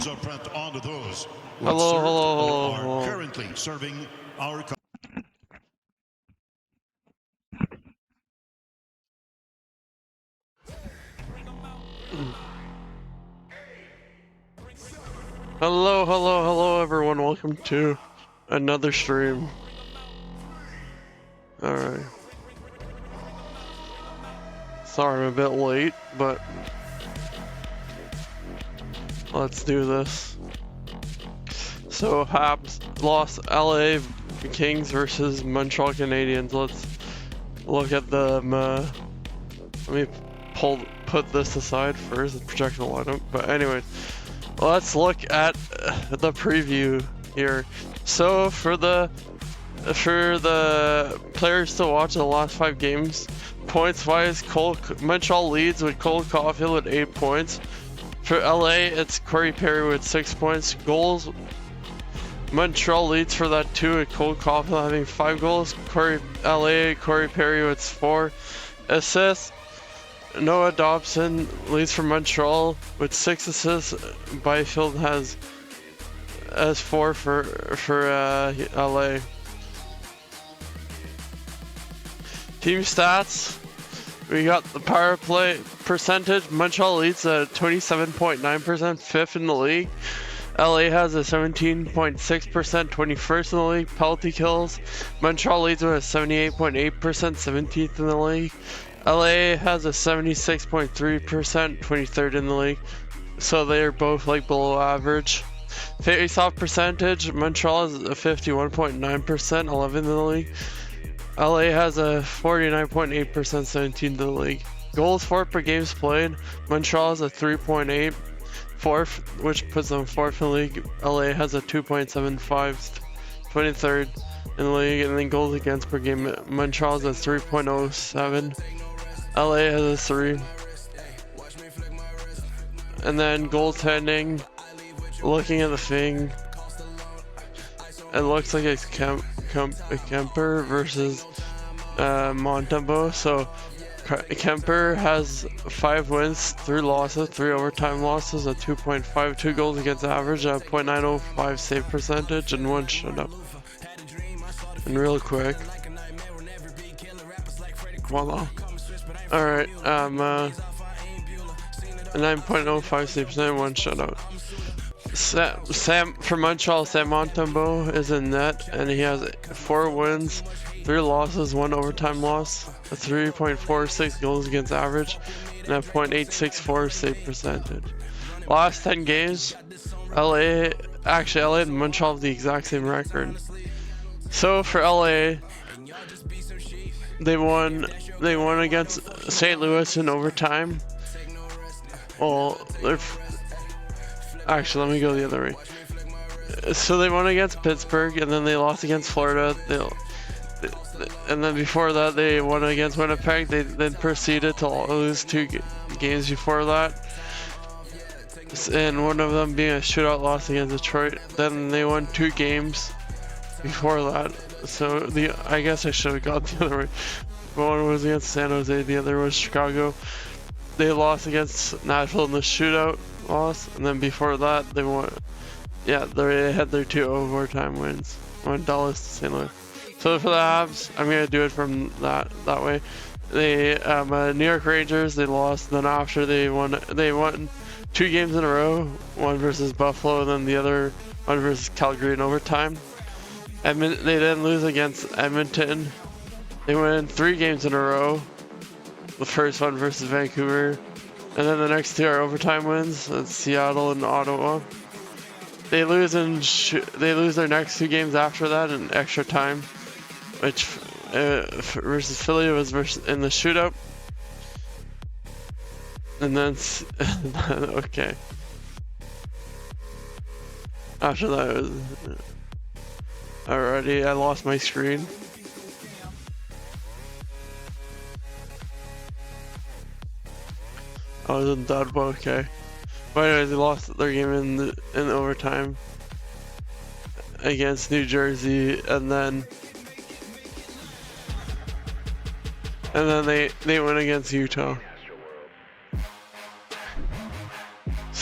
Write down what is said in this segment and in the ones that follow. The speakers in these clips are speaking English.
Names are pressed onto those who hello. are currently serving our country. Hello everyone, welcome to another stream. Alright. Sorry I'm a bit late, but let's do this. So Habs lost LA Kings versus Montreal Canadiens. Let's look at them. Let me put this aside first, the projectional lineup. But anyway, let's look at the preview here. So for the players to watch the last 5 games, points wise, Montreal leads with Cole Caulfield with 8 points. For LA, it's Corey Perry with 6 points. Goals, Montreal leads for that too, with Cole Caulfield having 5 goals. Corey Perry with 4 assists. Noah Dobson leads for Montreal with 6 assists. Byfield has 4 for LA. Team stats, we got the power play percentage. Montreal leads at 27.9%, 5th in the league. LA has a 17.6%, 21st in the league. Penalty kills, Montreal leads with a 78.8%, 17th in the league. LA has a 76.3%, 23rd in the league. So they are both like below average. Face-off percentage, Montreal has a 51.9%, 11th in the league. LA has a 49.8%, 17th in the league. Goals for per games played, Montreal has a 3.8, 4th, which puts them 4th in the league. LA has a 2.75, 23rd in the league. And then goals against per game, Montreal has a 3.07, LA has a 3. And then goaltending, looking at the thing, it looks like it's Kemper versus Montembeault. So Kemper has 5 wins, 3 losses, 3 overtime losses, a 2.52 goals against average, a .905 save percentage, and 1 shutout. And real quick, voila. Alright, a 9.05 save percentage, 1 shutout. Sam for Montreal, Sam Montembeault is in net, and he has 4 wins, 3 losses, 1 overtime loss, a 3.46 goals against average, and a .864 save percentage. Last 10 games, LA and Montreal have the exact same record. So for LA, they won against St. Louis in overtime. Well, actually, let me go the other way. So they won against Pittsburgh, and then they lost against Florida. And then before that, they won against Winnipeg. They then proceeded to lose 2 games before that, and one of them being a shootout loss against Detroit. Then they won 2 games before that. So I guess I should have got the other way. One was against San Jose, the other was Chicago. They lost against Nashville in the shootout loss, and then before that they won. Yeah, they had their 2 overtime wins, 1 Dallas to St. Louis. So for the Habs, I'm gonna do it from that way. They New York Rangers, they lost. Then after they won 2 games in a row, one versus Buffalo, and then the other one versus Calgary in overtime. They then lose against Edmonton. They win 3 games in a row. The first one versus Vancouver, and then the next 2 are overtime wins. That's Seattle and Ottawa. They lose their next 2 games after that in extra time, which versus Philly was in the shootout. And then okay. After that, it was alrighty. I lost my screen. I wasn't done, but okay. But anyways, they lost their game in overtime against New Jersey, and then they went against Utah.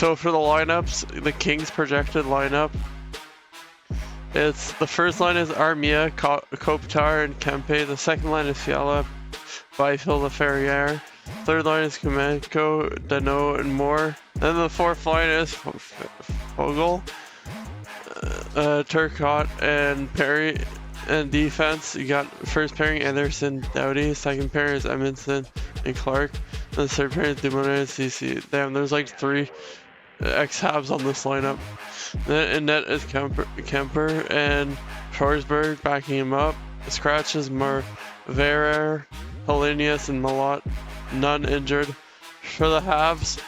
So for the lineups, the Kings projected lineup, it's the first line is Armia, Kopitar, and Kempe. The second line is Fiala, Byfield, Laferriere. Third line is Kumenko, Dano, and Moore. Then the fourth line is Fogel, Turcotte, and Perry. And defense, you got first pairing Anderson, Doughty. Second pair is Edmondson and Clark. And the third pair is Dumoulin and CC. Damn, there's like 3 ex-Habs on this lineup. Then in net is Kemper and Forsberg backing him up. Scratch is Marverer, Helenius, and Malott. None injured. For the Habs,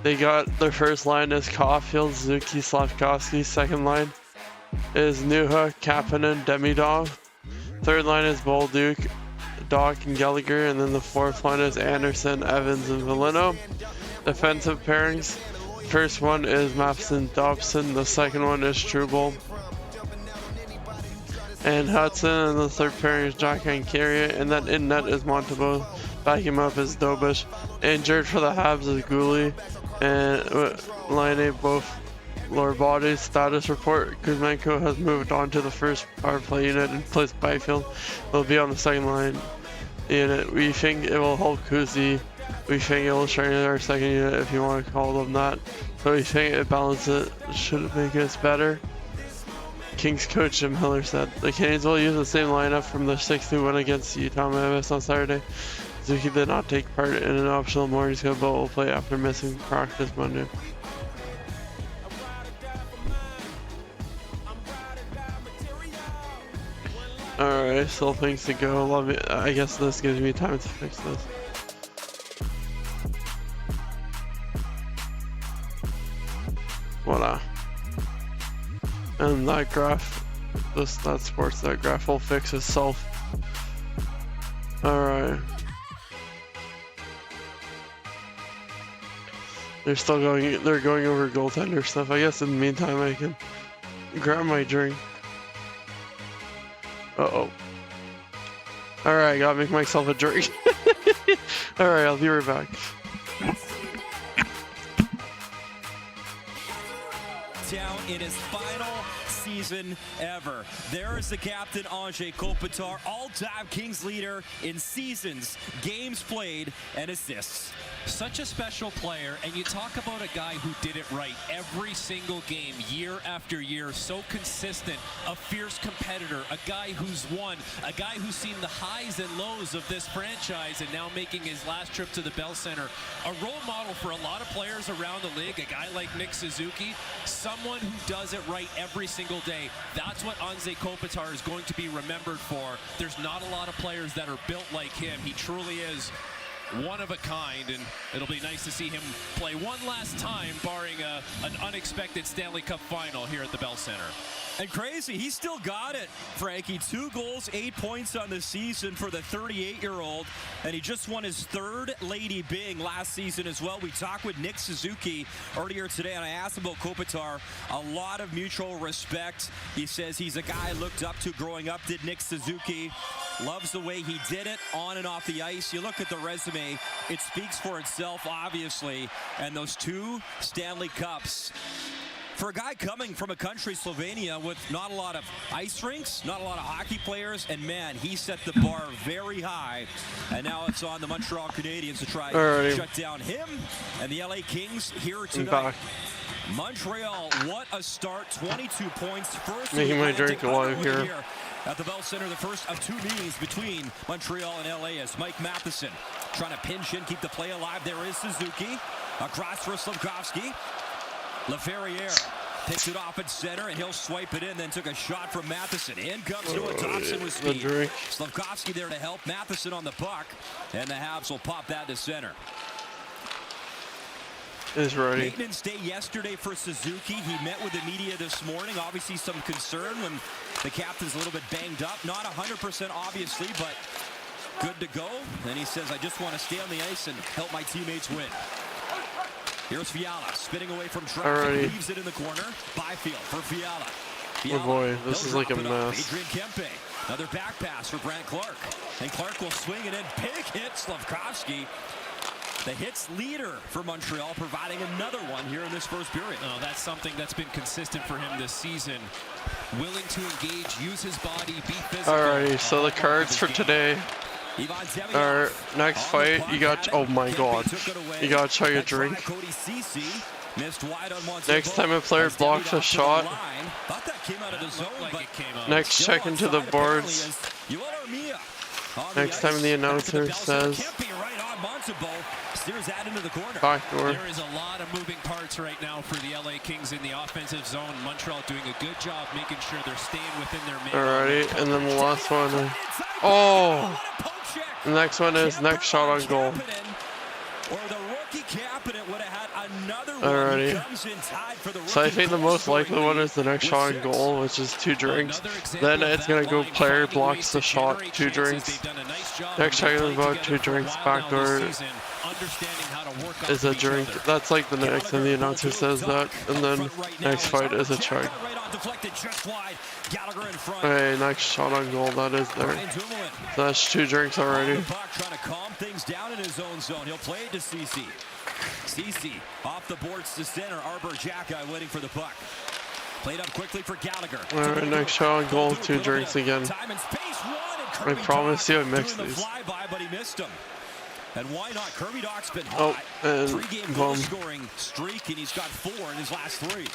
they got their first line is Caulfield, Zuki, Slavkovsky. Second line is Nuha, Kapanen, Demidov. Third line is Bolduc, Doc, and Gallagher. And then the fourth line is Anderson, Evans, and Valeno. Defensive pairings. First one is Matheson, Dobson. The second one is Struble and Hudson. And the third pairing is Jack and Carrier. And then in net is Montembeault. Backing him up is Dobish. Injured for the Habs is Gouli and Laine, both lower bodies. Status report, Kuzmenko has moved on to the first power play unit and placed Byfield will be on the second line unit. We think it will help Kuzi. We think it will strengthen our second unit, if you want to call them that. So we think it balances it, should make us better. Kings coach Jim Miller said the Canadiens will use the same lineup from the 6-2 win against Utah Memphis on Saturday. Zuki did not take part in an optional morning skill, but will play after missing practice Monday. Alright, still things to go. Love it. I guess this gives me time to fix this. Voila. And that graph, that sports, that graph will fix itself. Alright. They're going over goaltender stuff. I guess in the meantime I can grab my drink. Uh-oh. Alright, gotta make myself a drink. Alright, I'll be right back. Down in his final season ever. There is the captain, Anze Kopitar, all-time Kings leader in seasons, games played, and assists. Such a special player, and you talk about a guy who did it right every single game, year after year, so consistent, a fierce competitor, a guy who's won, a guy who's seen the highs and lows of this franchise and now making his last trip to the Bell Center. A role model for a lot of players around the league, a guy like Nick Suzuki, someone who does it right every single day. That's what Anze Kopitar is going to be remembered for. There's not a lot of players that are built like him. He truly is one of a kind, and it'll be nice to see him play one last time, barring an unexpected Stanley Cup final here at the Bell Center. And crazy, he still got it, Frankie. 2 goals, 8 points on the season for the 38-year-old, and he just won his 3rd Lady Byng last season as well. We talked with Nick Suzuki earlier today, and I asked about Kopitar. A lot of mutual respect. He says he's a guy I looked up to growing up, did Nick Suzuki. Loves the way he did it on and off the ice. You look at the resume, it speaks for itself, obviously, and those 2 Stanley Cups. For a guy coming from a country, Slovenia, with not a lot of ice rinks, not a lot of hockey players, and man, he set the bar very high. And now it's on the Montreal Canadiens to try to shut down him and the LA Kings here tonight. Montreal, what a start, 22 points. First making my drink alive here. At the Bell Center, the first of 2 meetings between Montreal and LA as Mike Matheson trying to pinch in, keep the play alive. There is Suzuki, across for Slavkovsky. Laferriere picks it off at center, and he'll swipe it in, then took a shot from Matheson. In comes Noah Thompson with speed. Slavkovsky there to help Matheson on the puck, and the Habs will pop that to center. Is ready. Maintenance day yesterday for Suzuki. He met with the media this morning. Obviously some concern when the captain's a little bit banged up. Not 100% obviously, but good to go. And he says, I just want to stay on the ice and help my teammates win. Here's Fiala, spinning away from traffic, leaves it in the corner. Byfield for Fiala. Oh boy, this is like a mess. Adrian Kempe, another back pass for Grant Clark. And Clark will swing it in. Big hit, Slavkovsky. the hits leader for Montreal, providing another one here in this first period. Oh, that's something that's been consistent for him this season. Willing to engage, use his body, be physical. Alrighty, so the cards for today are next fight. You got, oh my god, you gotta chug a drink. Next time a player blocks a shot, next check into the boards. Next time the announcer says backdoor. There is a lot of moving parts right now for the LA Kings in the offensive zone. Montreal doing a good job making sure they're staying within their man. Alrighty, and then the last one. Oh! The next one is next shot on goal. Alrighty. So I think the most likely one is the next shot on goal, which is 2 drinks. Then it's gonna go player blocks the shot, 2 drinks. Next check is about 2 drinks. Backdoor is a drink. That's like the next, and the announcer says that. And then next fight is a check. Okay, next shot on goal, that is there. So that's 2 drinks already. Trying to calm things down in his own zone. He'll play it to CC. CC off the boards to center. Arbor Jacka waiting for the puck. Played up quickly for Gallagher. Alright, next shot on goal, 2 drinks again. I promise you I mixed these. But he missed him. And why not? Kirby Doc's been oh, hot. and 3-game goal scoring streak, and he's got 4 in his last 3.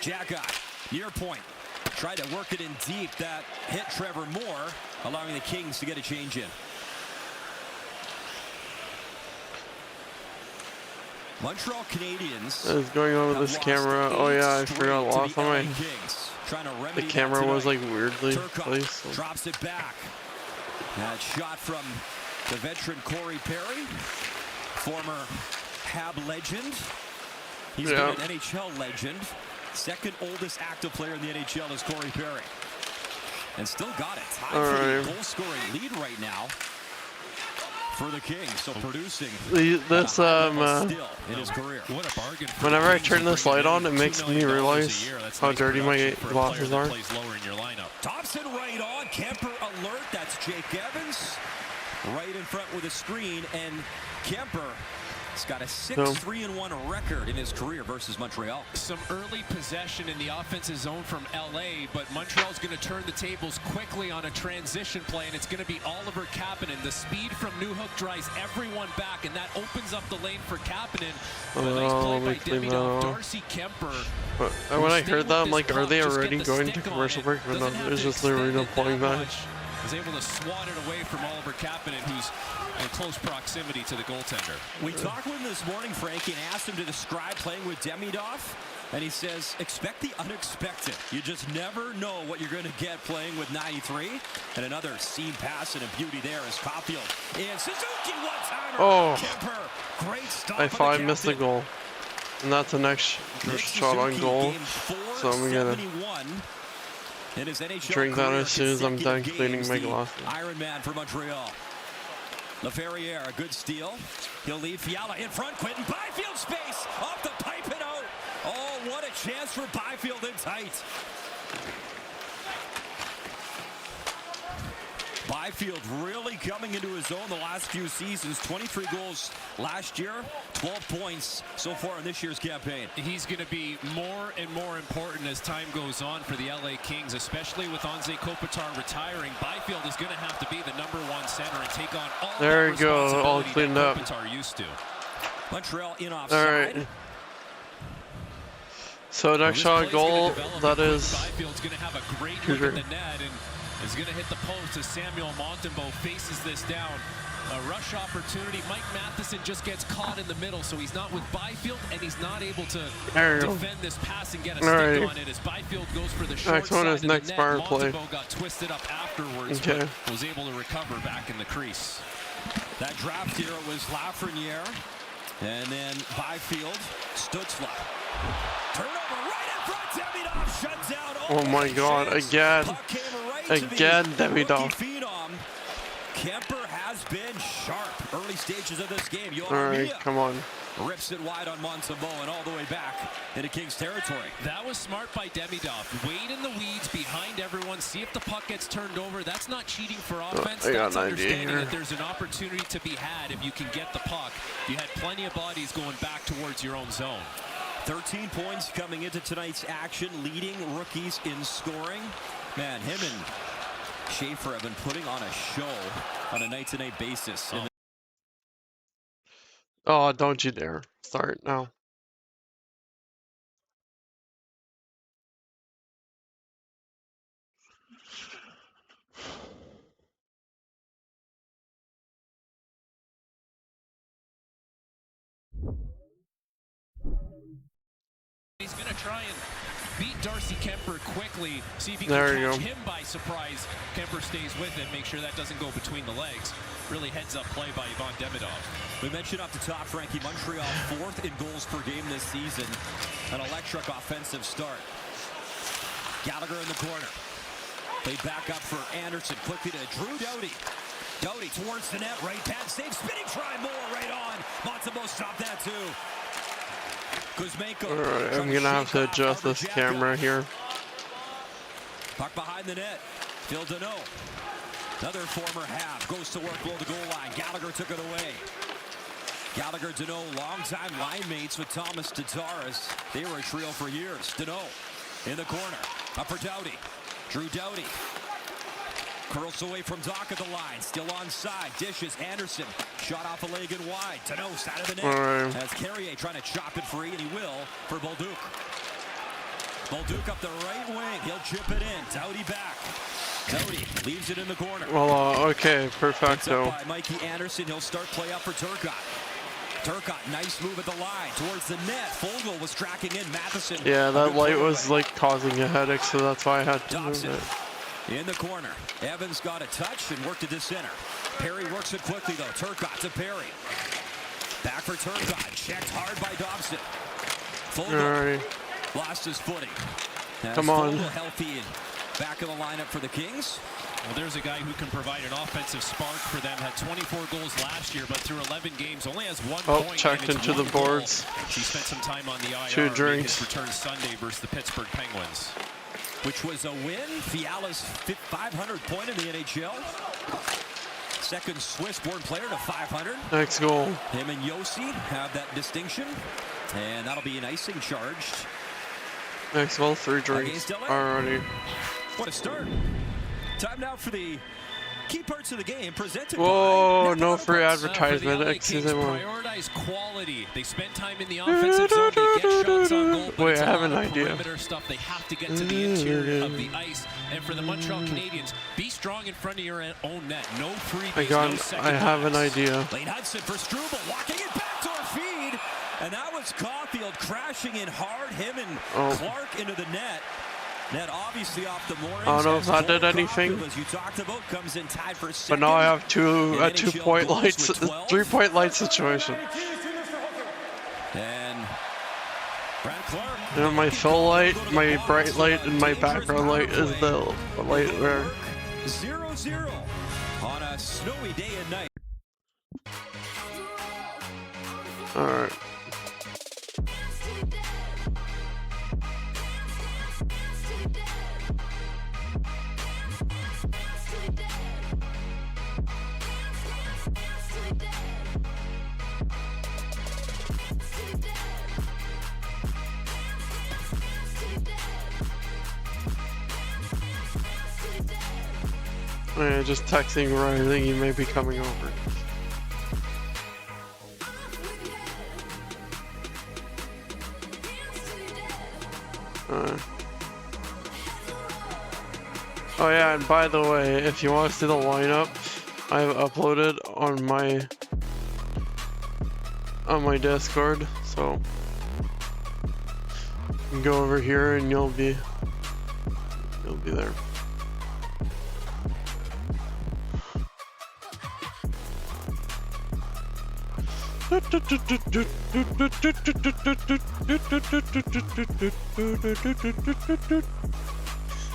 Jacka, near point. Tried to work it in deep. That hit Trevor Moore, allowing the Kings to get a change in. Montreal Canadiens. What is going on with this camera? Oh yeah, I forgot last time the camera was like weirdly placed. Drops it back. That shot from the veteran Corey Perry, former Hab legend. He's been an NHL legend. Second oldest active player in the NHL is Corey Perry. And still got it. Tied for the goal scoring lead right now for the Kings. So producing this in his career. What a bargain. Whenever I turn this light on, it makes me realize how dirty my glasses are. Thompson right on. Kemper alert. That's Jake Evans right in front with a screen, and Kemper has got a 6-3-1 record in his career versus Montreal. Some early possession in the offensive zone from LA, but Montreal's going to turn the tables quickly on a transition play, and it's going to be Oliver Kapanen. The speed from Newhook drives everyone back, and that opens up the lane for Kapanen. Nice play by Demidov. Darcy Kemper. But when I heard that, I'm like, are they already going to commercial break? But no, it's just the arena pulling back. Is able to swat it away from Oliver Kapanen, who's in close proximity to the goaltender. We talked with him this morning, Frankie, and asked him to describe playing with Demidov, and he says, expect the unexpected. You just never know what you're going to get playing with 93. And another seam pass and a beauty there is Caulfield. And Suzuki one-timer. Oh, Kemper, great stop. I thought I missed the goal. And that's the next shot on goal. So I'm going to drink that as soon as I'm done cleaning my glasses. Iron Man for Montreal. LaFerriere, a good steal. He'll leave Fiala in front. Quentin Byfield space off the pipe and out. Oh, what a chance for Byfield in tight. Byfield really coming into his own the last few seasons. 23 goals last year, 12 points so far in this year's campaign. He's going to be more and more important as time goes on for the LA Kings, especially with Anze Kopitar retiring. Byfield is going to have to be the #1 center and take on all there we go, all cleaned up. Kopitar used to. Montreal in offside. All right. So next shot goal, that is Byfield's going to have a great look at the net and is going to hit the post as Samuel Montembeault faces this down. A rush opportunity. Mike Matheson just gets caught in the middle, so he's not with Byfield, and he's not able to defend this pass and get a stick on it as Byfield goes for the short next one is next power play. Montembeault got twisted up afterwards, but was able to recover back in the crease. That draft hero was Lafreniere, and then Byfield, Stutzla. Turnover right in front. Demidov shut down. Oh my God! Again, Demidov. Kemper has been sharp early early stages of this game. Alright, come on. Rips it wide on Montembeau and all the way back into Kings territory. That was smart by Demidov. Wait in the weeds behind everyone. See if the puck gets turned over. That's not cheating for offense. I got That's an idea understanding here. that there's an opportunity to be had if you can get the puck. You had plenty of bodies going back towards your own zone. 13 points coming into tonight's action, leading rookies in scoring. Man, him and Schaefer have been putting on a show on a night-to-night basis. Oh, don't you dare. Start now. He's going to try and beat Darcy Kemper quickly. See if he There can you catch go. him by surprise. Kemper stays with it. Make sure that doesn't go between the legs. Really heads-up play by Ivan Demidov. We mentioned off the top, Frankie, Montreal 4th in goals per game this season. An electric offensive start. Gallagher in the corner. They back up for Anderson. Quickly to Drew Doughty. Doughty towards the net. Right pad save. Spinning try more right on. Montembeau stopped that too. Kuzmenko. Alright, I'm gonna have to adjust this camera here. Puck behind the net. Phil Deneau. Another former Hab goes to work below the goal line. Gallagher took it away. Gallagher, Deneau, longtime line mates with Thomas Tatar's. They were a trio for years. Deneau in the corner. Up for Doughty. Drew Doughty. Curls away from Dock at the line. Still onside. Dishes. Anderson. Shot off a leg and wide. Deneau, side of the net. Alright. As Carrier trying to chop it free, and he will for Bolduc. Bolduc up the right wing. He'll chip it in. Doughty back. Doughty leaves it in the corner. Well, okay, It's up perfecto. by Mikey Anderson. He'll start play up for Turcotte. Turcotte, nice move at the line towards the net. Fogel was tracking in. Matheson. Yeah, a that good light play was away. like causing a headache, so that's why I had to move Dobson it. in the corner. Evans got a touch and worked it to center. Perry works it quickly though. Turcotte to Perry. Back for Turcotte. Checked hard by Dobson. Fogel Alright, lost his footing. As come on. Fogel healthy and back in the lineup for the Kings. Well, there's a guy who can provide an offensive spark for them. Had 24 goals last year, but through 11 games, only has 1 Oh, point. checked and it's into the 1 goal. boards. He spent some time on the IR. 2 made his drinks. return Sunday versus the Pittsburgh Penguins. Which was a win. Fiala's 500 point in the NHL. Second Swiss-born player to 500. Next goal. Him and Yossi have that distinction. And that'll be an icing charged. Next goal, 3 drinks Against LA. already. What a start. Time now for the key parts of the game presented Whoa, by no free Parts. For the advertisement. LA Excuse Kings, me. prioritize quality. They spend time in the offensive zone. They get shots on goal, but Wait, it's a I have lot an of idea. perimeter stuff. They have to get to the interior of the ice. And for the Montreal Canadiens, be strong in front of your own net. No freebies, no second I have an guess. idea. Lane Hudson for Struble, walking it back to our feed. And that was Caulfield crashing in hard. Him and Clark into the net. Net obviously off the moorings. I don't know if that did Cole anything. Caulfield, as you talked about, comes in tied for But second. now I have a 2-point goals lights, with 12. 3-point light situation. And Brad Clark. You know, my fill light, my bright light, and my background light is the light where. 0-0 on a snowy day and night. Alright. Yeah, just texting Rising, he may be coming over. Oh yeah, and by the way, if you want to see the lineup, I've uploaded on my Discord, so you can go over here and you'll be there.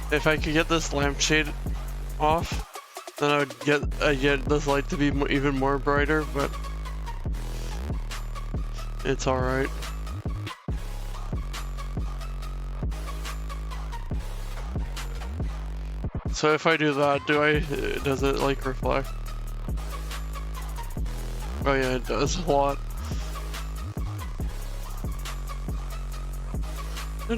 If I could get this lampshade off, then I would get this light to be even more brighter, but It's alright. So if I do that, does it like reflect? Oh yeah, it does a lot. Well,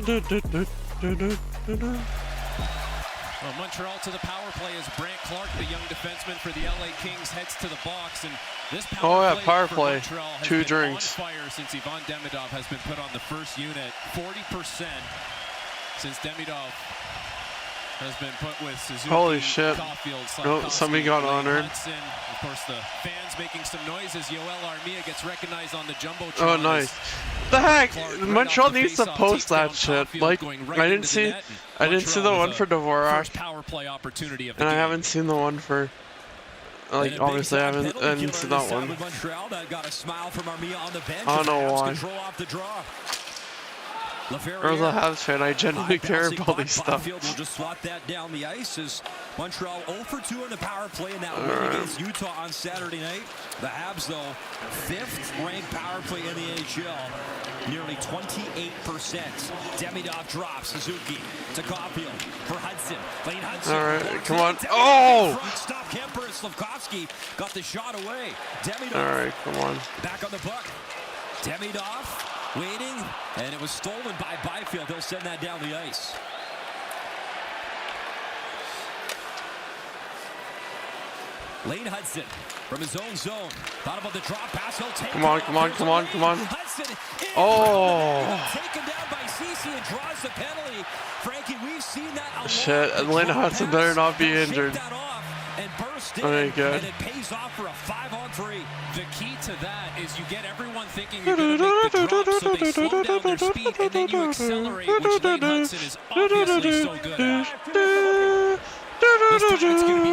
Montreal to the power play as Brant Clark, the young defenseman for the LA Kings, heads to the box. And this power play Power play. has 2 been drinks. on fire since Ivan Demidov has been put on the first unit. 40% since Demidov has been put with Suzuki. Holy shit. Caulfield, Oh, somebody got Lane honored. Hudson. Of course, the fans making some noise as Yoel Armia gets recognized on the jumbotron. Oh, nice. The heck? Clark, Montreal right needs to off the post faceoff, that shit. Caulfield Like, going right I didn't into the see net, the Montreal one with for the Dvorak, first power play opportunity of the and I game. haven't seen the one for. Like, obviously, I didn't see that one. Montreal that got a smile from Armia on the bench. I don't know why. Control off the draw. Or as a Habs fan, I genuinely care about these stuff. Byfield will just swat that down the ice as Montreal 0 for 2 in the power play in that win against Utah on Saturday night. The Habs, though, 5th ranked power play in the NHL, nearly 28%. Demidov drops Suzuki to Caulfield for Hudson. Lane Hudson. All right, come on. Demidov Oh! front, stop Kemper and Slavkovsky got the shot away. Demidov All right, come on. back on the puck. Demidov waiting, and it was stolen by Byfield. They'll send that down the ice. Lane Hudson from his own zone. Thought about the drop pass. He'll take Come on, it come off. on, Here's come on, Lane come on. Hudson in Oh. front. Taken down by Ceci and draws the penalty. Frankie, we've seen that a lot. Shit, The Lane drop Hudson pass, better not be they'll shake injured. that off and burst in, Okay, good. and it pays off for a 5-on-3. The key to that is you get everyone thinking you're going to make the drop, so they slow down their speed, and then you accelerate, which Lane Hudson is obviously so good at. This time it's going to be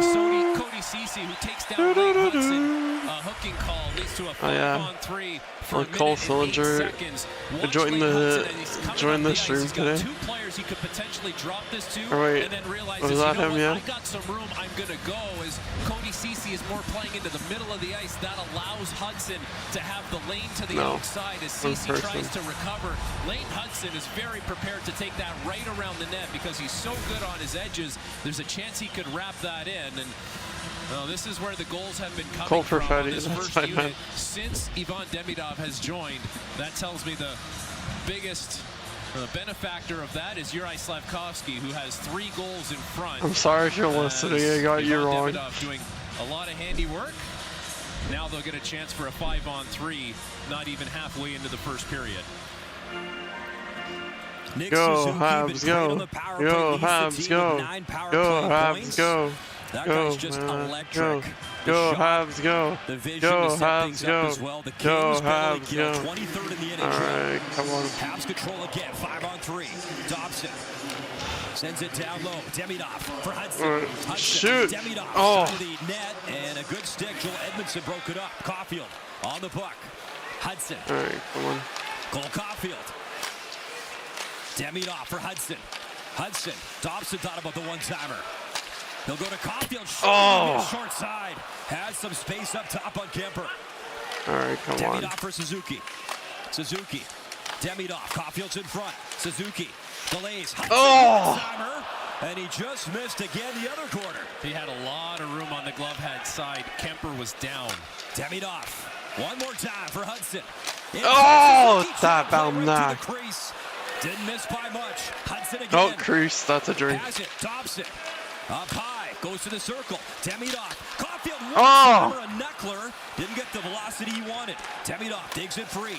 Cody Ceci who takes down Lane Hudson. A hooking call leads to a 5-on-3 for a Cole minute and 8 Sillinger seconds. Watch joined Lane the- Hudson, and he's coming joined up the ice. stream He's got today. 2 players he could potentially drop this to, Oh, wait. and then realize Was you that know him, what? yeah? I got some room, I'm going to go. As Cody Ceci is more playing into the middle of the ice, that allows Hudson to have the lane to the outside as Ceci tries to recover. Lane Hudson is very prepared to take that right around the net because he's so good on his edges. There's a chance he could wrap that in. And this is where the goals have been coming Cole from Perfetti, on this that's first what I unit meant. since Ivan Demidov has joined. That tells me the biggest benefactor of that is Juraj Slavkovsky, who has 3 goals in front. I'm sorry if you're listening, I got you Ivan wrong. Demidov doing a lot of handiwork. Now they'll get a chance for a 5-on-3, not even halfway into the first period. Nick Go Suzuki, Habs, been great on go. the power Go play, leads the Habs, team go. with 9 power Go play Habs, points. go. That Go, guy's just go. electric. The Go shot, Habs, go. the vision Go to set Habs, things go. up as well. The Go Kings penalty Habs, kill, go. 23rd in the NHL. All right, come on. Habs control again, 5-on-3. Dobson sends it down low. Demidov for Hudson. All right, Hudson, shoot. Demidov Oh. side of the net, and a good stick. Joel Edmondson broke it up. Caulfield on the puck. Hudson. All right, come on. Cole Caulfield. Demidov for Hudson. Hudson. Dobson thought about the one-timer. He'll go to Caulfield. Short side. Has some space up top on Kemper. All right, come on. Demidov for Suzuki. Suzuki. Demidov. Caulfield's in front. Suzuki. Delays. Hudson one-timer. And he just missed again the other corner. He had a lot of room on the glove head side. Kemper was down. Demidov. One more time for Hudson. That bound knock. Didn't miss by much. Hudson again. Oh, crease, that's a drink. Has it. Dobson. Up high. Goes to the circle. Demidov. Caulfield. A knuckler. Didn't get the velocity he wanted. Demidov digs it free.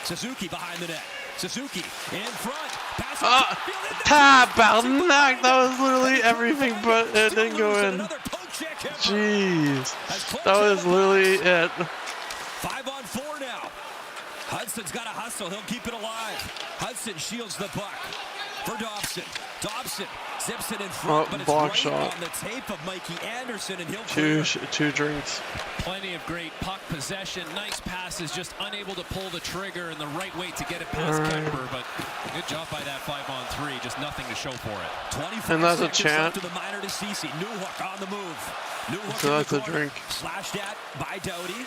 Suzuki behind the net. Suzuki in front. That bound knock. That was literally everything, but it didn't go in. Jeez. That was literally it. 5-on-4 now. Hudson's got to hustle. He'll keep it alive. Hudson shields the puck for Dobson. Dobson zips it in front, but it's block right shot. on the tape of Mikey Anderson, and he'll Two drinks. Plenty of great puck possession. Nice passes, just unable to pull the trigger in the right way to get it past Kemper, but good job by that 5-on-3. Just nothing to show for it. 25 And that's a seconds chant. left to the minor to Ceci. Newhook on the move. Newhook So in that's the a corner. drink. Slashed at by Doughty.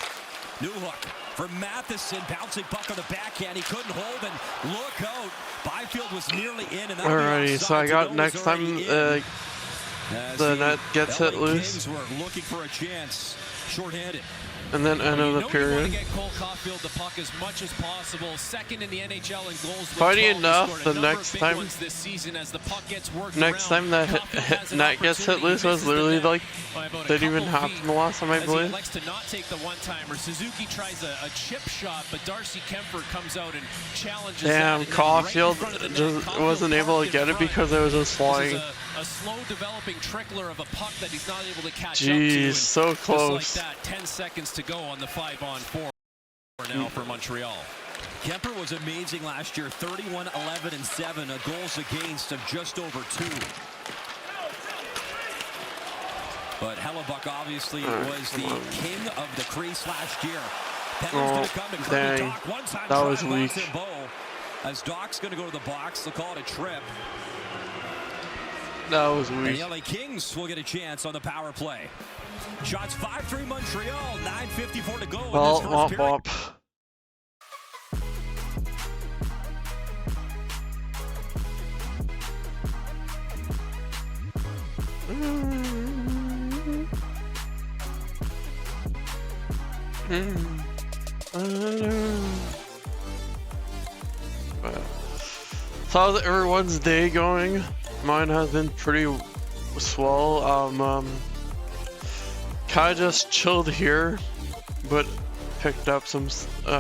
Newhook for Matheson. Bouncing puck on the backhand. He couldn't hold, and look out. Byfield was nearly in. And alrighty, so I got next time the net gets hit loose. Kings were looking for a chance. Short-handed. And then end of the period. You want to get Cole Caulfield the puck as much as possible. Second in the NHL in goals. Funny enough, the next time, this season as the puck gets worked next time that net gets hit loose was literally like didn't even happen the last time I believe. He likes to not take the one-timer. Suzuki tries a chip shot, but Darcy Kemper comes out and challenges. Damn, Caulfield just wasn't able to get it because it was just flying. A slow developing trickler of a puck that he's not able to catch up to. Jeez, so close. Just like that, 10 seconds to go on the 5-on-4 now for Montreal. Kemper was amazing last year, 31, 11, and 7, a goals against of just over 2. But Hellebuck obviously was the king of the crease last year. Oh, dang, that was weak. As Doc's going to go to the box, they'll call it a trip. That was weak. And the LA Kings will get a chance on the power play. Shots 5-3 Montreal, 9:54 to go in this first period. So how's everyone's day going? Mine has been pretty swell. Kinda just chilled here, but picked up some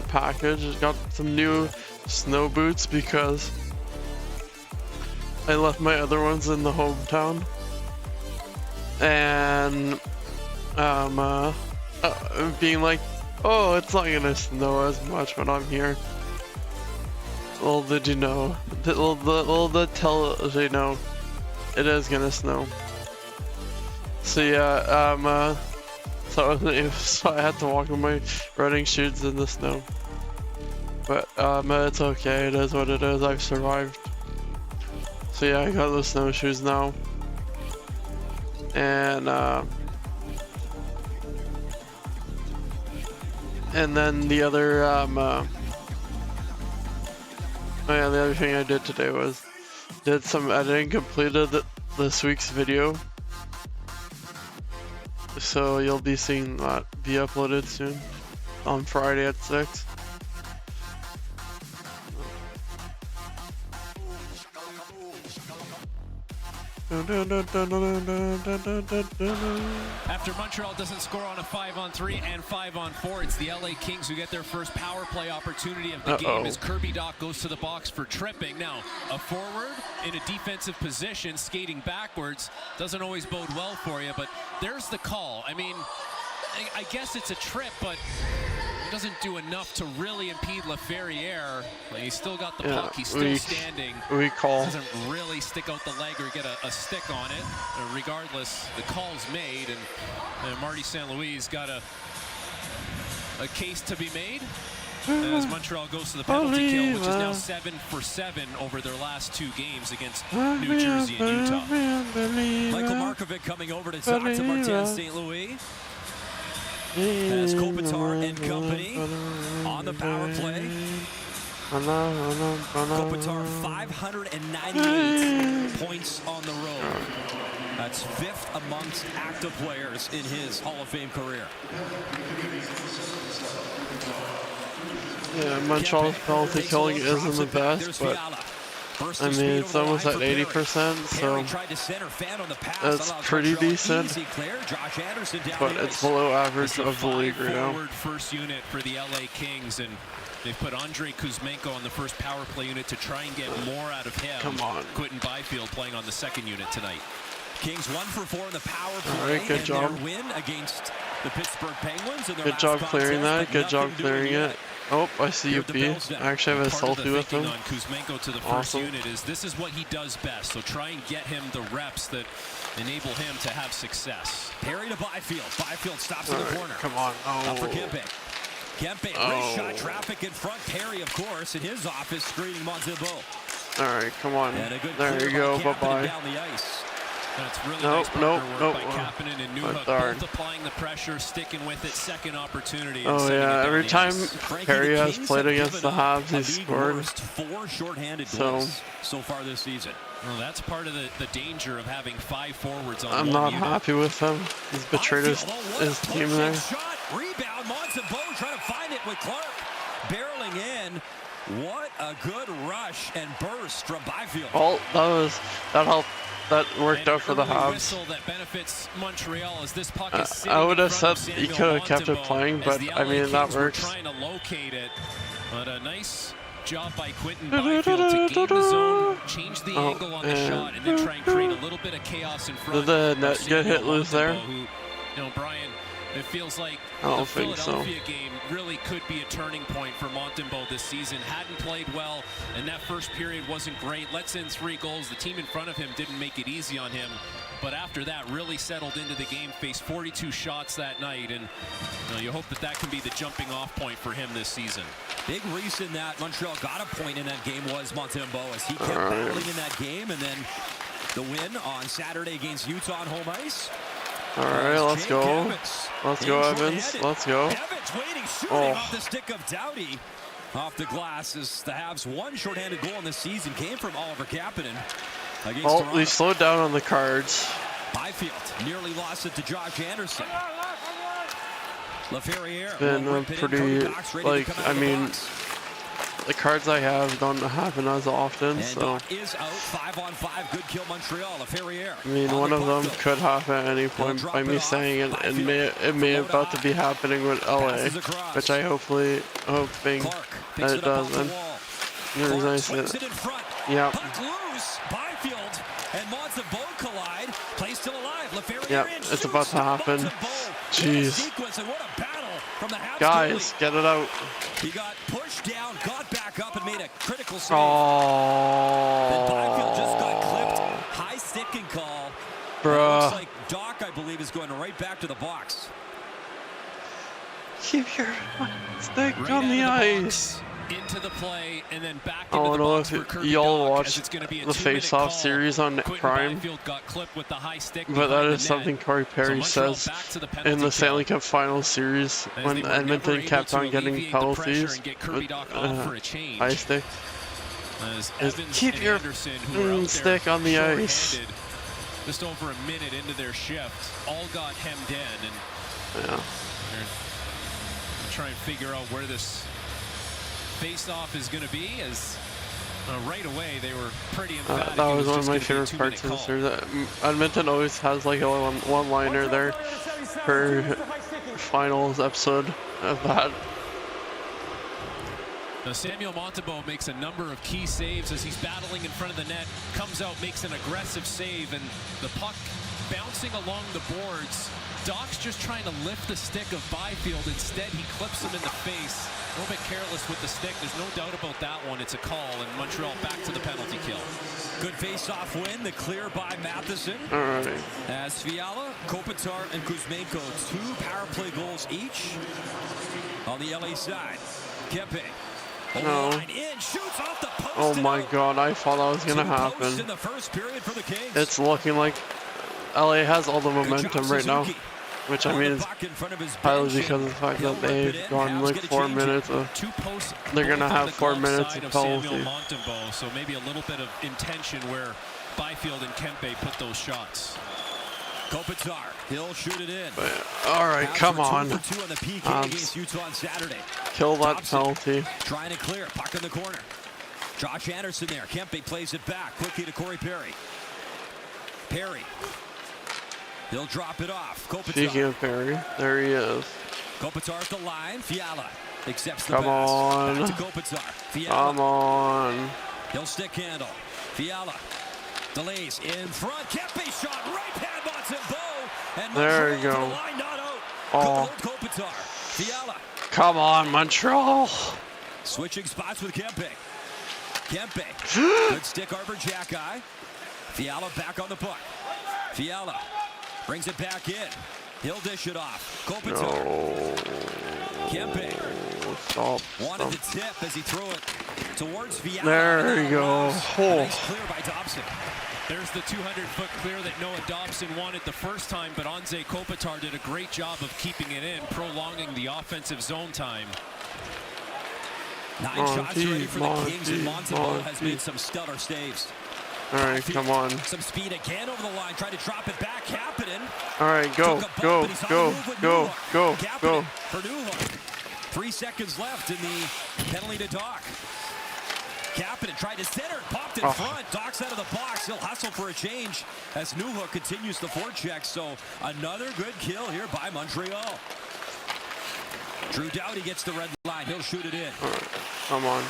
package. Got some new snow boots because I left my other ones in the hometown. And being like, oh, it's not gonna snow as much when I'm here. Little did you know, little did Tellievision know, it is gonna snow. So yeah, so I had to walk in my running shoes in the snow. But it's okay, it is what it is, I've survived. So yeah, I got those snowshoes now. And then the other, oh yeah, the other thing I did today was did some editing, completed this week's video. So you'll be seeing that be uploaded soon on Friday at 6. After Montreal doesn't score on a 5-on-3 and 5-on-4, it's the LA Kings who get their first power play opportunity of the game as Kirby Doc goes to the box for tripping. Now, a forward in a defensive position, skating backwards, doesn't always bode well for you, but there's the call. I mean, I guess it's a trip, but it doesn't do enough to really impede Laferriere. He's still got the puck, he's still standing. Doesn't really stick out the leg or get a stick on it. Regardless, the call's made, and Marty St. Louis got a case to be made as Montreal goes to the penalty kill, which is now 7 for 7 over their last 2 games against New Jersey and Utah. Michael Markovic coming over to talk to Martin St. Louis. As Kopitar and company on the power play. Kopitar 598 points on the road. That's 5th amongst active players in his Hall of Fame career. Yeah, Montreal's penalty killing isn't the best, but I mean, it's almost at 80%, so that's pretty decent, but it's below average of the league right now. First unit for the LA Kings, and they've put Andrei Kuzmenko on the first power play unit to try and get more out of him. Come on. Quentin Byfield playing on the second unit tonight. Kings 1 for 4 in the power play. All right, good job. Their win against the Pittsburgh Penguins. Good job clearing that. Good job clearing it. Oh, I see you, B. I actually have a selfie with him. On Kuzmenko to the first unit is this is what he does best. So try and get him the reps that enable him to have success. Perry to Byfield. Byfield stops in the corner. Come on. Up for Kempe. Kempe, wrist shot, traffic in front. Perry, of course, in his office, screening Montembeault. All right, come on. There you go. Bye-bye. Down the ice. That's really Nope, nice partner nope, work by nope. Kapanen and Newhook, darn. both applying the pressure, sticking with it, second opportunity. And Oh sending it yeah, down every the time ice. Perry has Kings played have against the given up Habs, a he's league scored. worst 4 shorthanded So- goals so far this season. Well, that's part of the danger of having 5 forwards on I'm one not unit. happy with him. He's betrayed his team there. Shot, rebound, Montembeault trying to find it with Clark. Barreling in. What a good rush and burst from Byfield. Oh, that helped. That worked And out for the early Habs. whistle that benefits Montreal as this puck is sitting I would have in front said of he Samuel could have kept it Montembeault playing, as but the I LA mean that Kings were works. trying to locate it, but a nice job by Quinton Byfield to game the zone, change the angle on the shot, and then try and create a little bit of chaos in front. Did the of net get hit Samuel loose there? Montembeault, who, you know, Brian, it feels like I don't the think so. Philadelphia game really could be a turning point for Montembeault this season. Hadn't played well, and that first period wasn't great. Lets in 3 goals. The team in front of him didn't make it easy on him. But after that, really settled into the game, faced 42 shots that night, and you hope that can be the jumping off point for him this season. Big reason that Montreal got a point in that game was Montembeault, as he kept battling in that game, and then the win on Saturday against Utah on home ice. All right, let's go. Let's go, Evans. Let's go. Evans waiting, shooting off the stick of Doughty. Off the glass as the Habs' one shorthanded goal in the season came from Oliver Kapanen against Oh, Toronto. we slowed down on the Cards. Byfield nearly lost it to Josh Anderson. LaFerriere Been will a rip it in. pretty, Cody Dock's ready to like, come out I of the mean, box. the Cards I have don't happen as often, And so Dock is out, 5-on-5, good kill Montreal. LaFerriere. I mean, one of them could happen at any point by me saying it. It may about to be happening with LA, which I hoping that it doesn't. There's nice it in front. Yep. Puck loose. Byfield and Montembeault collide. Play still alive. LaFerriere Yep, in, it's about to happen. Montembeault. Jeez. What a sequence and what a battle from the Habs Guys, goalie. get it out. He got pushed down, got back up, and made a critical save. Then Byfield just got clipped. Oh, High sticking call. bruh. Looks like Doc, I believe, is going right back to the box. Keep your stick Right on the out of ice. box, into the play, and then back I into don't the know box for if Kirby y'all Doc, watched as it's gonna be a the 2-minute face-off call. series on Quinton Prime, Byfield got clipped with the high stick but that behind is the something net. Corey Perry So Montreal says back to the in penalty the Stanley kill, Cup final series as when they were Edmonton never kept able on to getting alleviate the pressure penalties and get Kirby with Doc off for a change. high stick. As Is Evans keep and your Anderson, who were out there stick on the ice. shorthanded, just over a minute into their shift, all got hemmed in, and Yeah. they're trying to figure out where this face-off is going to be, as right away they were pretty emphatic. That it was one of just my gonna be a favorite parts of the 2-minute series. Edmonton always has like a one-liner there per finals episode of that. Now Samuel Montembeault makes a number of key saves as he's battling in front of the net, comes out, makes an aggressive save, and the puck bouncing along the boards. Doc's just trying to lift the stick of Byfield. Instead, he clips him in the face. A little bit careless with the stick. There's no doubt about that one. It's a call, and Montreal back to the penalty kill. Good face-off win, the clear by Matheson. All right. As Fiala, Kopitar, and Kuzmenko, 2 power play goals each on the LA side. Kempe. No. Line in, shoots off the post. Oh and my out. God! I thought that was gonna 2 posts happen. in the first period for the Kings. It's looking like LA has all the Good momentum job, right now, Suzuki. which I On mean the is puck in front of his highly bench, because of the fact he'll that rip it they've in. gone Habs like get a 4 change it. minutes of. 2 posts. They're both gonna on have the 4 glove minutes side of Samuel penalty. Montembeault, so maybe a little bit of intention where Byfield and Kempe put those shots. Kopitar, he'll shoot it in. All right, Habs come were 2 on, for 2 on the PK Habs. against Utah on Saturday. kill that Thompson penalty. Trying to clear, puck in the corner. Josh Anderson there. Kempe plays it back quickly to Corey Perry. Perry. He'll drop it off. Kopitar. Speaking of Perry, there he is. Kopitar at the line. Fiala accepts the Come pass. on. Back to Kopitar. Fiala. Come on. He'll stick handle. Fiala delays in front. Kempe shot right pad Montembeault. And There you Montreal to go. the line, not out. Oh. Kopitar. Fiala. Come on, Montreal. Switching spots with Kempe. Kempe. Good stick arbor jack eye. Fiala back on the puck. Fiala brings it back in. He'll dish it off. Kopitar. No. Kempe Stop. wanted to tip as he threw it towards Fiala. There you go. A Oh. nice clear by Dobson. There's the 200-foot clear that Noah Dobson wanted the first time, but Anze Kopitar did a great job of keeping it in, prolonging the offensive zone time. 9 shots ready for the Kings, and Montembeault has made some stellar saves. All right, come on. Some speed again over the line, trying to drop it back. Kapanen. All right, go. For Newhook. 3 seconds left in the penalty to Doc. Kapanen tried to center, popped in front. Doc's out of the box. He'll hustle for a change as Newhook continues the forecheck. So another good kill here by Montreal. Drew Doughty gets the red line. He'll shoot it in. All right, come on.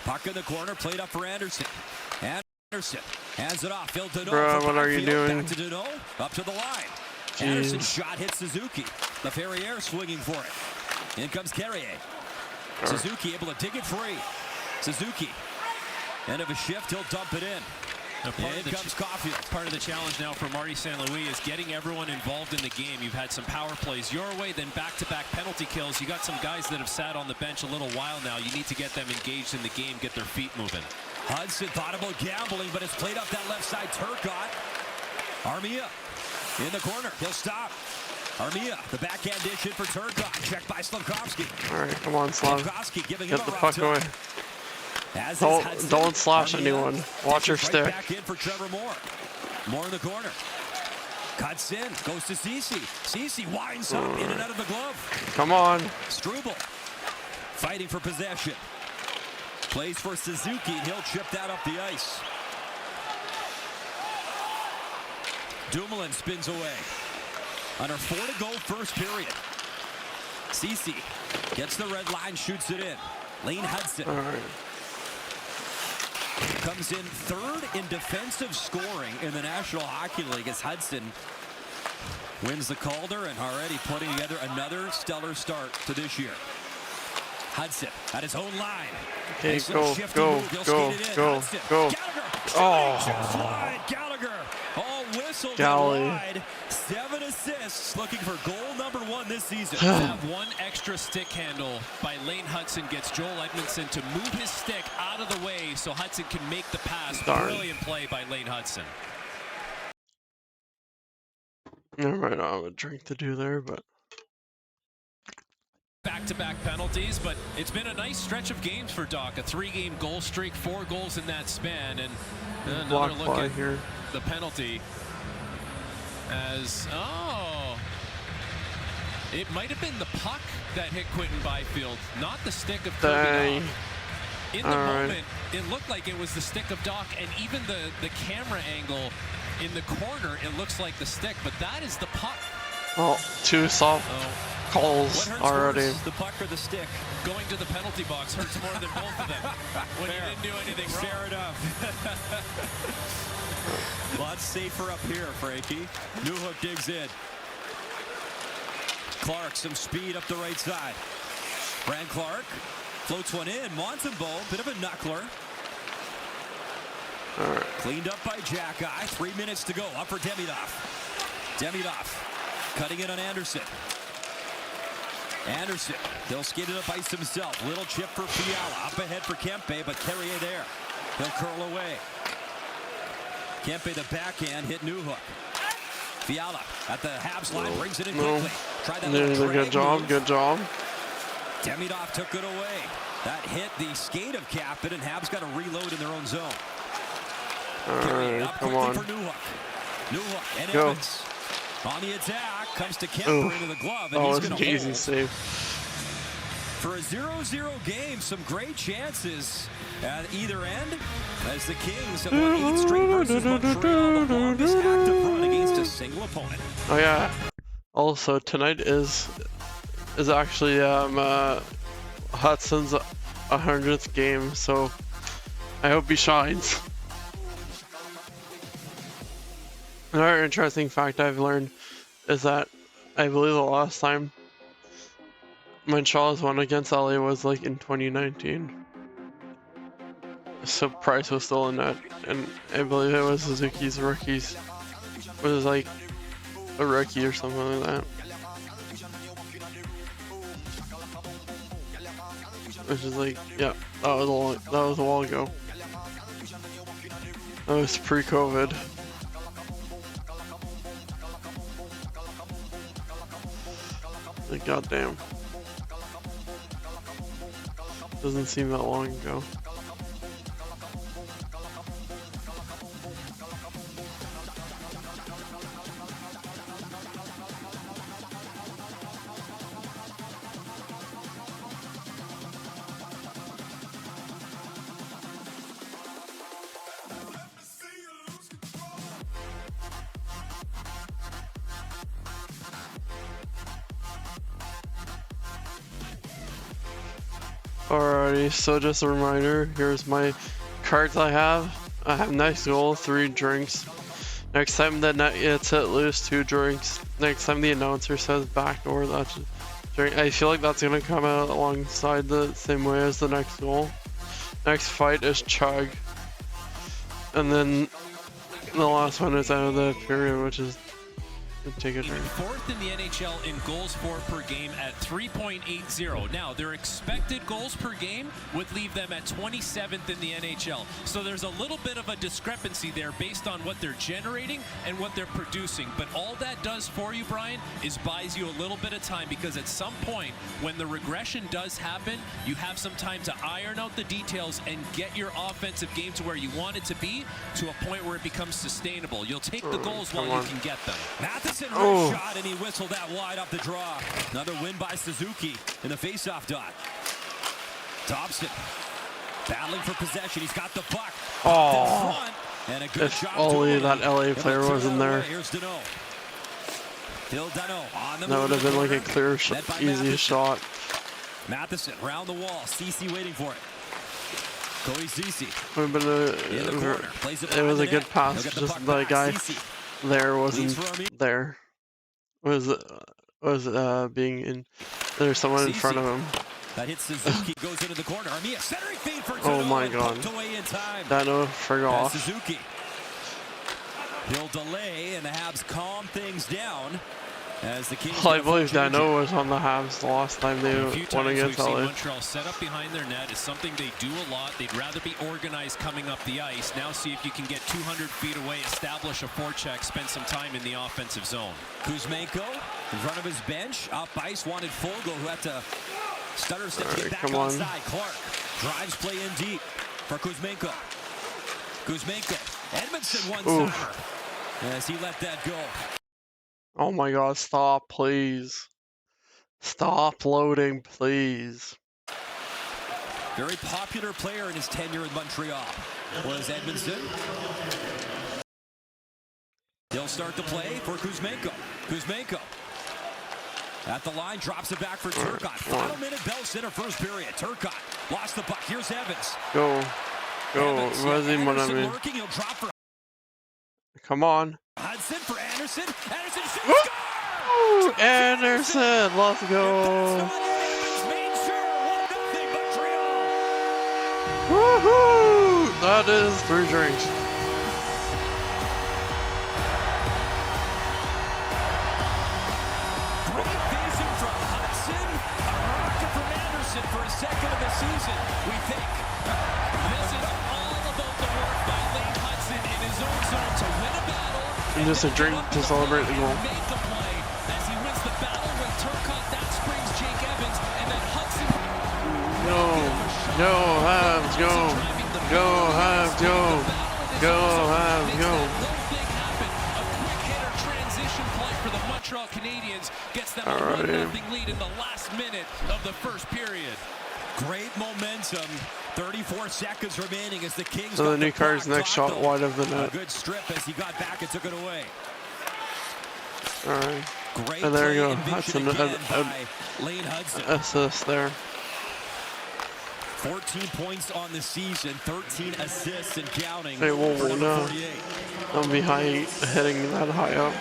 Puck in the corner, played up for Anderson. Anderson hands it off. Phil Deneau. Bro, what are you doing? Back to Deneau, up to the line. Jeez. Anderson's shot hits Suzuki. LaFerriere swinging for it. In comes Carrier. Suzuki able to dig it free. Suzuki. End of a shift, he'll dump it in. In comes Caulfield. Part of the challenge now for Marty St. Louis is getting everyone involved in the game. You've had some power plays your way, then back-to-back penalty kills. You got some guys that have sat on the bench a little while now. You need to get them engaged in the game, get their feet moving. Hudson thought about gambling, but it's played up that left side. Turcotte. Armia in the corner. He'll stop. Armia, the backhand dish in for Turcotte. Checked by Slavkovsky. All right, come on, Slav. Slavkovsky giving Get him the a puck away. Don't slash anyone. Watch your stick. Back in for Trevor Moore. Moore in the corner. Cuts in. Goes to Ceci. Ceci winds up in and out of the glove. Come on. Struble fighting for possession. Plays for Suzuki, and he'll chip that up the ice. Dumoulin spins away. Under 4 to go, first period. Ceci gets the red line, shoots it in. Lane Hudson. All right. Comes in 3rd in defensive scoring in the National Hockey League as Hudson wins the Calder and already putting together another stellar start to this year. Hudson at his own line. Okay, Nice go. Gallagher. Oh. Gallagher. All whistled Golly. wide. 7 assists. Looking for goal number 1 this season. That one extra stick handle by Lane Hudson gets Joel Edmondson to move his stick out of the way so Hudson can make the pass. Darn. Brilliant play by Lane Hudson. Never mind, I have a drink to do there, but Back-to-back penalties, but it's been a nice stretch of games for Doc. A 3-game goal streak, 4 goals in that span, and another look at here. The penalty. As it might have been the puck that hit Quinton Byfield, not the stick of Kirby Doc. In the moment, it looked like it was the stick of Doc, and even the camera angle in the corner, it looks like the stick, but that is the puck. Oh, 2 soft calls already. Worse, the puck or the stick? Going to the penalty box hurts more than both of them when you didn't do anything wrong. Fair enough. Lots safer up here, Frankie. Newhook digs in. Clark, some speed up the right side. Brand Clark floats one in. Montembeault, bit of a knuckler. All right. Cleaned up by Jackeye. 3 minutes to go. Up for Demidov. Demidov cutting in on Anderson. Anderson, he'll skate it up ice himself. Little chip for Fiala. Up ahead for Kempe, but Carrier there. He'll curl away. Kempe, the backhand, hit Newhook. Fiala at the Habs line, brings it in quickly. Try that little Good job, move. good job. Demidov took it away. That hit the skate of Kapanen, and Habs got to reload in their own zone. All right, up come quickly on. for Newhook. Newhook and Go. Evans. On the attack, comes to Kemper into the glove, and he's That was going an to easy hold. save. For a 0-0 game, some great chances at either end as the Kings have won 8 straight versus Montreal, the longest active run against a single opponent. Oh yeah. Also, tonight is actually Hudson's 100th game, so I hope he shines. Another interesting fact I've learned is that I believe the last time Montreal's won against LA was like in 2019. So Price was still in that, and I believe it was Suzuki's rookies. It was like a rookie or something like that. Which is like, yeah, that was a while ago. That was pre-COVID. Like, goddamn. Doesn't seem that long ago. Alrighty, so just a reminder, here's my cards I have. I have next goal, 3 drinks. Next time the net gets hit loose, 2 drinks. Next time the announcer says backdoor, that's a drink. I feel like that's gonna come out alongside the same way as the next goal. Next fight is chug. And then the last one is out of the period, which is take a drink. 4th in the NHL in goals for per game at 3.80. Now, their expected goals per game would leave them at 27th in the NHL. So there's a little bit of a discrepancy there based on what they're generating and what they're producing. But all that does for you, Brian, is buys you a little bit of time, because at some point when the regression does happen, you have some time to iron out the details and get your offensive game to where you want it to be, to a point where it becomes sustainable. You'll take the goals while you can get them. Matheson wrist shot, and he whistled that wide off the draw. Another win by Suzuki in the faceoff dot. Thompson battling for possession. He's got the puck. Oh, In front, and a good if shot only that LA player wasn't there. Here's Dano. Phil Dano on the That would have been like a clear, easy shot. Matheson round the wall. CC waiting for it. Cody CC. Would have been it was a good pass. Just the guy there wasn't there. Was being in. There's someone in front of him. That hits Suzuki, goes into the corner. Armia centering feed for Oh my god. Dano forgot. Suzuki. He'll delay, and the Habs calm things down as the Kings. I believe Dano was on the Habs the last time they won against LA. Montreal set up behind their net is something they do a lot. They'd rather be organized coming up the ice. Now see if you can get 200 feet away, establish a forecheck, spend some time in the offensive zone. Kuzmenko in front of his bench. Up ice, wanted Fogle, who had to stutter step to get back come on. onside. Clark drives play in deep for Kuzmenko. Kuzmenko. Edmondson one-timer as he let that go. Oh my god, stop, please. Stop loading, please. Very popular player in his tenure in Montreal was Edmondson. He'll start the play for Kuzmenko. Kuzmenko at the line, drops it back for Turcotte. Final minute, Bell center, first period. Turcotte lost the puck. Here's Evans. Go. Evans, Anderson lurking. He'll drop for Come on. Hudson for Anderson. Anderson shoots. Woo! Anderson, let's go. Woohoo! That is 3 drinks. Great vision from Hudson. A rocket from Anderson for his second of the season, we think. This is all about the work by Lane Hudson in his own zone to win a battle. And just a drink to celebrate the goal. Make the play as he wins the battle with Turcotte. That springs Jake Evans, and then Hudson. Go Habs, go. Go Habs, go. Go Habs, go. A quick hitter transition play for the Montreal Canadiens gets them a 1-0 lead in the last minute of the first period. Great momentum. 34 seconds remaining as the Kings. So the new card's next shot wide of the net. A good strip as he got back and took it away. Alright. Great And there you go. play That's and an vision again by Lane Hudson. assist there. 14 points on the season, 13 assists and counting. Hey, whoa, for number no. 48. Don't be hitting that high up.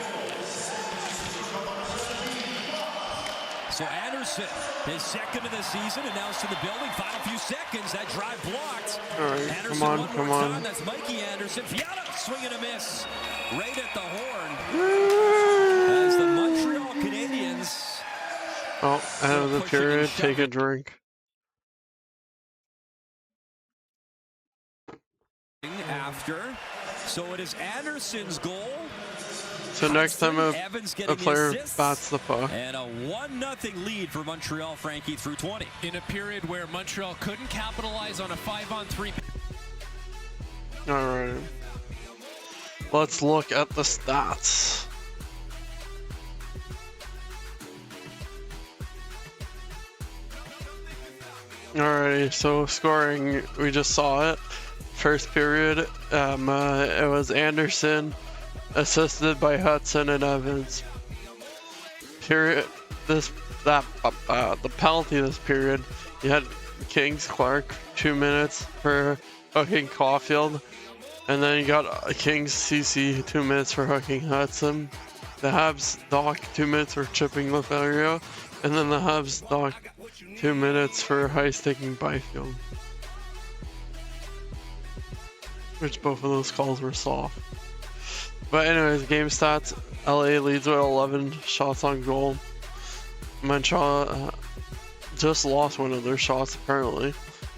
So Anderson, his second of the season, announced in the building. Final few seconds, that drive blocked. All right, Anderson, come on, one come more on. time. That's Mikey Anderson. Fiala, swing and a miss. Right at the horn. As the Montreal Canadiens. Oh, end of the period, take a drink. After So it is Anderson's goal. So next time a player bats the puck. And a 1-0 lead for Montreal, Frankie, through 20. In a period where Montreal couldn't capitalize on a 5-on-3. Alright. Let's look at the stats. Alrighty, so scoring, we just saw it. First period, it was Anderson, assisted by Hudson and Evans. Period, the penalty this period, you had Kings Clark 2 minutes for hooking Caulfield, and then you got Kings CC 2 minutes for hooking Hudson. The Habs dock 2 minutes for chipping Lothario, and then the Habs dock 2 minutes for high-sticking Byfield. Which both of those calls were soft. But anyways, game stats. LA leads with 11 shots on goal. Montreal just lost one of their shots apparently.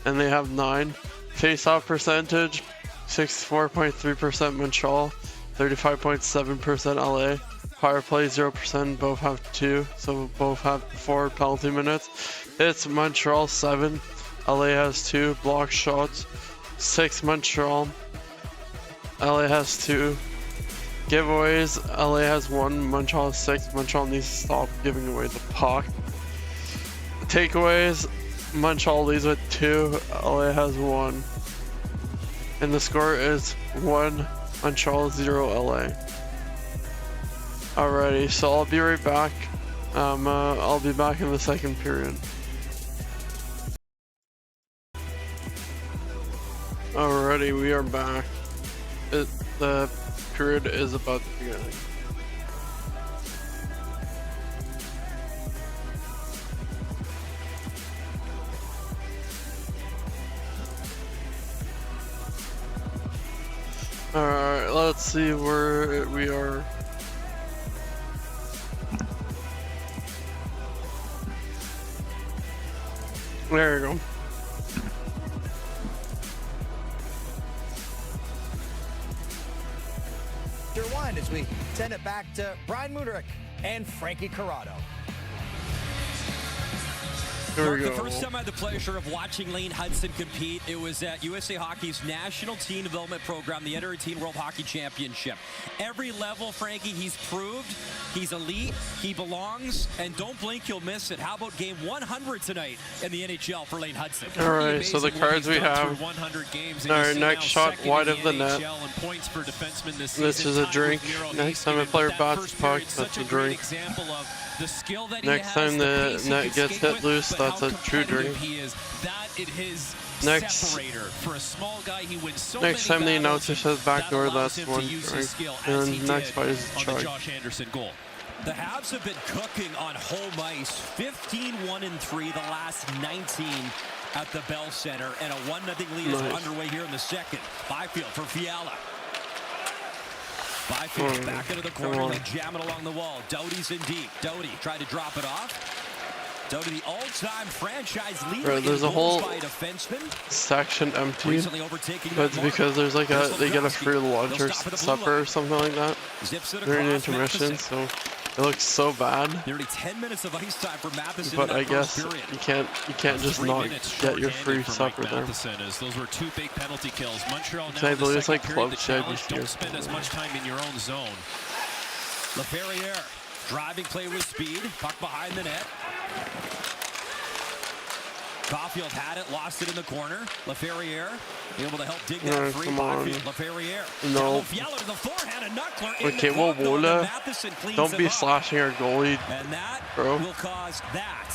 And they have 9. Face-off percentage, 64.3% Montreal, 35.7% LA. Power play 0%, both have 2, so both have 4 penalty minutes. Hits Montreal 7, LA has 2. Block shots 6 Montreal, LA has 2. Giveaways, LA has 1, Montreal has 6. Montreal needs to stop giving away the puck. Takeaways, Montreal leads with 2, LA has 1. And the score is 1 Montreal, 0 LA. Alrighty, so I'll be right back. I'll be back in the second period. Alrighty, we are back. The period is about to begin. Alright, let's see where we are. There you go. One as we send it back to Brian Mudryk and Frankie Corrado. There we go. The first time I had the pleasure of watching Lane Hudson compete, it was at USA Hockey's National Team Development Program, the Under-18 World Hockey Championship. Every level, Frankie, he's proved he's elite, he belongs, and don't blink, you'll miss it. How about game 100 tonight in the NHL for Lane Hudson? Alright, so the cards we have. 100 games, Our next shot wide of the net. Points for defensemen this is a drink. Next time a player bats puck, that's a drink. Next time the net gets hit loose, that's a true drink. Next time the announcer says backdoor, that's one drink. And then next fight is a chug. The Habs have been cooking on home ice, 15-1-3 the last 19 at the Bell Center, and a 1-0 lead is underway here in the second. Byfield for Fiala. Byfield back into the corner, they jam it along the wall. Doughty's in deep. Doughty tried to drop it off. Doughty, the all-time franchise leader. There's a whole defenseman. section empty, but it's because there's like they get a free lunch or supper or something like that during the intermission, so it looks so bad. Nearly 10 minutes of ice time for Matheson. But I guess you can't just not get your free supper there. Those were 2 big penalty kills. Montreal now I believe it's like club challenge. Don't spend as much time in your own zone. Laferriere driving play with speed. Puck behind the net. Caulfield had it, lost it in the corner. Laferriere able to help dig that free. Laferriere. No. Fiala to the forehand, a knuckler. Okay, well, don't be slashing our goalie, and that bro. Will cause that.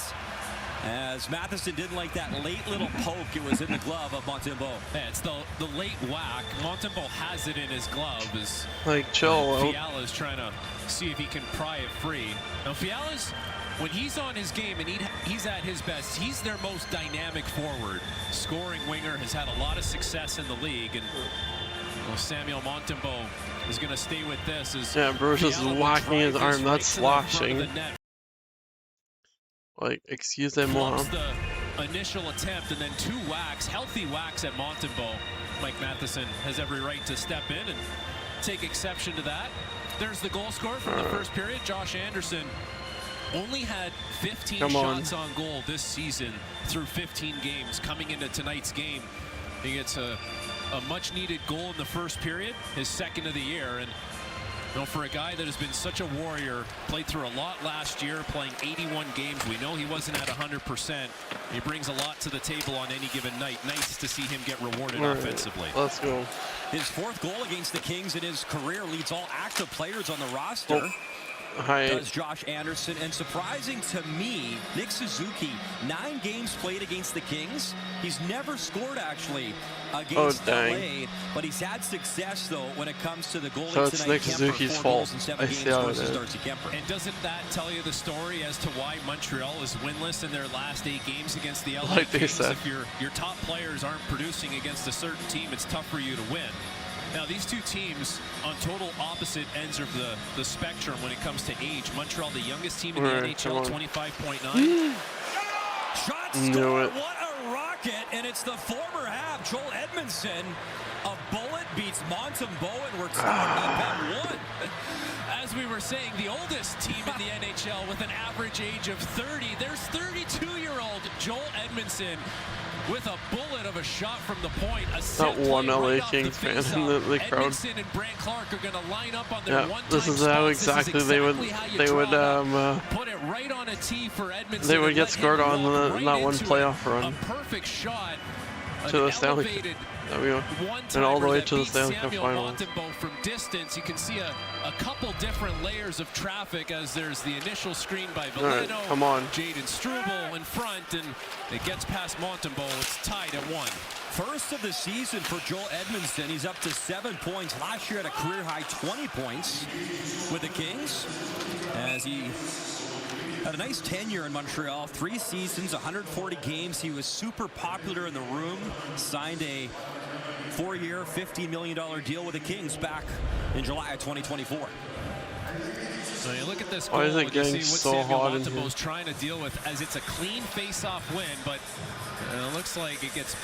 As Matheson didn't like that late little poke, it was in the glove of Montembeault. Yeah, it's the late whack. Montembeault has it in his glove. Like, chill. Fiala's trying to see if he can pry it free. Now, Fiala's, when he's on his game and he's at his best, he's their most dynamic forward. Scoring winger, has had a lot of success in the league. And well, Samuel Montembeault is going to stay with this. Yeah, Bruce is whacking his arm. That's slashing. Like, excuse me, mom. The initial attempt and then 2 whacks, healthy whacks at Montembeault. Mike Matheson has every right to step in and take exception to that. There's the goal scorer from the first period. Josh Anderson only had 15 shots on goal this season through 15 games. Coming into tonight's game, he gets a much-needed goal in the first period, his second of the year. And you know, for a guy that has been such a warrior, played through a lot last year, playing 81 games, we know he wasn't at 100%. He brings a lot to the table on any given night. Nice to see him get rewarded offensively. Let's go. His 4th goal against the Kings in his career leads all active players on the roster. Does Josh Anderson. And surprising to me, Nick Suzuki, 9 games played against the Kings. He's never scored actually against LA, but he's had success though when it comes to the goalie so tonight. it's Nick Suzuki's fault. I see how it is. And doesn't that tell you the story as to why Montreal is winless in their last 8 games against the LA Kings? If your top players aren't producing against a certain team, it's tough for you to win. Now, these two teams on total opposite ends of the spectrum when it comes to age. Montreal, the youngest team in the NHL, 25.9. Shot scored. What a rocket. And it's the former Hab, Joel Edmondson. A bullet beats Montembeault, and we're tied up at 1. As we were saying, the oldest team in the NHL with an average age of 30. There's 32-year-old Joel Edmondson with a bullet of a shot from the point. Not one LA Kings fan in the crowd. Edmondson and Brant Clark are going to line up on their one-time this is how exactly they would put it right on a tee for Edmondson. They would get scored on that one playoff run. A perfect shot to the Stanley Cup. There we go. And all the way to the Stanley Cup final. From distance, you can see a couple different layers of traffic as there's the initial screen by Veleno. Come on. Jaden Struble in front, and it gets past Montembeault. It's tied at 1. First of the season for Joel Edmondson. He's up to 7 points. Last year at a career-high 20 points with the Kings. As he had a nice tenure in Montreal, 3 seasons, 140 games. He was super popular in the room. Signed a 4-year, $15 million deal with the Kings back in July of 2024. So you look at this goal, why is it getting so hot in here? Montembeault's trying to deal with, as it's a clean face-off win, but it looks like it gets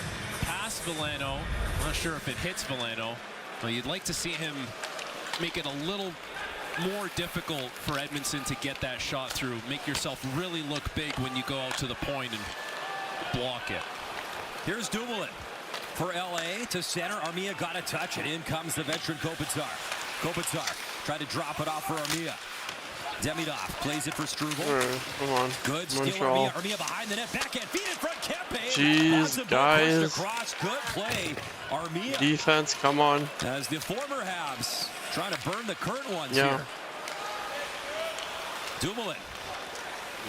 past Veleno. I'm not sure if it hits Veleno, but you'd like to see him make it a little more difficult for Edmondson to get that shot through. Make yourself really look big when you go out to the point and block it. Here's Dumoulin for LA to center. Armia got a touch, and in comes the veteran Kopitar. Kopitar tried to drop it off for Armia. Demidov plays it for Struble. Come on. Good steal, Montreal. Armia behind the net, backhand, feed in front, Kempe. Jeez, guys. Across. Good play, Armia. Defense, come on. As the former Habs trying to burn the current ones Yeah. here. Dumoulin.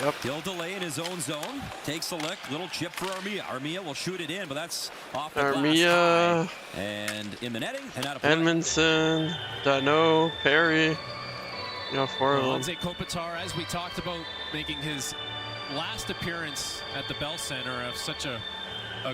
Yep. He'll delay in his own zone. Takes a lick. Little chip for Armia. Armia will shoot it in, but that's off the glass. And in the netting and out of play. Edmondson, Dano, Perry. You know, 4 of them. Alexei Kopitar, as we talked about, making his last appearance at the Bell Center of such a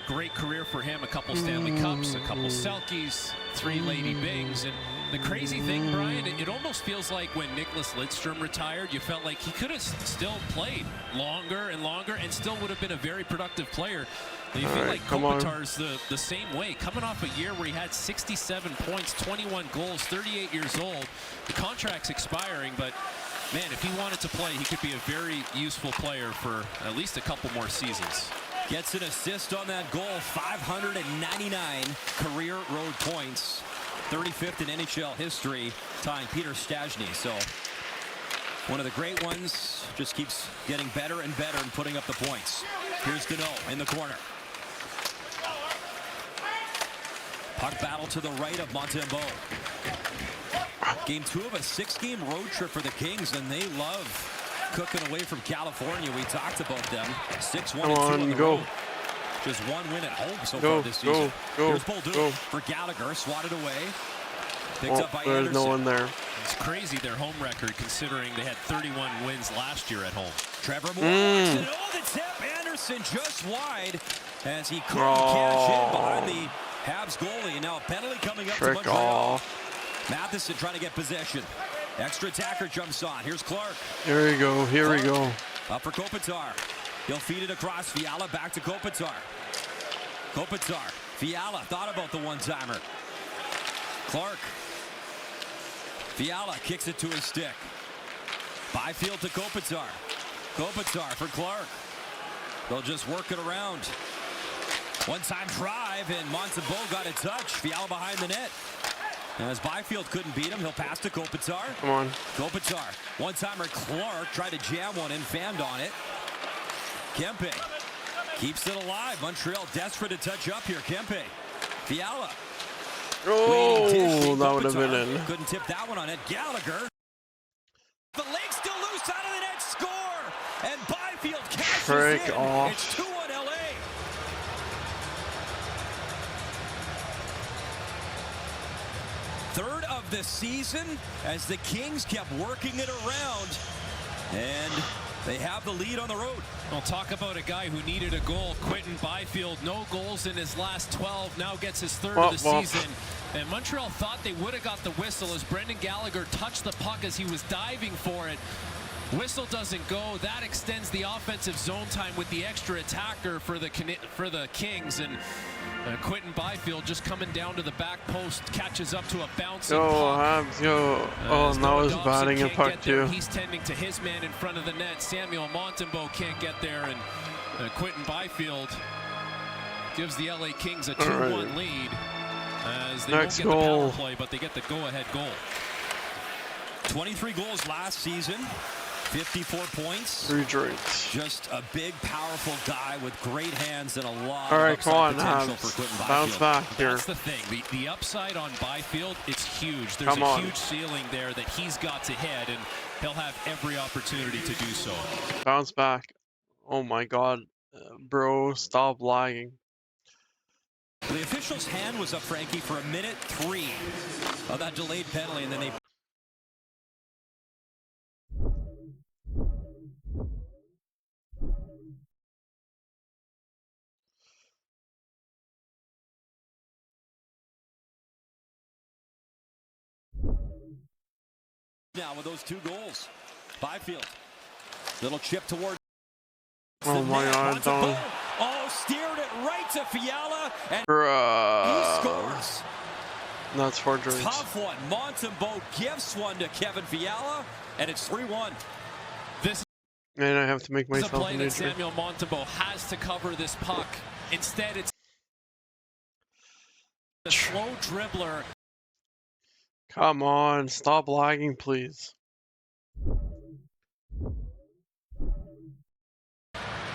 great career for him. A couple Stanley Cups, a couple Selkies, 3 Lady Bings. And the crazy thing, Brian, it almost feels like when Nicholas Lidstrom retired, you felt like he could have still played longer and longer and still would have been a very productive player. You feel like Kopitar's the same way. Coming off a year where he had 67 points, 21 goals, 38 years old. The contract's expiring, but man, if he wanted to play, he could be a very useful player for at least a couple more seasons. Gets an assist on that goal. 599 career road points. 35th in NHL history, tying Peter Stastny. So one of the great ones, just keeps getting better and better and putting up the points. Here's Dano in the corner. Puck battle to the right of Montembeault. Game 2 of a 6-game road trip for the Kings, and they love cooking away from California. We talked about them. 6-1 on the road. Just 1 win at home so far this season. Here's Bolduc for Gallagher, swatted away. Picked up by Anderson. There's no one there. It's crazy, their home record, considering they had 31 wins last year at home. Trevor Moore. Oh, the tip. Anderson just wide as he couldn't cash in behind the Habs goalie. And now a penalty coming up to Montreal. Matheson trying to get possession. Extra attacker jumps on. Here's Clark. Here we go. Here we go. Up for Kopitar. He'll feed it across. Fiala back to Kopitar. Kopitar Fiala thought about the one-timer. Clark. Fiala kicks it to his stick. Byfield to Kopitar. Kopitar for Clark. They'll just work it around. One-time drive, and Montembeault got a touch. Fiala behind the net. As Byfield couldn't beat him, he'll pass to Kopitar. Come on. Kopitar. One-timer Clark tried to jam one in, fanned on it. Kempe keeps it alive. Montreal desperate to touch up here. Kempe. Fiala. Oh, that would have been in. Couldn't tip that one on it. Gallagher. The leg still loose out of the net. Score! And Byfield cashes in. Off. It's 2-1 LA. Third of the season as the Kings kept working it around. And they have the lead on the road. We'll talk about a guy who needed a goal. Quinton Byfield, no goals in his last 12, now gets his third of the season. And Montreal thought they would have got the whistle as Brendan Gallagher touched the puck as he was diving for it. Whistle doesn't go. That extends the offensive zone time with the extra attacker for the Kings. And Quinton Byfield just coming down to the back post, catches up to a bouncing puck. Habs, yo. Oh, and that was batting a puck too. He's tending to his man in front of the net. Samuel Montembeault can't get there, and Quinton Byfield gives the LA Kings a 2-1 lead as they won't get the power play, but they get the go-ahead goal. 23 goals last season. 54 points. 3 drinks. Just a big, powerful guy with great hands and a lot of upside potential for Quinton Byfield. Bounce back here. That's the thing. The upside on Byfield, it's huge. There's a huge ceiling there that he's got to hit, and he'll have every opportunity to do so. Bounce back. Oh my God. Bro, stop lagging. The official's hand was up, Frankie, for a minute 3 of that delayed penalty, and then they... Now with those 2 goals, Byfield, little chip toward. Oh my God! Don't. Oh, steered it right to Fiala, and he scores. That's 4 drinks. Tough one. Montembeault gives one to Kevin Fiala, and it's 3-1. This and I have to make myself a play an that injury. Samuel Montembeault has to cover this puck. Instead, it's the slow dribbler. Come on, stop lagging, please.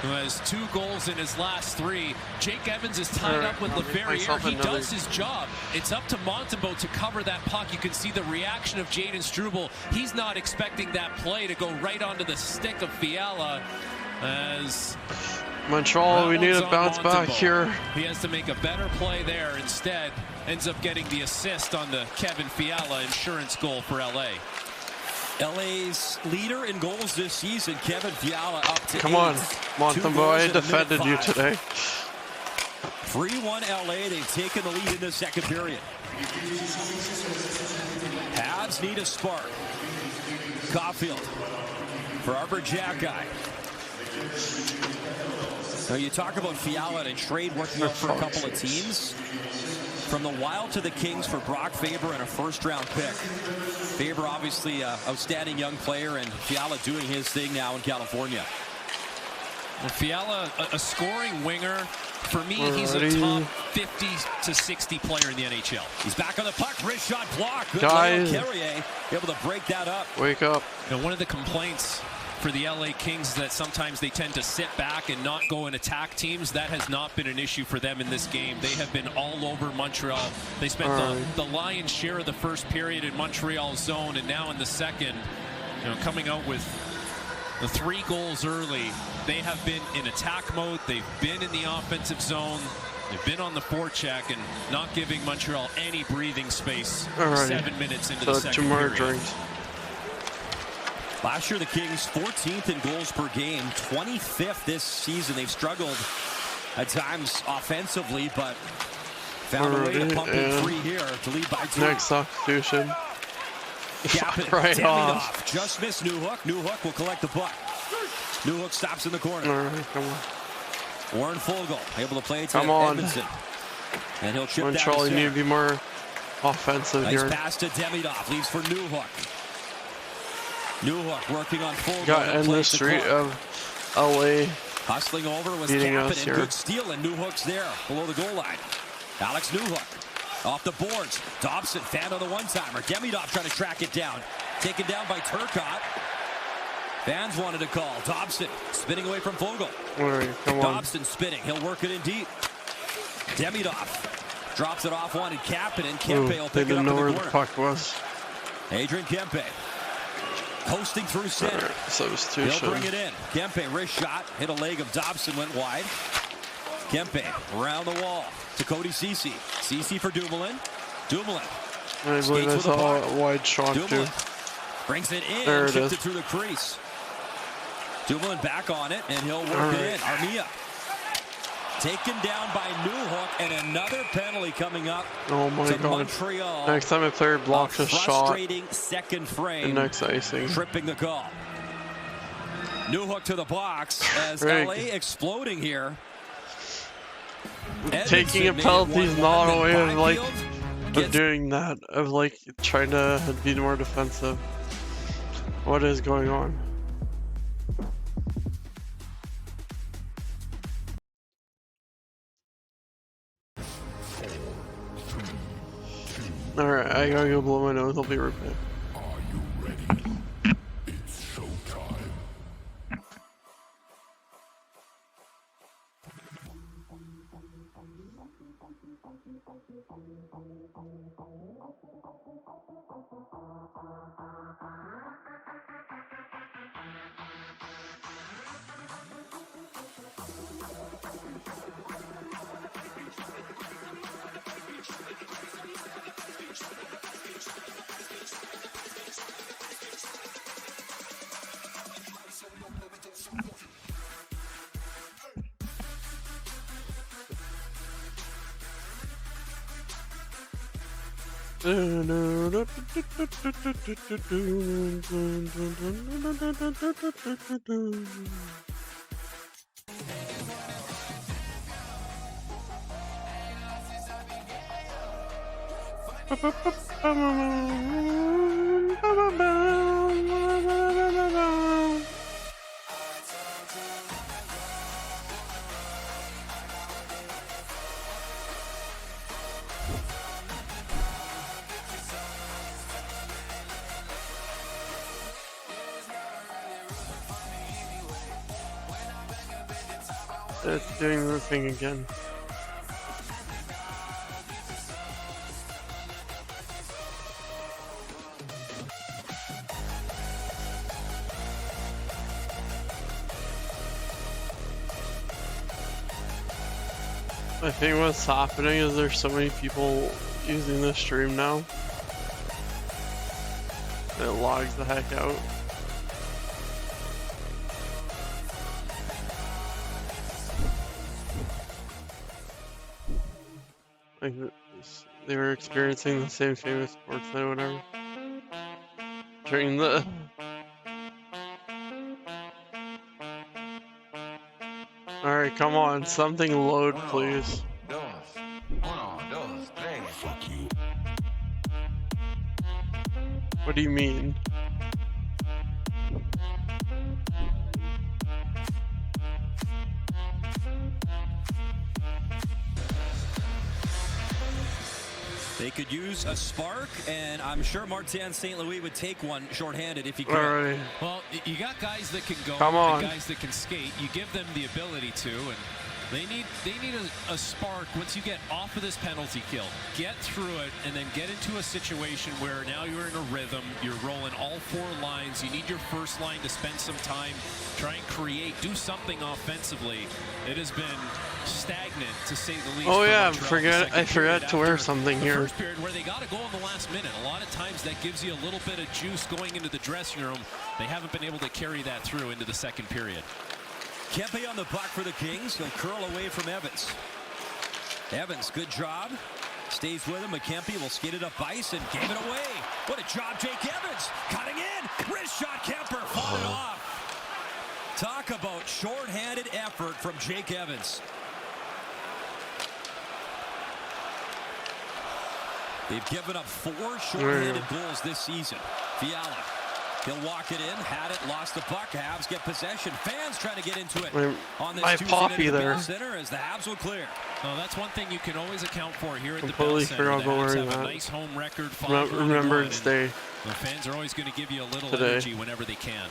Who has 2 goals in his last 3. Jake Evans is tied up with LaFerriere. He does his job. It's up to Montembeault to cover that puck. You can see the reaction of Jaden Struble. He's not expecting that play to go right onto the stick of Fiala. As Montreal, we need to bounce back here. He has to make a better play there. Instead, ends up getting the assist on the Kevin Fiala insurance goal for LA. LA's leader in goals this season, Kevin Fiala, up to 8. Come on, Montembeault, I defended you today. 3-1 LA, they've taken the lead in the second period. Habs need a spark. Caulfield for Arbor Jacki. Now you talk about Fiala and trade working out for a couple of teams. From the Wild to the Kings for Brock Faber and a first-round pick. Faber, obviously, outstanding young player, and Fiala doing his thing now in California. Well, Fiala, a scoring winger. For me, he's a top 50 to 60 player in the NHL. He's back on the puck. Wrist shot block. Good Guys, Carrier able to break that up. Wake up. You know, one of the complaints for the LA Kings is that sometimes they tend to sit back and not go and attack teams. That has not been an issue for them in this game. They have been all over Montreal. They spent the lion's share of the first period in Montreal's zone, and now in the second, you know, coming out with the 3 goals early. They have been in attack mode. They've been in the offensive zone. They've been on the forecheck and not giving Montreal any breathing space. 7 minutes into the second period. Drinks. Last year, the Kings 14th in goals per game, 25th this season. They've struggled at times offensively, but found a way to pump in 3 here to lead by 2. Next substitution. Right off. Just missed Newhook. Newhook will collect the puck. Newhook stops in the corner. All right, come on. Warren Fogle able to play it to Edmondson. And he'll chip Montreal down need to be more offensive nice here. pass to Demidov. Leaves for Newhook. Newhook working on full. Got in the street of LA. Hustling over was beating us Kapanen. here. Good steal, and Newhook's there below the goal line. Alex Newhook off the boards. Dobson fan on the one-timer. Demidov trying to track it down. Taken down by Turcotte. Fans wanted to call. Dobson spinning away from Vogel. All right, come on. Dobson spinning. He'll work it in deep. Demidov drops it off one, and Kapanen. Kempe will They pick it up didn't know in where the the corner. puck was. Adrian Kempe coasting through center. Right, substitution. He'll bring it in. Kempe, wrist shot, hit a leg of Dobson, went wide. Kempe around the wall to Cody Ceci. Ceci for Dumoulin. Dumoulin. I believe I saw a wide shot too. Dumoulin brings it in, There it chips is. it through the crease. Dumoulin back on it, and he'll work it in. Armia taken down by Newhook, and another penalty coming up Oh my to god. Montreal. Next time a player blocks a shot, Frustrating second frame. the next icing. Tripping the call. Newhook to the box as Rigged. LA exploding here. Taking a Edmondson penalty made is it not a 1-1, way of then like Byfield of gets doing that, of like trying to be more defensive. What is going on? Alright, I gotta go blow my nose, I'll be right back. It's doing the thing again. I think what's happening is there's so many people using this stream now. It logs the heck out. Like, they were experiencing the same famous sports night or whatever. During the... Alright, come on, something load, please. What do you mean? They could use a spark, and I'm sure Martin St. Louis would take one shorthanded if he could. Alright. Well, you got guys that can go, Come on. and guys that can skate. You give them the ability to, and they need a spark once you get off of this penalty kill. Get through it, and then get into a situation where now you're in a rhythm. You're rolling all four lines. You need your first line to spend some time, try and create, do something offensively. It has been stagnant, to say the least. Oh for yeah, Montreal. I forgot to wear something The here. first period where they got to go in the last minute. A lot of times that gives you a little bit of juice going into the dressing room. They haven't been able to carry that through into the second period. Kempe on the puck for the Kings. He'll curl away from Evans. Evans, good job. Stays with him. Kempe will skate it up ice and gave it away. What a job, Jake Evans. Cutting in. Wrist shot, Kemper. Fought it off. Talk about shorthanded effort from Jake Evans. They've given up 4 short-handed goals this season. Fiala, he'll walk it in, had it, lost the puck. Habs get possession. Fans trying to get into it on this Tuesday Poppy night at the there. Bell Center as the Habs will clear. Well, that's one thing you can always account for here at Completely the Bell Center. forgot The about Habs wearing have a that. nice home record. 5-1. Remembered Day. The fans are always going to give you a little Today. energy whenever they can.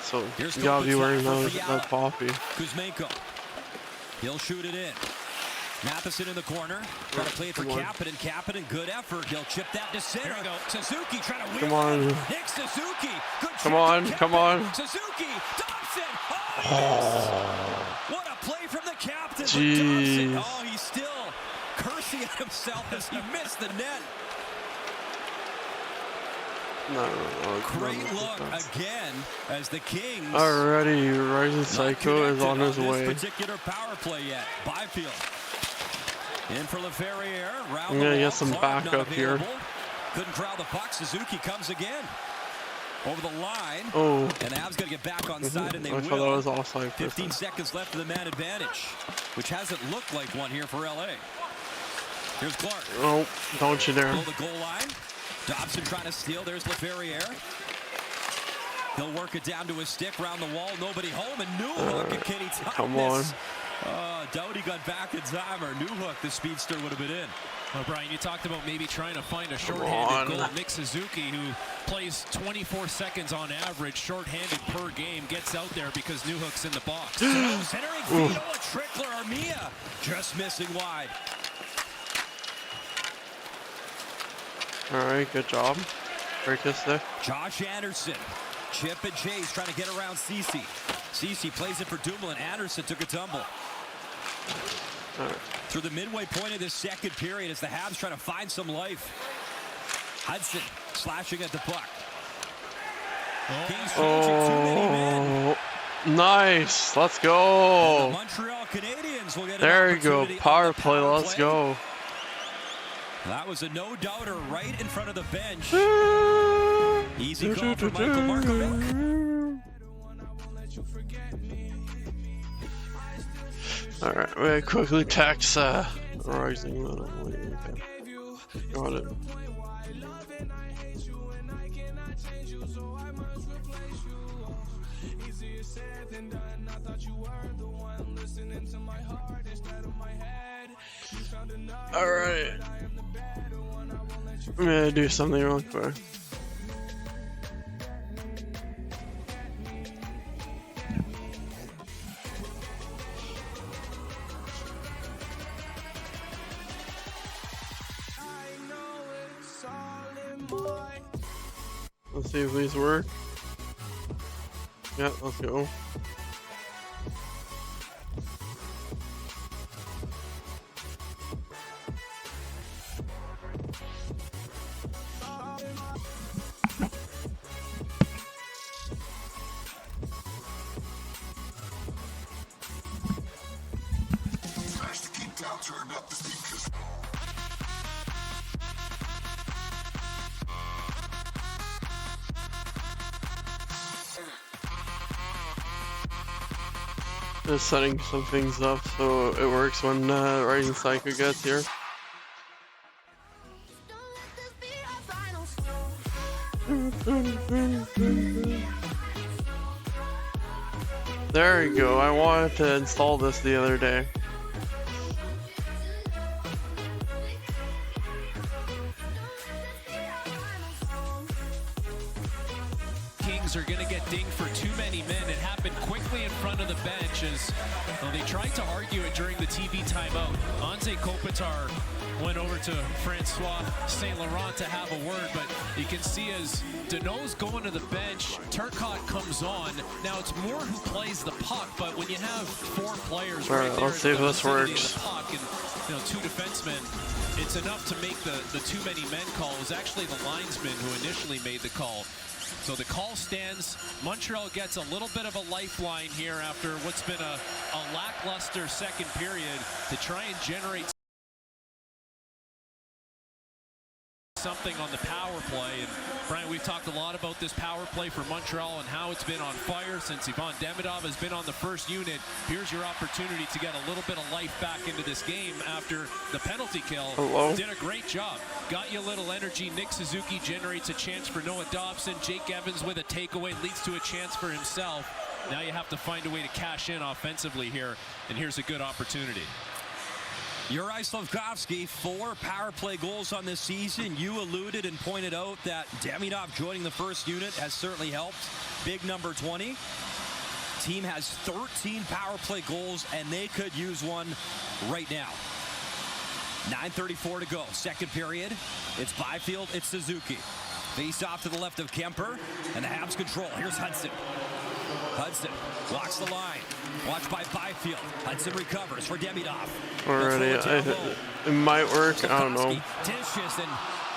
So Here's you gotta be Kopitar wearing for that Fiala. Poppy. Kuzmenko. He'll shoot it in. Matheson in the corner. Trying to play it for Kapanen. Kapanen, good effort. He'll chip that to center. There we go. Suzuki trying to wheel Come on. it. Nick Suzuki. Good Come chip on, to come on. Suzuki. Dobson. Oh, what a play from the captain. Jeez. Dobson. Oh, he's still cursing at himself as he missed the net. No. Great look again as the Kings. Already, Risingpsycho is on his this way. particular power play yet. Byfield in for Laferriere. I'm gonna get some backup here. Couldn't crowd the puck. Suzuki comes again over the line. Oh, And the Habs got to get back on side, and they I thought that will. was offside. 15 seconds left of the man advantage, which hasn't looked like one here for LA. Here's Clark. Oh, don't you dare. Below the goal line. Dobson trying to steal. There's Laferriere. He'll work it down to his stick, round the wall. Nobody home, and Newhook and Kenny Thomas. Come on. Doughty got back in time, or Newhook, the speedster, would have been in. Well, Brian, you talked about maybe trying to find a shorthanded goal. Nick Suzuki, who plays 24 seconds on average, shorthanded per game, gets out there because Newhook's in the box. Centering Vito, a trickler. Armia just missing wide. All right, good job. Break this there. Josh Anderson, chip and chase, trying to get around Ceci. Ceci plays it for Dumoulin. Anderson took a tumble. All right. Through the midway point of this second period as the Habs try to find some life. Hudson slashing at the puck. Kings changing too many men. Nice. Let's The go. Montreal Canadiens will get There an you go. opportunity on Power the play. power Let's play. go. That was a no-doubter right in front of the bench. Easy call for Michael Markovic. All right, we quickly text Rising. Got it. All right. I'm gonna do something real quick. Let's see if these work. Yeah, let's go. Just setting some things up so it works when Risingpsycho gets here. There you go. I wanted to install this the other day. Kings are going to get dinged for too many men. It happened quickly in front of the bench as well, they tried to argue it during the TV timeout. Anze Kopitar went over to Francois St. Laurent to have a word, but you can see as Deneau's going to the bench, Turcotte comes on. Now it's Moore who plays the puck, but when you have 4 players All right right, there let's see if in the this vicinity works. of the puck and 2 defensemen, it's enough to make the too many men call. It was actually the linesman who initially made the call. So the call stands. Montreal gets a little bit of a lifeline here after what's been a lackluster second period to try and generate something on the power play. And Brian, we've talked a lot about this power play for Montreal and how it's been on fire since Ivan Demidov has been on the first unit. Here's your opportunity to get a little bit of life back into this game after the penalty kill. Hello? Did a great job. Got you a little energy. Nick Suzuki generates a chance for Noah Dobson. Jake Evans with a takeaway leads to a chance for himself. Now you have to find a way to cash in offensively here, and here's a good opportunity. Juraj Slafkovsky, 4 power play goals on this season. You alluded and pointed out that Demidov joining the first unit has certainly helped. Big number 20. Team has 13 power play goals, and they could use one right now. 9:34 to go, second period. It's Byfield, it's Suzuki. Face off to the left of Kemper, and the Habs control. Here's Hudson. Hudson walks the line. Watched by Byfield. Hudson recovers for Demidov. Already, it might work. I don't know. Dishes, and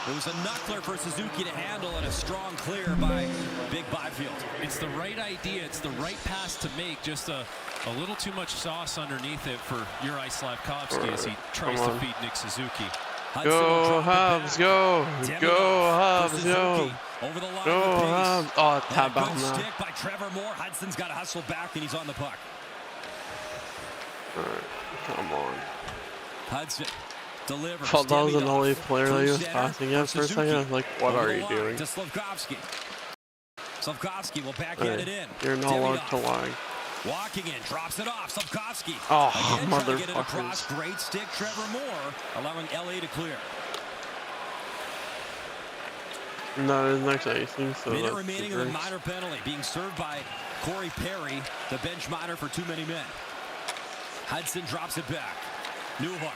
it was a knuckler for Suzuki to handle, and a strong clear by Big Byfield. It's the right idea. It's the right pass to make. Just a little too much sauce underneath it for Juraj Slafkovsky as he tries to feed Nick Suzuki. Go Habs, go! Go Habs, go! Over the line. Go Habs! Oh, tap Good out now. stick by Trevor Moore. Hudson's got to hustle back, and he's on the puck. Alright, come on. Hudson delivers. Thought that was an Demidov only player that he was through passing center at for a Suzuki. second. I was like, what Over are the you line doing? to Slafkovsky. Slafkovsky will backhand it in. You're not allowed Demidov to lie. walking in, drops it off. Slafkovsky. Oh, Again, trying to get it across. motherfuckers. Great stick, Trevor Moore, allowing LA to clear. No, it's next icing, so Minute that's remaining in the minor penalty, being served by Corey Perry, the bench minor for too many men. Hudson drops it back. Newhook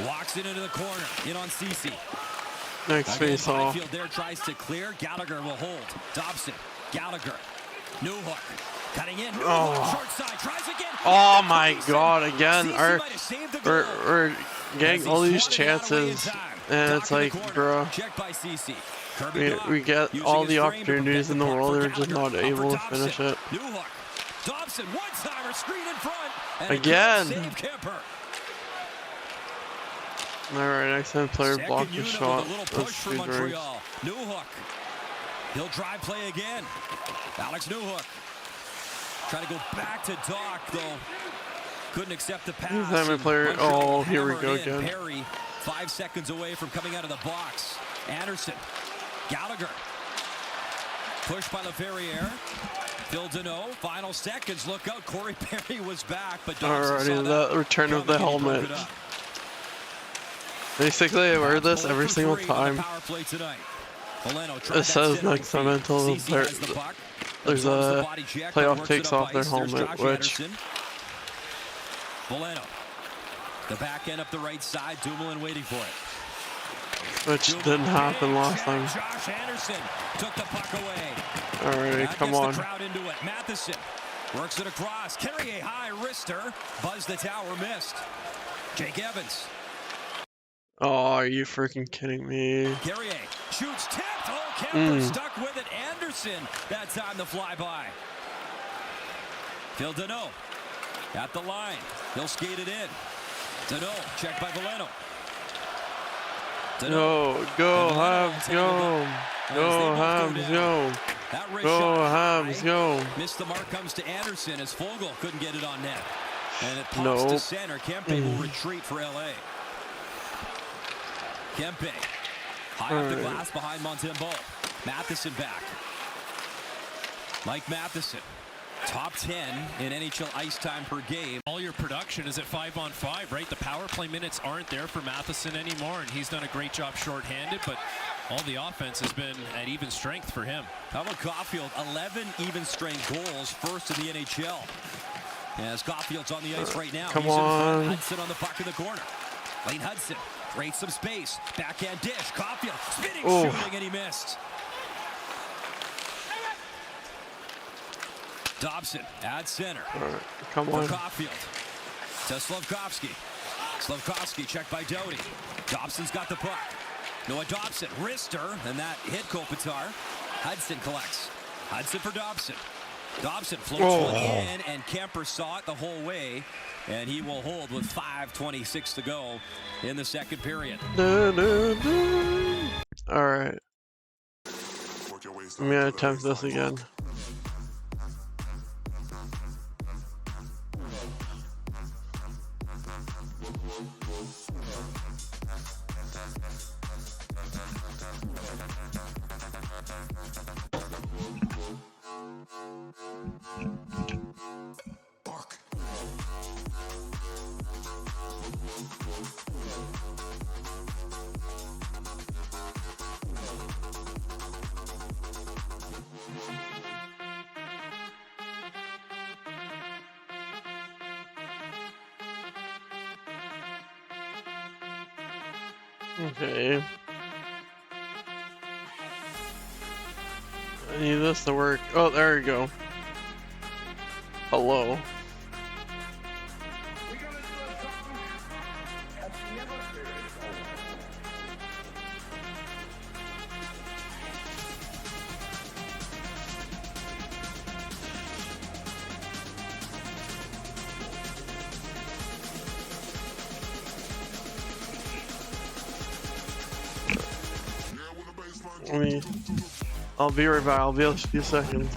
walks it into the corner, in on Ceci. next face off. Byfield there tries to clear. Gallagher will hold. Dobson, Gallagher, Newhook cutting in. Newhook, short side, tries again. Oh my God! Again, Ceci our might have saved the goal. we're getting As all he these swatted it out of way in chances, time. and Dock it's in the like, corner. bro, Checked by Ceci. Kirby Dock we get using all his the frame to opportunities protect in the puck world, for they're just Gallagher. not able to Up for finish Dobson. it. Newhook. Dobson, one-timer, screen in front. And Again. Save Kemper. Alright, next time player Second blocked the unit shot. with a little That's push for two drinks. Montreal. Newhook. He'll drive play again. Alex Newhook. Trying to go back to Dock, though. Couldn't accept the pass. Time and player. Montreal Oh, here we hammered go in. again. Perry, 5 seconds away from coming out of the box. Anderson. Gallagher. Pushed by LaFerriere. Phil Deneau. Final seconds. Look out. Corey Perry was back, but Dobson saw Alrighty, the return of the coming and he broke helmet. it up. Basically, I wear this Bowling every for single 3 on the time. power play tonight. Boleno tried It that says centering next time feed. until the Ceci has the puck. there's Absorbs the a body check, playoff works it takes up off their ice. There's helmet, Josh which- Anderson. Boleno. The back end up the right side. Dumoulin waiting for it. Which didn't happen last time. Josh Anderson took the puck away. Alright, That come gets on. the crowd into it. Matheson works it across. Carrier high wrister. Buzz the tower, missed. Jake Evans. Oh, are you freaking kidding me? Carrier shoots, tipped. Oh, Kemper stuck with it. Anderson that time the flyby. Phil Deneau at the line. He'll skate it in. Deneau checked by Boleno. Go, go, Habs, go! Go, Habs, go! That wrist Go, shot Habs, high. go! Missed the mark, comes to Anderson as Fogle couldn't get it on net. And it pops Nope. to center. Kempe will retreat for LA. Kempe high off the glass behind Montembeau. Matheson back. Mike Matheson, top 10 in NHL ice time per game. All your production is at 5-on-5, right? The power play minutes aren't there for Matheson anymore, and he's done a great job shorthanded, but all the offense has been at even strength for him. How about Caulfield? 11 even strength goals, first in the NHL. As Caulfield's on the ice right now. Come He's in front. on. Hudson on the puck in the corner. Lane Hudson creates some space. Backhand dish. Caulfield spinning, Oh. shooting, and he missed. Dobson at center. Alright, come For on. Caulfield. To Slafkovsky. Slafkovsky checked by Doughty. Dobson's got the puck. Noah Dobson, wrister, and that hit Kopitar. Hudson collects. Hudson for Dobson. Dobson floats one in, and Kemper saw it the whole way, and he will hold with 5:26 to go in the second period. Alright. I'm gonna attempt this again. Okay. I need this to work. Oh, there we go. Hello. I'll be right back. I'll be a few seconds.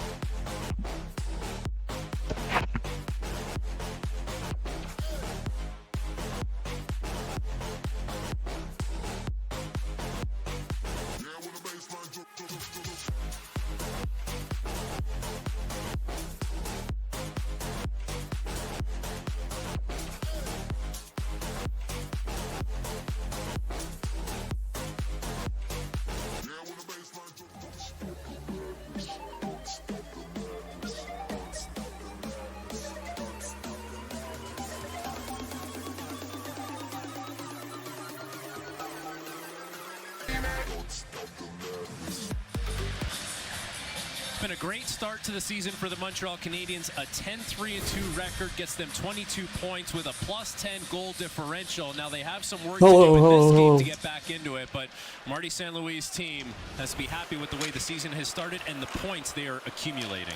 Been a great start to the season for the Montreal Canadiens. A 10-3-2 record gets them 22 points with a +10 goal differential. Now they have some work to do in this game to get back into it, but Marty St. Louis' team has to be happy with the way the season has started and the points they are accumulating.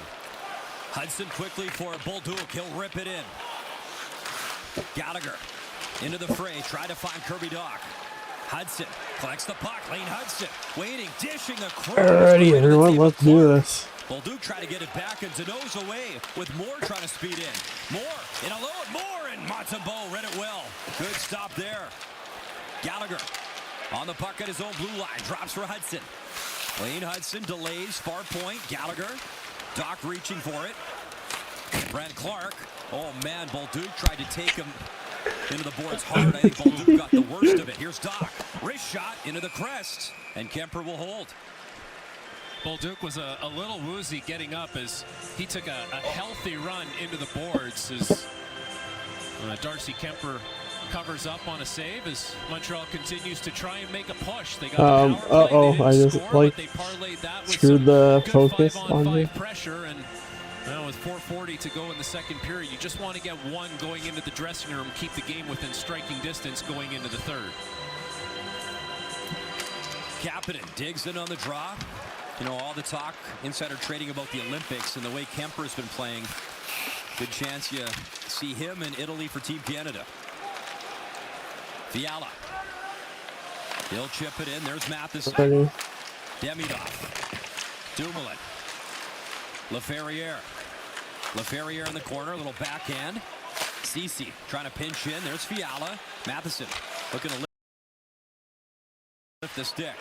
Hudson quickly for Bolduc. He'll rip it in. Gallagher into the fray. Try to find Kirby Dach. Hudson collects the puck. Lane Hudson waiting, dishing across. Alrighty, everyone, let's do this. Bolduc trying to get it back, and Zano's away with Moore trying to speed in. Moore in alone, Moore, and Montembeault read it well. Good stop there. Gallagher on the puck at his own blue line, drops for Hudson. Lane Hudson delays, far point. Gallagher, Dach reaching for it. Brent Clark. Oh man, Bolduc tried to take him into the boards hard. I think Bolduc got the worst of it. Here's Dach. Wrist shot into the crest, and Kemper will hold. Bolduc was a little woozy getting up as he took a healthy run into the boards as Darcy Kemper covers up on a save as Montreal continues to try and make a push. They got the power play. I just score, like they parlayed that with screwed the good focus 5-on-5 on me. pressure, and now with 4:40 to go in the second period, you just want to get one going into the dressing room, keep the game within striking distance going into the third. Kapanen digs in on the draw. You know, all the talk, insider trading about the Olympics and the way Kemper's been playing. Good chance you see him in Italy for Team Canada. Fiala. He'll chip it in. There's Matheson. Demidov. Dumoulin. LaFerriere in the corner. A little backhand. Ceci trying to pinch in. There's Fiala. Matheson looking to lift the stick.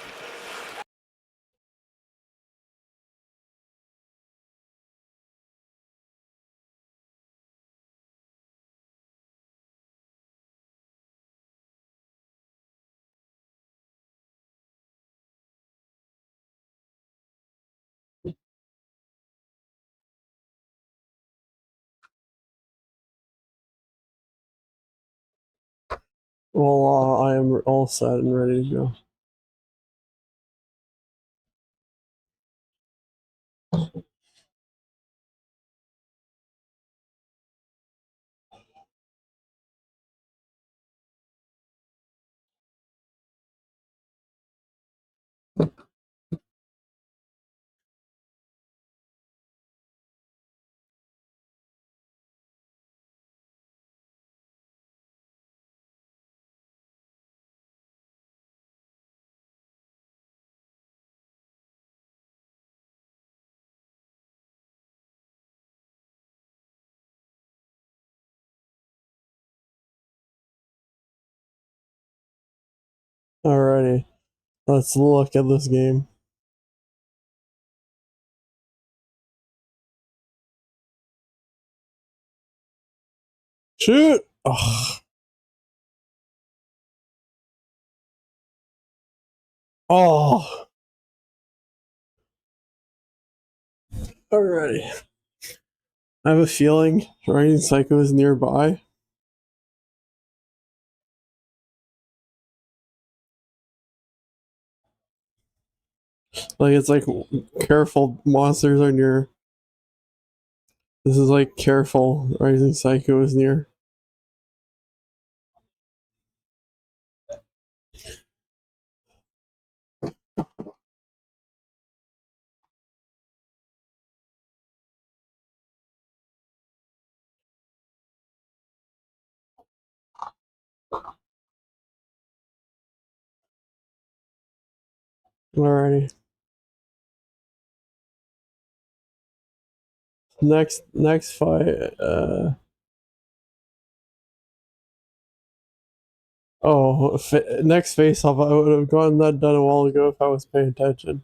Well, I am all set and ready to go. Alrighty. Let's look at this game. Shoot! Oh. Oh. Alrighty. I have a feeling Risingpsycho is nearby. Like, it's like, careful, monsters are near. This is like, careful, Risingpsycho is near. Alrighty. Next fight, next face off, I would have gotten that done a while ago if I was paying attention.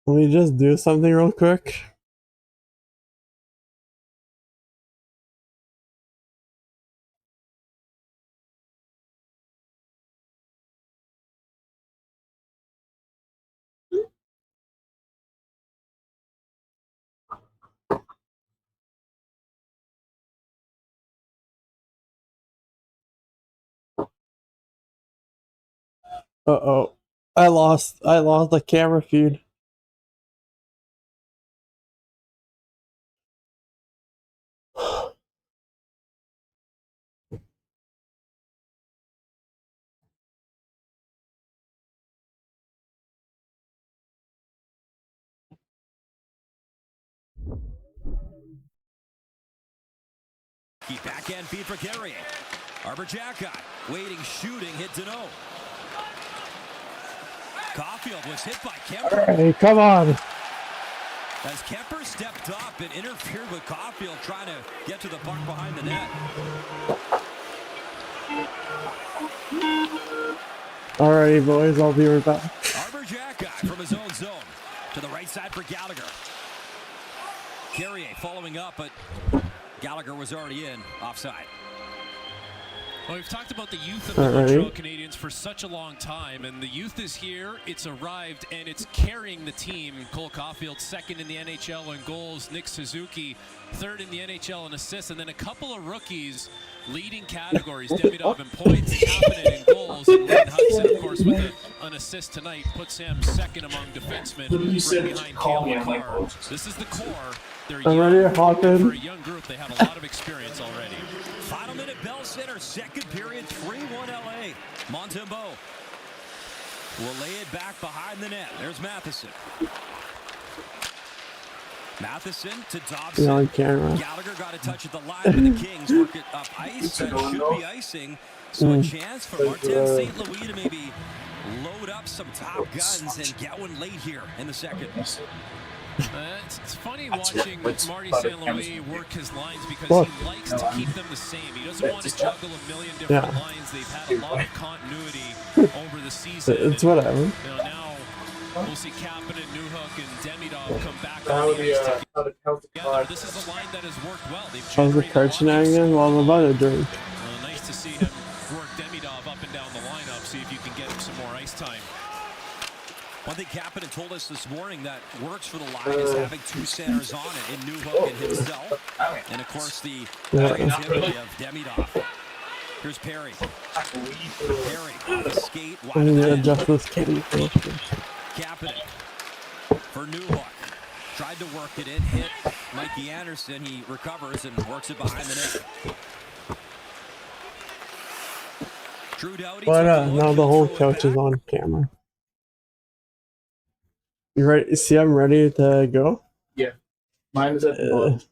Let me just do something real quick. Uh-oh. I lost the camera feed. Keep backhand feed for Carrier. Arbor Jacka waiting, shooting, hit to no. Caulfield was hit by Kemper. Hey, come on. As Kemper stepped up and interfered with Caulfield trying to get to the puck behind the net. Alrighty, boys, I'll be right back. Arbor Jacka from his own zone to the right side for Gallagher. Carrier following up, but Gallagher was already in, offside. Well, we've talked about the youth of the Montreal Canadiens for such a long time, and the youth is here, it's arrived, and it's carrying the team. Cole Caulfield, second in the NHL in goals. Nick Suzuki, third in the NHL in assists, and then a couple of rookies leading categories. Demidov in points, Kapanen in goals, and Lynn Hudson, of course, with an assist tonight, puts him second among defensemen, right behind Cale Makar. This is the core. They're young, for a young group, they have a lot of experience already. Final minute, Bell Center, second period, 3-1 LA. Montembeault will lay it back behind the net. There's Matheson. Matheson to Dobson. On camera. Gallagher got a touch at the line, and the Kings work it up ice. That should be icing. So a chance for Martin St. Louis to maybe load up some top guns and get one late here in the second. It's funny watching Marty St. Louis work his lines because he likes to keep them the same. He doesn't want to juggle a million different lines. They've had a lot of continuity over the season. It's whatever. You know, now we'll see Kapanen, Newhook, and Demidov come back on the ice together. This is a line that has worked well. They've How's the card shenanigans while I'm about to drink? Nice to see him work Demidov up and down the lineup, see if you can get him some more ice time. One thing Kapanen told us this morning that works for the line is having two centers on it in Newhook and himself. And, of course, the activity of Demidov. Here's Perry. Perry on the skate. I'm going to adjust this kitty. Kapanen for Newhook. Tried to work it in, hit Mikey Anderson. He recovers and works it behind the net. Drew Doughty. Now the whole couch is on camera. You ready? See, I'm ready to go. Yeah, mine is at the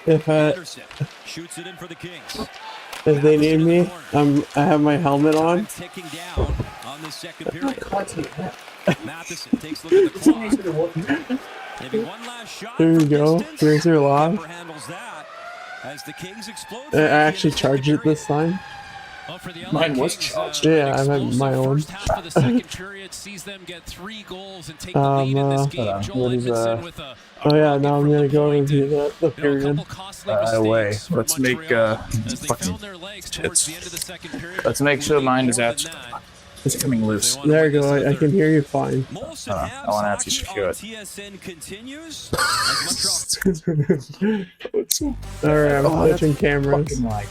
If Anderson shoots it in for the Kings. If they need me, I have my helmet on. Ticking down on the second period. Matheson takes a look at the clock. Maybe one last shot. There you go. Here's your lock. Handles that as the Kings explode. I actually charged it this time. Well, for the LA Mine was Kings, charged. Yeah, I have my own. First half of the second period sees them get 3 goals and take the lead in this game. Joel what is, Edmondson with a Oh yeah, now I'm gonna go review the you know, a period. couple costly Away. mistakes for Let's make Montreal as they fucking found their legs towards the end of the second period. let's make sure mine is More than actually that. it's coming loose. There you go. I can hear you fine. Molson I Habs wanna have to hockey secure on it. TSN continues. As Montreal Alright, I'm Oh, that's switching cameras. Fucking like.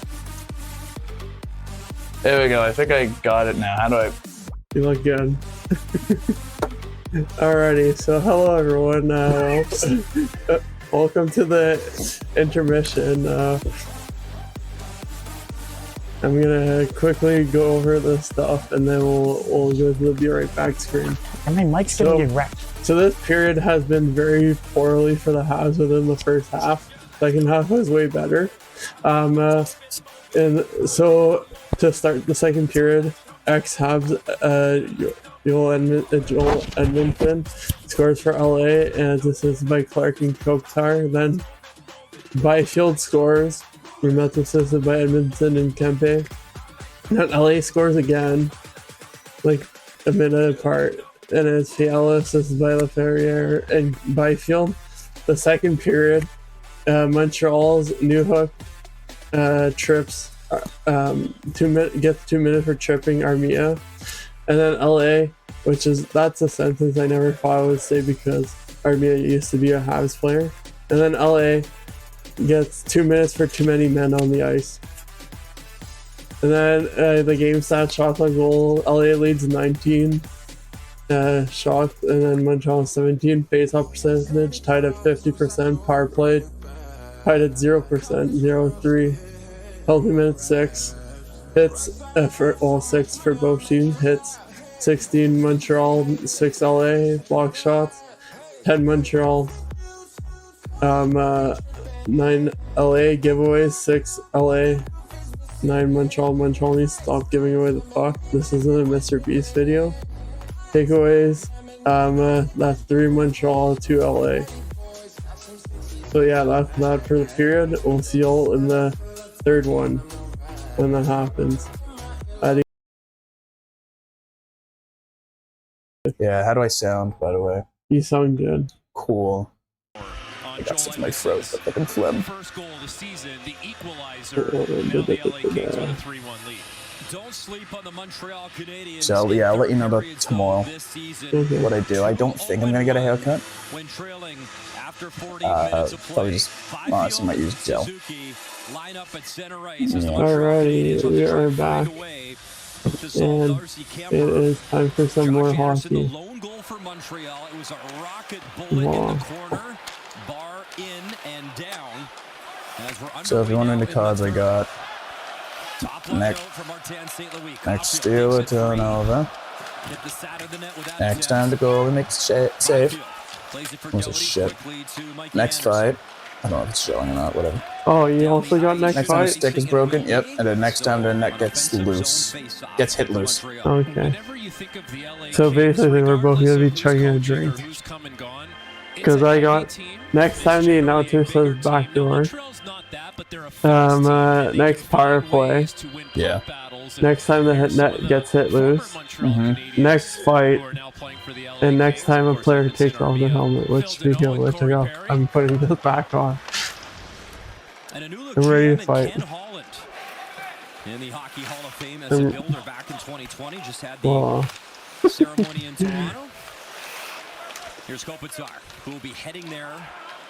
There we go. I think I got it now. How do I? You look good. Alrighty, so hello everyone. Welcome to the intermission. I'm gonna quickly go over this stuff and then we'll go to the be right back screen. And my mic's So- gonna get wrecked. So this period has been very poorly for the Habs within the first half. Second half was way better. And so to start the second period, ex-Habs Joel Edmondson scores for LA and this is by Clark and Kopitar. Then Byfield scores. Remets assisted by Edmondson and Kempe. Then LA scores again, like a minute apart. And it's Fiala assisted by LaFerriere and Byfield. The second period, Montreal's Newhook trips, gets 2 minutes for tripping Armia. And then LA, that's a sentence I never thought I would say because Armia used to be a Habs player. And then LA gets 2 minutes for too many men on the ice. And then the game stat shots on goal, LA leads 19 shots, and then Montreal 17. Face-off percentage tied at 50%. Power play tied at 0%, 0-3. Healthy minutes 6. Hits for all 6 for both teams. Hits 16 Montreal, 6 LA. Block shots 10 Montreal. 9 LA giveaways, 6 LA, 9 Montreal. Montreal needs to stop giving away the puck. This isn't a Mr. Beast video. Takeaways, that's 3 Montreal, 2 LA. So yeah, that's that for the period. We'll see y'all in the third one when that happens. Yeah. How do I sound? By the way. You sound good. Cool. On I got Joel stuff in my throat. Edmondson's But fucking phlegm. first goal of the season, the equalizer. Now the LA Kings with a 3-1 lead. Don't sleep on the Montreal Canadiens. So yeah, I'll let you know about tomorrow. This season, Okay. What I do. I don't think I'm gonna get a haircut. when trailing after 40 minutes of play. Probably just honestly might use gel. Suzuki line up at center ice as the Yeah. Montreal Alrighty, Canadiens we are are trying to back. find a way to solve And Darcy it Kemper. is time for some more Josh Anderson, hockey. the lone goal for Montreal. It was a rocket bullet in Wow. the corner, bar in and down. As we're So if you're wondering the cards I got, top next- for Martin St. Louis. next Caulfield Steeler takes it free. turnover. Hit the side of the net without Next a time to go, and make save. Caulfield plays it for Was a Doty shit. quickly to Mike Next Anderson. fight. I don't know if it's showing or not. Whatever. Oh, you also got next Next time the fight? stick is broken. Yep. And then next time the net gets loose. Gets hit loose. Okay. Whenever you think of the LA So Kings, basically, we're both gonna be regardless of chugging a who's coaching drink. or who's come and gone, it's 'Cause a I heavy got- team. next It's time the generally announcer a says bigger team. Now, backdoor. Montreal's not that, but they're a fast team, and they next can power find play. ways to win Yeah. puck battles, and Next time the here's some net of the gets hit former loose. Montreal Mhm. Canadiens Next fight. who are now playing for the LA And next Kings. time a Of course, player Edmondson, takes off the Armia, helmet, which filled it speaking all of with which, Corey Perry. I'm putting this back on. And a new look I'm ready to GM fight. Ken Holland in the Hockey Hall of Fame as a I'm- builder back in 2020. Just had the Wow. ceremony in Toronto. Here's Kopitar, who will be heading there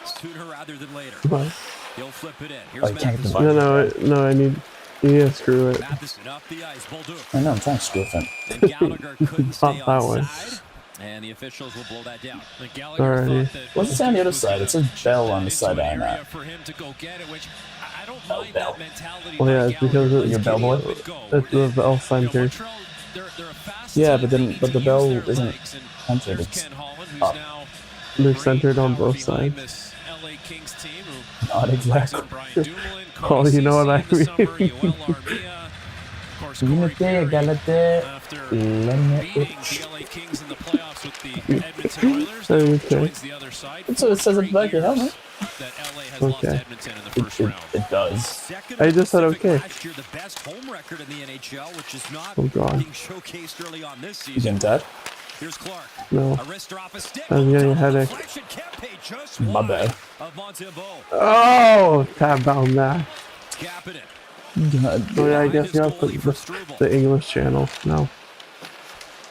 sooner rather than later. What? He'll flip it in. Oh, Here's you can't get the Matheson. button. No, I need. You need to screw it. Matheson up the ice. Bolduc. I know. I'm trying to screw it. And Gallagher couldn't stay Not that one. onside. And the officials will blow that down. The Gallagher Alrighty. thought that What's it say on the other side? It says Bell on the into side an I'm area at. for him to go get it, which I don't Oh, mind Bell. that mentality. Well, yeah, by it's because Gallagher. You're a Let's bellboy? get up and go. It's the Bell You know, Center. Montreal, they're a fast Yeah, team. but then- They but the use Bell their isn't legs, and centered, there's it's Ken Holland, who's up. now They're bringing centered on power both behind sides. this LA Kings team, who Not exactly. brings in Brian Dumoulin, Oh, you know what I mean. Unite, galate, After lemme beating it. the LA Kings in the playoffs with the Edmonton Oilers, now Okay. joins the other side. That's what it says at the back of your helmet. That LA has lost Okay. Edmonton in the first round. It does. Second I in the just said Pacific okay. last year, the best home record in the NHL, which is not Oh, God. being showcased early on this You season. getting that? Here's Clark. No. A wrister off a stick. I'm getting a headache. Deflection, Kempe just My wide bad. of Montembeault. Oh, tab on that. Capping it. Oh, yeah, I guess you have the English channel. No.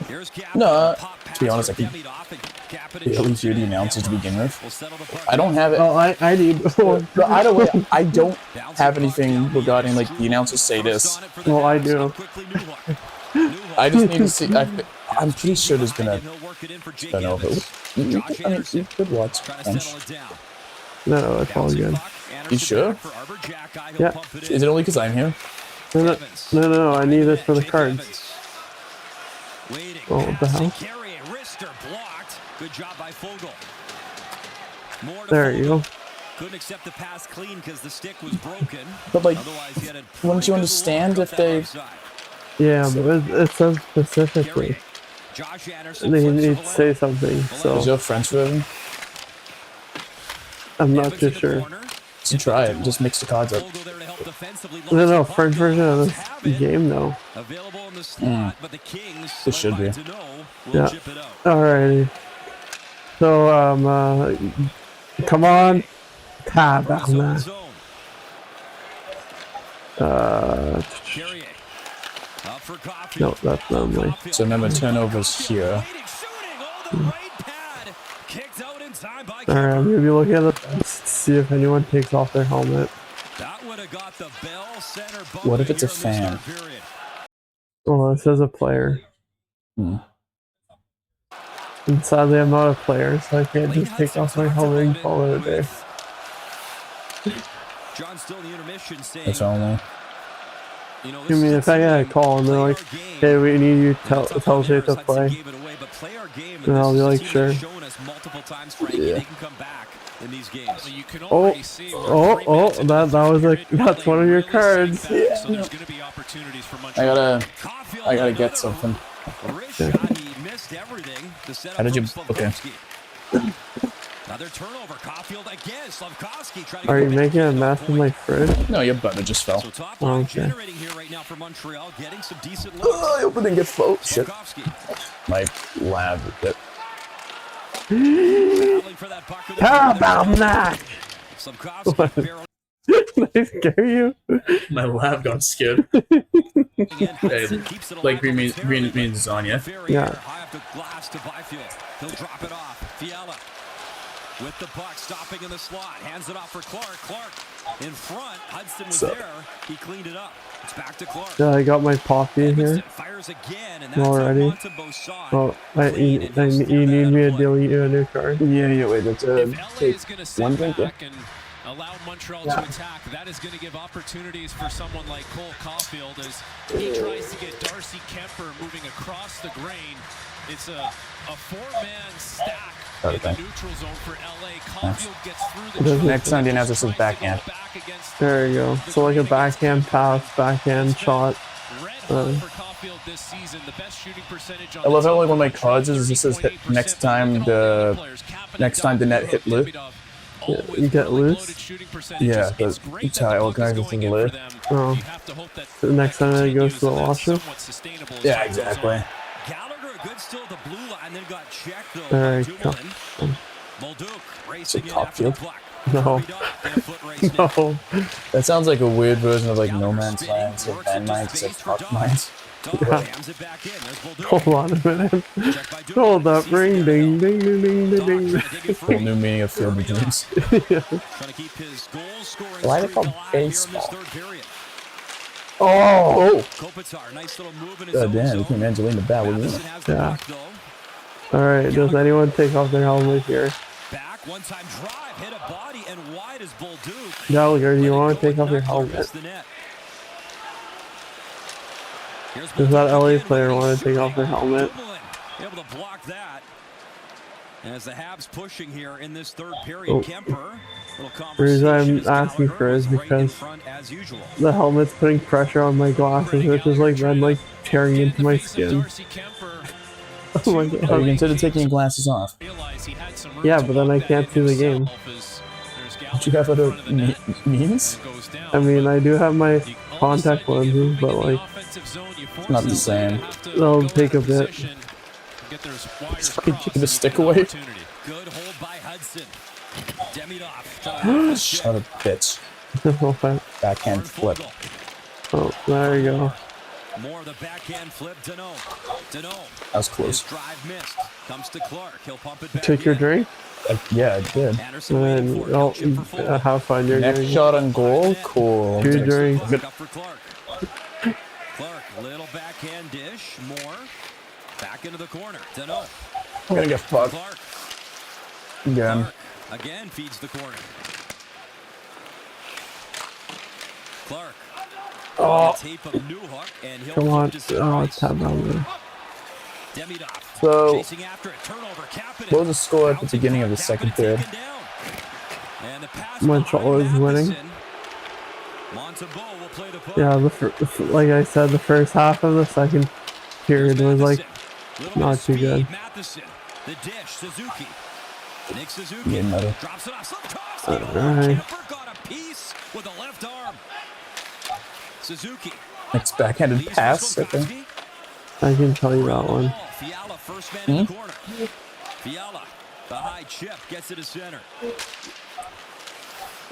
Here's Cap. No, Pop pass to be honest, for I could Demi Doff and Cap it at in. least hear the announcers to begin with. We'll settle the puck. I don't have it. Oh, I need. But either way, I don't have anything regarding like the announcers say this. Well, I do. I just need to see. I'm pretty sure there's been a. I don't know if it. I mean, you could watch French. No, it's all good. You sure? Yeah. Is it only because I'm here? No, I need it for the cards. Oh, what the hell? Good job by Fogel. There you go. Couldn't accept the pass clean because the stick was broken. But like, Otherwise, he had a wouldn't you understand if they? Yeah, but it says specifically. Josh Anderson They need to say something, Is so there a French version? I'm not too sure. So try it. Just mix the cards up. No, French version of this game though. Available in the slot, but the Kings It should be. Yeah. Alrighty. So come on, tab on that. No, that's not me. So remember, turnovers here. Alright, I'm gonna be looking at the fence to see if anyone takes off their helmet. What if it's a fan? Oh, it says a player. Hmm. And sadly, I'm not a player, so I can't just take off my helmet and call it a day. That's only. I mean, if I get a call and they're like, hey, we need you to tell Jay to play, then I'll be like, sure. Yeah. Oh, that was like, that's one of your cards. Yeah. I gotta get something. How did you? Okay. Another turnover. Caulfield again. Slavkovsky trying to Are you making a mess of my fridge? No, your button just fell. So top Oh, line okay. generating here right now for Montreal, getting some decent looks. Oh, I hope it didn't get float. Shit. Slavkovsky My lab. battling for that puck. How about that? Slavkovsky barrel Did I scare you? My lab got scared. again. Hudson keeps it alive Like green means momentarily. lasagna. Yeah. High up the glass to Byfield. He'll drop it off. Fiala with the puck, stopping in the slot. Hands it off for Clark. Clark in front. Hudson was there. He cleaned it up. It's back to Clark. Yeah, I got my poppy Evanston here fires again, and that's already. Montembeault saw it. Oh, you need me to delete you a new card? Yeah, wait, that's If LA is going to sit one drink, back and allow Montreal to attack, that is going to give opportunities for someone like Cole Caulfield as he tries to get Darcy Kemper moving across the grain. It's a four-man stack in the neutral zone for LA. Caulfield gets through the Next time, the announcer says backhand. There you go. So like a backhand pass, backhand shot. I love how like one of my cards is just says hit next time the net hit loop. You get loose? Yeah, but that's how I organize this thing loop. Oh. So the next time it goes to the washer? Yeah, exactly. Gallagher good still at the blue line, then got checked though. There you go. Bolduc racing Is it in after the Caulfield? puck. No. Hurried up, and a foot race now. No. That sounds like a weird version of like No Man's Land, so landmines, except puck mines. Jams it back in. There's Bolduc. Hold on a minute. Checked by Duke. Hold up. Sees Ring, the ding, ding, ding, ding, ding, ding. Trying to dig it Whole free. new meaning of Field of Dreams. Trying to keep his goal scoring Why are they streak called alive here in this baseball? third period. Oh! Kopitar, nice little move in his God own damn, zone. you came Angelina Bat with Matheson me. has the Yeah. puck, though. Alright, does anyone take off their helmet here? Back, one-time drive, hit a body, and wide as Bolduc. Gallagher, do you Let it want go to take off and your not clear helmet? past the net. Here's Does that Bolduc LA again player with a want to take shooting. off their helmet? Dumoulin able to block that. As the Habs pushing here in this third period, Kemper. The reason I'm asking for is because the helmet's putting pressure on my glasses, which is like then like tearing into my skin. Oh my god. Have you considered taking your glasses off? Yeah, but then I can't see the game. Do you have other means? I mean, I do have my contact lenses, but like, It's not the same. they'll take a bit. Just fucking keep the stick away. Good hold by Hudson. Shut up, bitch. Okay. Backhand flip. Oh, there you go. More of the backhand flip. Dano. That was close. Drive missed. Comes to Clark. He'll pump it back. Take your drink, Yeah, I did. Anderson and then oh, have fun. You're Next getting shot on goal. Cool. two drinks. Up for Clark. Clark, little backhand dish. More. Back into the corner. Dano. I'm gonna get fucked. Clark. Again. Again feeds the corner. Clark. Oh, Tape of Newhook, and he'll come on. flip to Oh, Size. it's that bad. Demidov. So, Chasing after it. Turnover. Kapanen. what was the score at the beginning of the second period? Taken down. And the pass Montreal is behind winning. Matheson. Montembeault will play the puck. Yeah, like I said, the first half of the second period was like not too good. Matheson. The dish. Suzuki. Nick Suzuki. Yeah, no. Drops it off. Slavkovsky. Alright. Kemper got a piece with the left arm. Suzuki. Next backhanded Leaves pass, I think. Slavkovsky. I can tell you that one. Fiala, first man in the corner. Fiala, the high chip, gets it to center.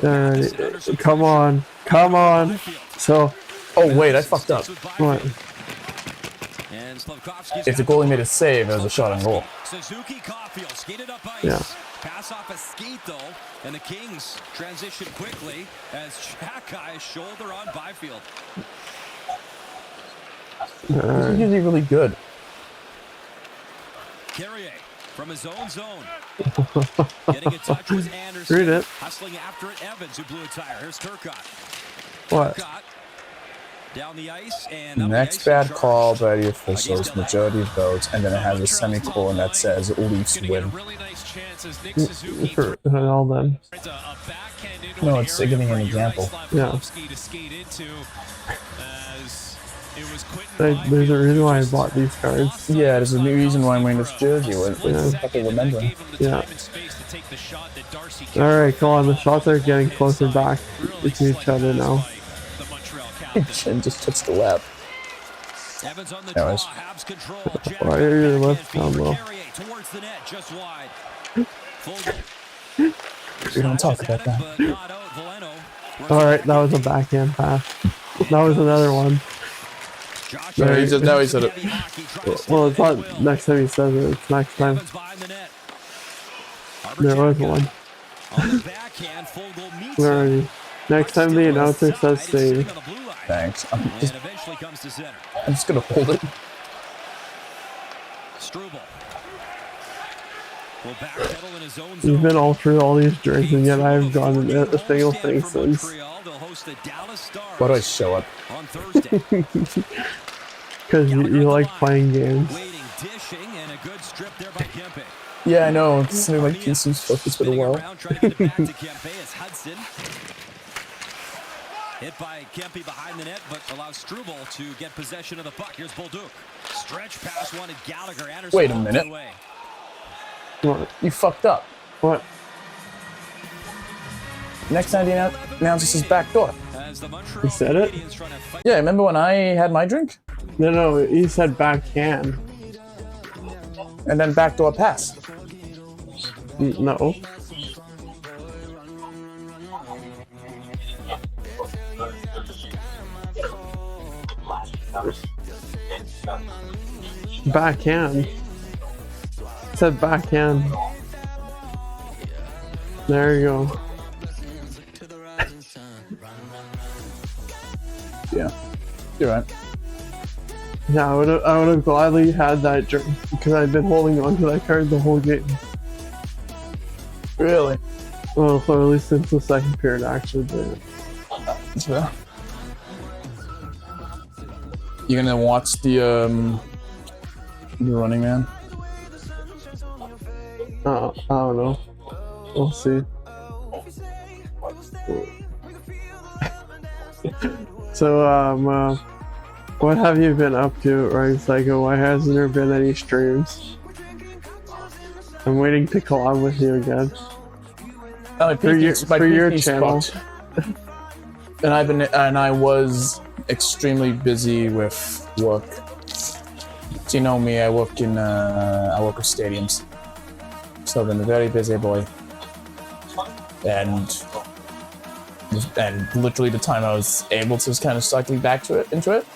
Alright, come on, come on. So, Oh, wait, I fucked up. what? And Slavkovsky's If the goalie made a save, it was a shot on goal. Suzuki Caulfield skated up ice. Yeah. Pass off a skate though, and the Kings transition quickly as Xhaka is shoulder on Byfield. He's usually really good. Carrier from his own zone. Getting in touch with Anderson. Read it. Hustling after it, Evans, who blew a tire. Here's Turcotte. What? Turcotte down the ice and up the Next ice bad in call charge. by the officials, majority votes, and then it has a semicolon that says Leafs win. For all them. No, it's giving an example. Yeah. There's a reason why I bought these cards. Yeah, there's a new reason why I'm wearing this jersey. What the fuck are you remembering? Yeah. Alright, come on. The shots are getting closer back to each other now. Chin just touched the lap. Evans on the draw, Anyways. Habs control. Why are your lips down low? Carrier towards the net, just wide. We don't talk about that. Alright, that was a backhand pass. That was another one. No, he said, now he said it. Well, it's not next time he says it, it's next time. There was one. Where are you? Next time the announcer says save. Thanks. I'm just gonna hold it. You've been all through all these drinks and yet I haven't gotten a single thing since. Why do I show up? Because you like playing games. Yeah, I know. It's been like PC's focus for a while. Hit by Kempe behind the net, but allows Struble to get possession of the puck. Here's Bolduc. Stretch pass wanted Gallagher. Anderson. Wait a minute. What? You fucked up. What? Next time the announcer says back door. You said it? Yeah, remember when I had my drink? No, you said backhand. And then backdoor pass. No. Backhand. It said backhand. There you go. Yeah, you're right. Yeah, I would have gladly had that drink because I've been holding on to that card the whole game. Really? Well, for at least since the second period, actually. But That's fair. You gonna watch the Running Man? I don't know. We'll see. So, what have you been up to, Risingpsycho? Why hasn't there been any streams? I'm waiting to collab with you again. Oh, For your channel. And I was extremely busy with work. So you know me, I work with stadiums. So I've been a very busy boy. And literally the time I was able to just kind of start getting back into it.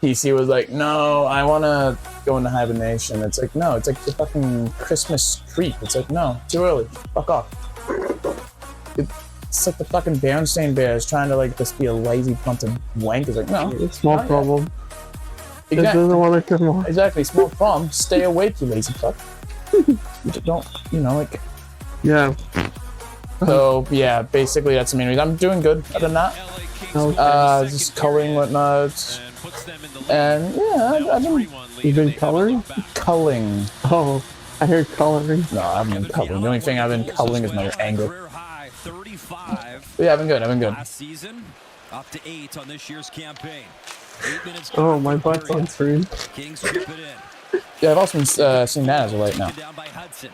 PC was like, no, I want to go into hibernation. It's like, no, it's like the fucking Christmas treat. It's like, no, too early. Fuck off. It's like the fucking Berenstain Bears trying to like just be a lazy bunch of wank. It's like, no. Small problem. Exactly. It doesn't want to come on. Exactly, small problem. Stay awake, you lazy fuck. You don't, like... Yeah. So, yeah, basically that's the main reason. I'm doing good other than that. Just coloring whatnot. And, yeah, You've been coloring? Culling. Oh, I heard coloring. No, I haven't been coloring. The only thing I've been culling is my anger. But yeah, I've been good, Last season, up to 8 on this year's campaign. 8 minutes. Oh, my butt's on screen. Kings chip it in. Yeah, I've also been seeing that as of late now. Down by Hudson.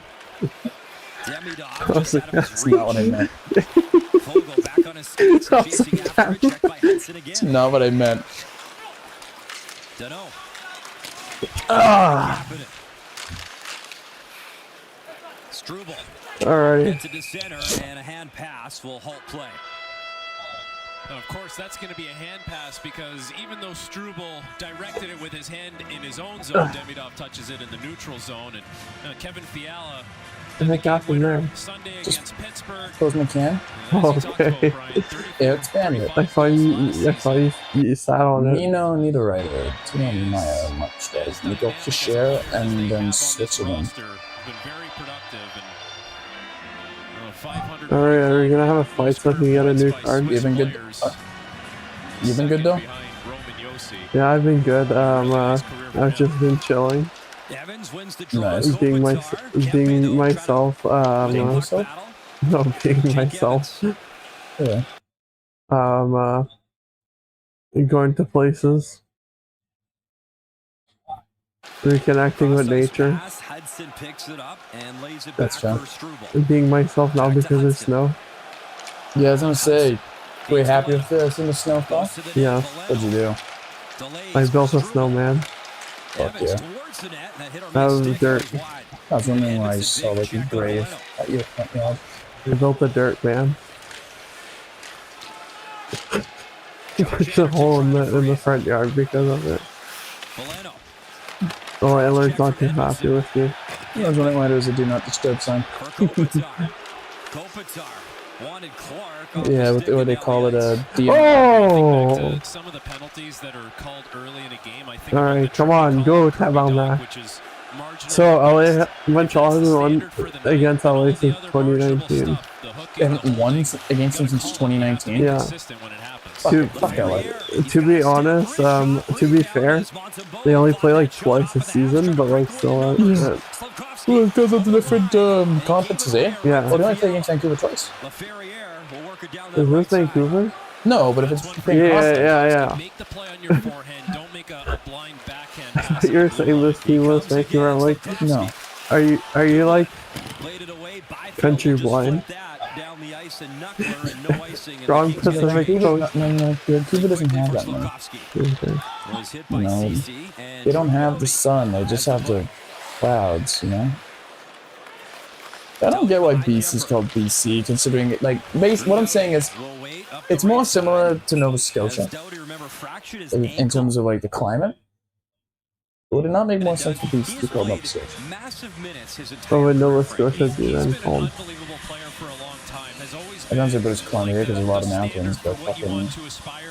That's not what I meant. Fogle back on his skates, chasing after it, checked by Hudson again. That's not what I meant. Dunno. Struble. Alright. Gets it to center, and a hand pass will halt play. And of course, that's going to be a hand pass because even though Struble directed it with his hand in his own zone, Demidov touches it in the neutral zone, and Kevin Fiala. And I got from there. Sunday against Pittsburgh. Close my can. Okay. Yeah, expand it. I saw you sat on it. Nino need a writer. Tino Maya much does. You go to share and then switch it in. Alright, are we gonna have a fight so I can get a new card? You've been good. You've been good though? Yeah, I've been good. I've just been chilling. Nice. Being myself. No, being myself. Yeah. Going to places. Reconnecting with nature. That's fair. Being myself now because of snow. Yeah, I was gonna say, were you happy with this in the snowfall? Yeah. What'd you do? I built a snowman. Fuck yeah. That was dirt. I was wondering why I saw like a grave at your front yard. I built a dirt man. There's a hole in the front yard because of it. Oh, I learned not to be happy with you. I was wondering why there was a do not disturb sign. Yeah, what they call it, a DM. Oh! Some of the penalties that are called early in a game, I think. Alright, come on, go Tabal Mac. So LA Montreal has won against LA since 2019. They haven't won against them since 2019? Yeah. Fuck LA. To be honest, to be fair, they only play like twice a season, but like still Well, because of the different conferences, eh? Yeah. Well, they only play against Vancouver twice. Is this Vancouver? No, but if it's yeah. Make the play on your forehand. Don't make a blind backhand. You're saying this team was Vancouver? I'm like, no. Are you like country blind? Strong Pacific Coast. No, Vancouver doesn't have that one. Okay. You know, they don't have the sun. They just have the clouds. You know. I don't get why BC is called BC, considering it, like, what I'm saying is, it's more similar to Nova Scotia in terms of, like, the climate. Would it not make more sense for BC to call Nova Scotia? Oh, in Nova Scotia, then called. I don't say British Columbia because there's a lot of mountains, but fucking,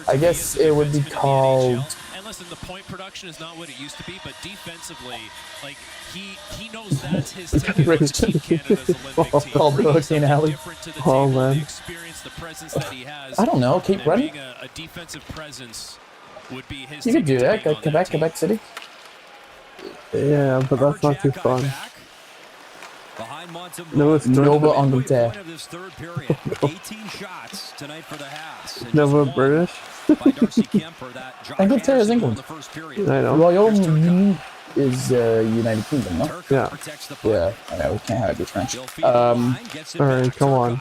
I guess it would be called. And listen, the point production is not what it used to be, but defensively, like, he knows that's his ticket to Team Canada's Olympic team. Called Hurricane Alley. Oh man. The presence that he has. I don't know. Cape Breton. Being a defensive presence would be his. You could do that. Quebec City. Yeah, but that's not too fun. No, it's Nova British. Angleterre. 18 shots tonight for the Habs. And Nova just one British. by Darcy Kemper, that Josh Angleterre is Anderson England. in the first period. I know. Royaume is United Kingdom, no? Turcotte Yeah. protects the puck. Yeah, I know, we can't have it French. He'll feed the line, gets it Alright, back. come on.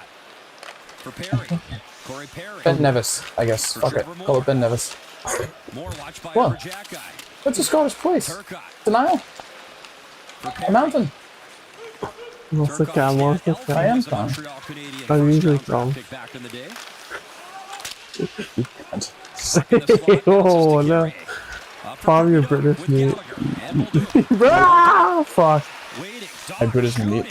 For Perry. Corey Perry. Ben Nevis, I guess. Fuck it. Call it Ben Nevis. More watched by What? our Jack guy. That's a Scottish place. Turcotte. Denial. For A Perry. mountain. What's the cam? What's the Elfin cam? I am was a calm. Montreal Canadiens I'm usually first-round calm. pick back in the day. Oh no. Tom, you're British, mate. Ah, fuck. I'm British, mate.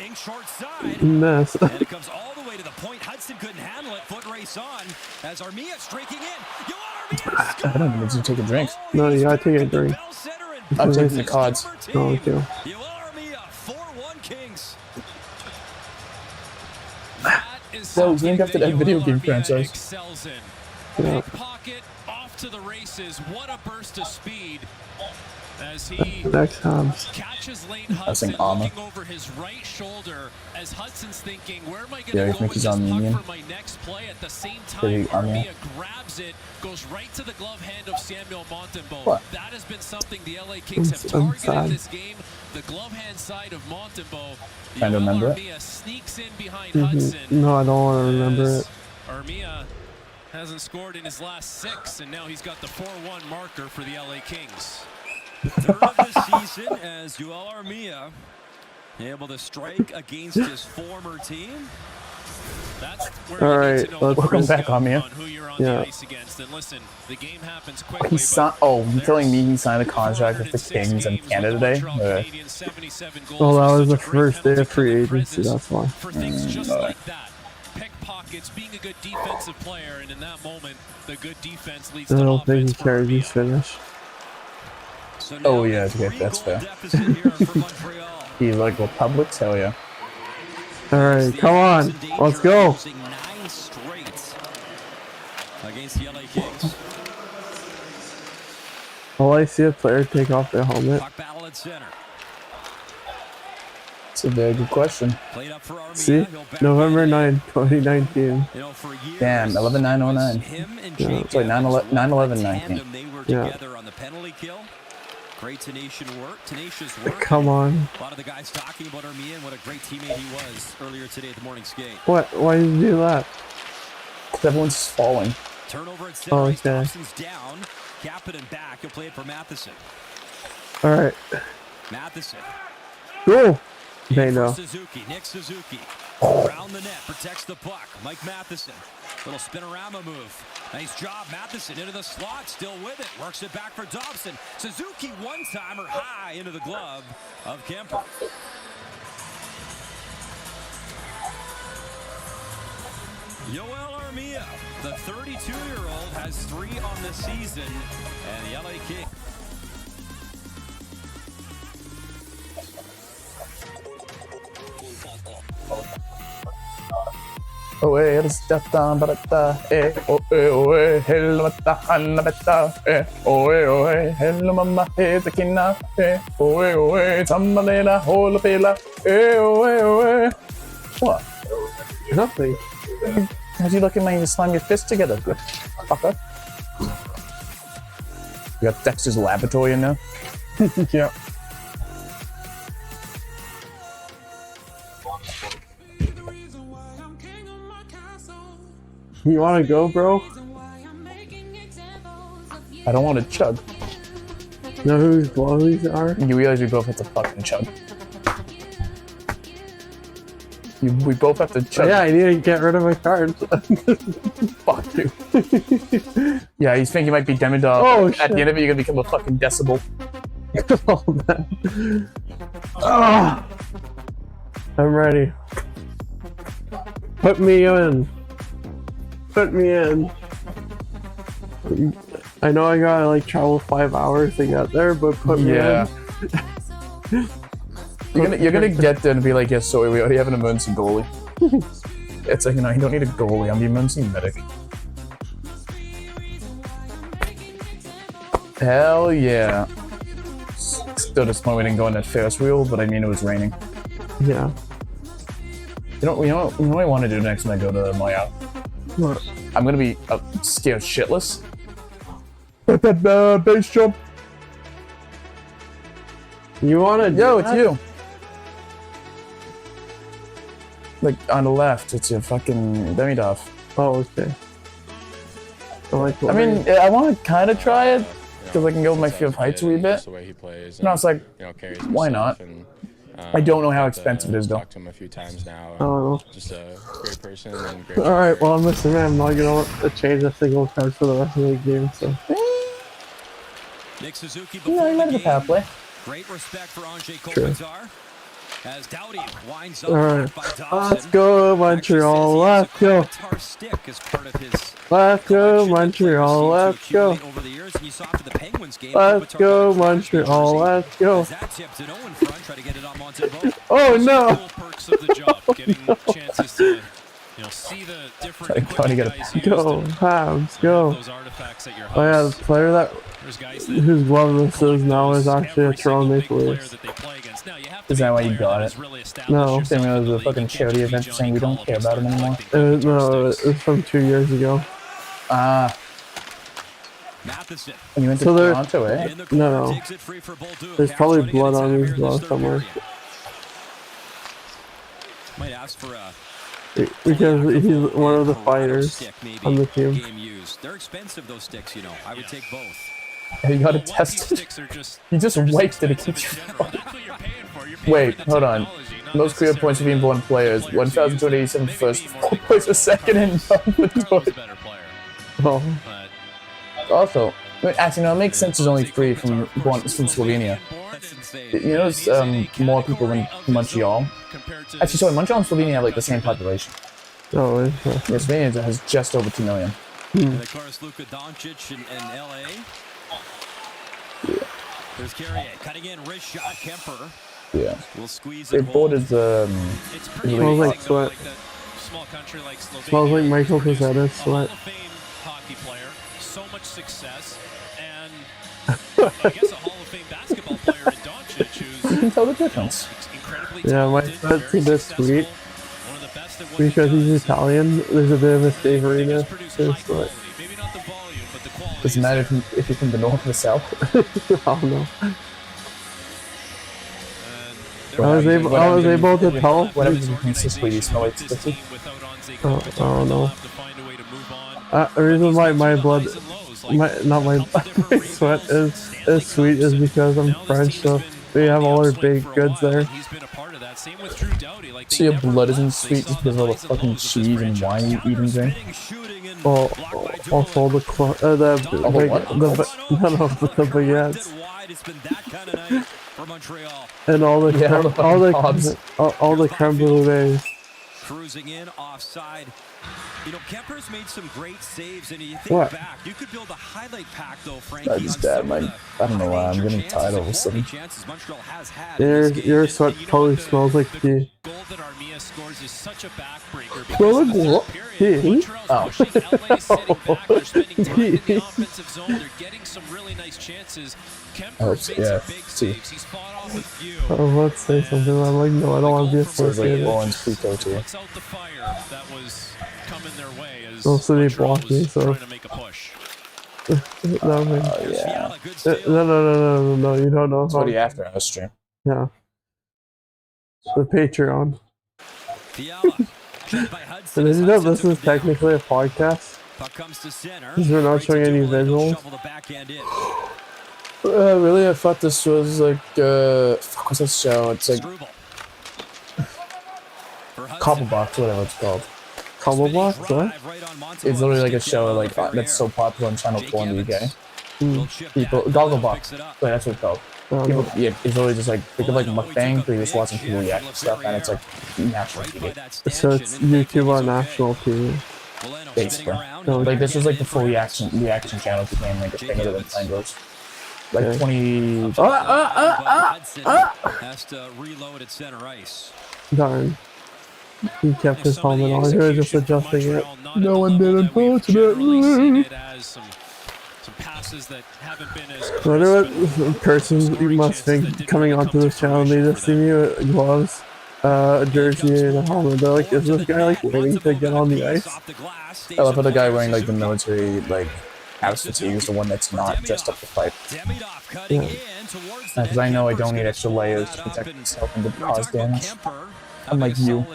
Mess. And it comes all the way to the point. Hudson couldn't handle it. Foot race on as Armia streaking in. I don't even need to take a drink. No, you gotta take a drink. I'm taking the cards. Oh, okay. Armia 4-1 Kings. Well, it's named after that video game franchise. Excels in. Yeah. Pickpocket off to the races. What a burst of speed as he Next Habs. catches Lane I was saying Hudson armor. looking over his right shoulder as Hudson's thinking, where am I going Yeah, to he's go with Mickey's this Armenian. puck for my next play? At the same Big time, Armia. Armia grabs it, goes right to the glove hand of Samuel Montembeault. What? That has been something the LA Kings have I'm targeted sad. this game. The glove hand side of Montembeault. Trying to remember it. Armia sneaks in behind Hudson. No, I don't want to remember as it. Armia hasn't scored in his last 6, and now he's got the 4-1 marker for the LA Kings. Third of the season as Joel Armia able to strike against his former team. That's where All you right, need to know let's the Welcome risk back, Armia. on who you're on Yeah. the ice against. And listen, the game happens quickly. He but signed. Oh, you're telling me he signed a there's contract with the 406 Kings in games Canada with the today? Montreal Canadiens, 77 goals Oh, that for was such the a great first day of penalty free kill agency, presence that's why. For things just alright. like that. Pickpockets, being a good defensive player, and in that moment, the good defense leads I to don't think offense he for cares he's Armia. finished. So now Oh, yeah, a okay, that's 3-goal fair. deficit here for Montreal. He's like Republic, hell yeah. Alright, come on. Let's go. Losing 9 straight against the LA Kings. Will I see a player take off their helmet? Puck battle at center. It's a very good question. Played up for Armia. See? He'll back November in. 9, 2019. You know, for years, Damn, 11/9/09. him and Yeah. Jake Sorry, Evans, 9/11 what a 9/11/19. tandem they were Yeah. together on the penalty kill. Great tenacious work. Come on. A lot of the guys talking about Armia and what a great teammate he was earlier today at the morning skate. What? Why did you do that? Because everyone's falling. Turnover at center. Oh, ice. okay. Thompson's down. Kapanen back. He'll play it for Matheson. Alright. Matheson. Go! They In for know. Suzuki. Nick Suzuki. Around the net. Protects the puck. Mike Matheson. Little spinorama move. Nice job. Matheson into the slot. Still with it. Works it back for Dobson. Suzuki one-timer high into the glove of Kemper. Yoel Armia, the 32-year-old, has 3 on the season, and the LA Kings. Oh, it's just barata, hello, hanabeta, hello, mama, it's a kina, tamalena, holapela, What? Nothing. How'd you look at me slam your fist together, fucker? You got Dexter's laboratory in there? Yeah. You wanna go, bro? I don't want to chug. Know whose glowies are? You realize we both have to fucking chug. We both have to chug. Yeah, I need to get rid of my cards. Fuck you. Yeah, you think you might be Demidov. Oh, At shit. the end of it, you're gonna become a fucking decibel. Oh, man. Ah! I'm ready. Put me in. Put me in. I know I gotta like travel 5 hours to get there, but put me Yeah. in. You're gonna get there and be like, yeah, sorry, we already have an emergency goalie. It's like, you know, you don't need a goalie, I'm the emergency medic. Hell yeah. still disappointed we didn't go on that Ferris wheel, but I mean, it was raining. Yeah. You know what I want to do next when I go to Montreal? What? I'm gonna be scared shitless. That base jump. You want to? Yo, it's you. Like on the left, it's your fucking Demidov. Oh, okay. I mean, I want to kind of try it because I can go with my fear of heights a wee bit. No, it's like, why not? I don't know how expensive it is, though. Talked to him a few times now. Oh, Just a great person and great. all right. Well, I'm listening. I'm not gonna change a single card for the rest of the game. So. Nick Suzuki Yeah, before I like the the power game. play. Great respect for Anze Kopitar. As Doughty winds up All right. by Dobson. Let's go, Montreal. Let's go. Stick as part of his Let's go, collection that Montreal. players Let's seem to go. accumulate over the years, and you saw after the Penguins game, Let's Kopitar go, got a Montreal. jersey. Let's go. As that tipped it Owen front, try to get it on Montembeau. Oh no. Cool perks of the job, getting chances to, see the different Trying to get a guys use Go, and Habs, go. those artifacts at your house. Oh yeah, the player that There's guys that whose glove this is now is actually a every single Toronto big Maple player Leafs. that they play against. Now, you have to Is be that a why you player got that it? has really established No. yourself Didn't realize in it the was a fucking league. You can't charity just be event saying we Johnny don't care Collins about him and anymore. start collecting No, poster sticks. it's from 2 years ago. Ah, Matheson and you went to So there- Toronto, eh? in the corner, No. takes it free for Bolduc. There's Habs probably trying to get blood it on time his here in this glove third somewhere. period. Might ask for a Because he's one of the Corrado fighters stick, maybe, on the team. game used. They're expensive, those sticks, I would take both. You gotta Well, test one-piece it. sticks are just, You just they're wiped it expensive against in your general. That's what you're paying for. You're paying Wait, for the hold on. technology, not Most career points for being born players. necessarily the 1,287 players first, who use them. 4 points for second, and Carlo's a 9 better player, Oh, but Also, actually, no, it makes sense. There's only 3 from Slovenia. That's insane. You notice more people than Montreal. Actually, sorry, Montreal and Slovenia have like the same population. oh, Yeah, Slovenia has just over 2 million. And of course, Luka Doncic in LA. There's Carrier cutting in, wrist shot. Kemper Yeah. will squeeze They it. bought his it's pretty Smells like amazing, though, sweat. that small country like Slovenia Smells like Michael produced Pesetta's a Hall sweat. of Fame hockey player, so much success, and I guess a Hall of Fame basketball player in Doncic, You who's can tell the difference. incredibly Yeah, my talented, sweat's very a bit successful, sweet. one of the best at what he Because he's does. Italian, there's a bit of a They savoriness just produce to high his sweat. quality. Maybe not the volume, but the quality. Doesn't is matter there. if you're from the north or the south. I don't know. And I was they're able, I was able to tell. Whatever you can consistently smell like this sticky. team without Anze Oh, I Kopitar. don't know. They'll have to find a way to move on. The reason why my blood, Highs and lows, like, not my, a couple different my sweat rebuilds, is sweet is because I'm Now this French, team's so been they have on the all their upswing baked for a goods while, there. and he's been a part of that. Same with Drew Doughty. Like, they So your never blood isn't left. They sweet saw just because of all the highs and fucking lows of this cheese and franchise. wine you eat and drink. Spinning, shooting, and Well, blocked by also Dubois. the baguettes Wide, it's been that kind of night for Montreal. and all the Yeah, all the all fucking the all the creme brulees. Cruising in offside. Kemper's made some great saves, and you think What? back, you could build a highlight pack though, Frankie. I just on bad, some my- of the I don't know why, I'm major getting chances tired all of a and sudden. quality chances Montreal has had in this game. Your sweat And you know probably what, the- smells like the pee. goal that Armia scores is such a backbreaker because Smells in like the third what? period, Pee? Montreal's Oh. pushing LA sitting back. They're spending time in the offensive zone. They're getting some really nice chances. Kemper's made yeah, some big see. saves. He's fought off a few. Oh, let's say something. I'm like, no, I don't want to be So it's like associated. Owen's Pico too. Puts out the fire that was coming their way as Also, they Montreal blocked me, was so- trying to make a push. No, I mean, Yeah. Fiala, good steal. no, you don't know. That's what he after on the stream. Yeah. The Patreon. Fiala, checked by Hudson. And did you know this Hudson is took it down. technically a podcast? Puck comes to center. Because we're not Right to showing any Doolin, he'll visuals. shovel the backhand in. Really? I thought this was like, fuck, what's that show? It's like Struble. For Hudson. Copperbox, whatever it's called. Combo block? Drive What? right on Montembeau. It's literally like a Stick show down like on the that's so fair popular on Channel Jake 4 in the UK. Evans. Little chip People, back. Gogglebox. Picks it up. So that's what it's called. I don't People, know. yeah, it's always just like think of like Well, I know he mukbang, took but a you're just watching big people shift, react he and stuff, looked and it's like natural Right by TV. that So stanchion, it's and YouTube was on okay. national TV. Boleno spinning Basically. around. No, Like this was like the full Backhand reaction channel became like a thing other than Pine Groves. Like Okay. 20. But Hudson has to reload at center ice. Darn. He kept his Some of the helmet on. He was just execution from adjusting it. Montreal, not at No the one level did, that we've generally seen unfortunately. it as some pass passes that haven't been as I wonder what person you must think coming onto this channel. They just see me with gloves, a jersey, and a helmet. They're like, is this guy like waiting to get on the ice? I love how the guy wearing like the military like house fatigue is the one that's not dressed up to fight. Yeah. Because I know I don't need extra layers to protect myself and to cause damage. Unlike you.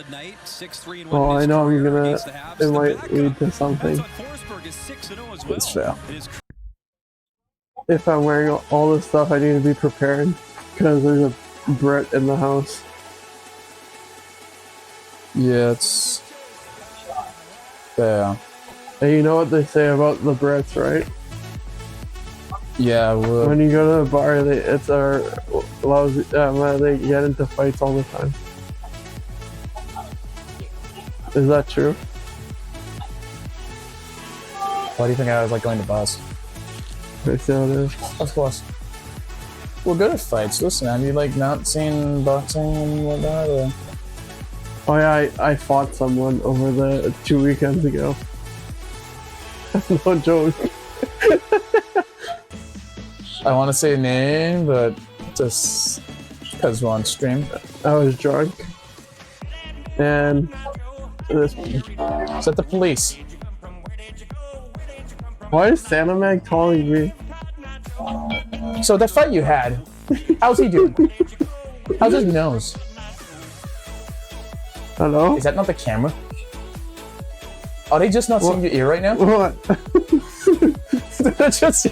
Well, I know I'm gonna. It might lead to something. It's fair. If I'm wearing all this stuff, I need to be prepared because there's a Brit in the house. Yeah, it's fair. And you know what they say about the Brits, right? Yeah, when you go to a bar, they get into fights all the time. Is that true? Why do you think I was like going to bars? I see how it is. Of course. We're good at fights. Listen, have you like not seen boxing and whatnot? Or? Oh yeah, I fought someone over the 2 weekends ago. No joke. I want to say a name, but just because we're on stream. I was drunk. And this... Is that the police? Why is Santa Man calling me? So that fight you had, how's he doing? How's his nose? Hello? Is that not the camera? Are they just not seeing your ear right now? What? Just...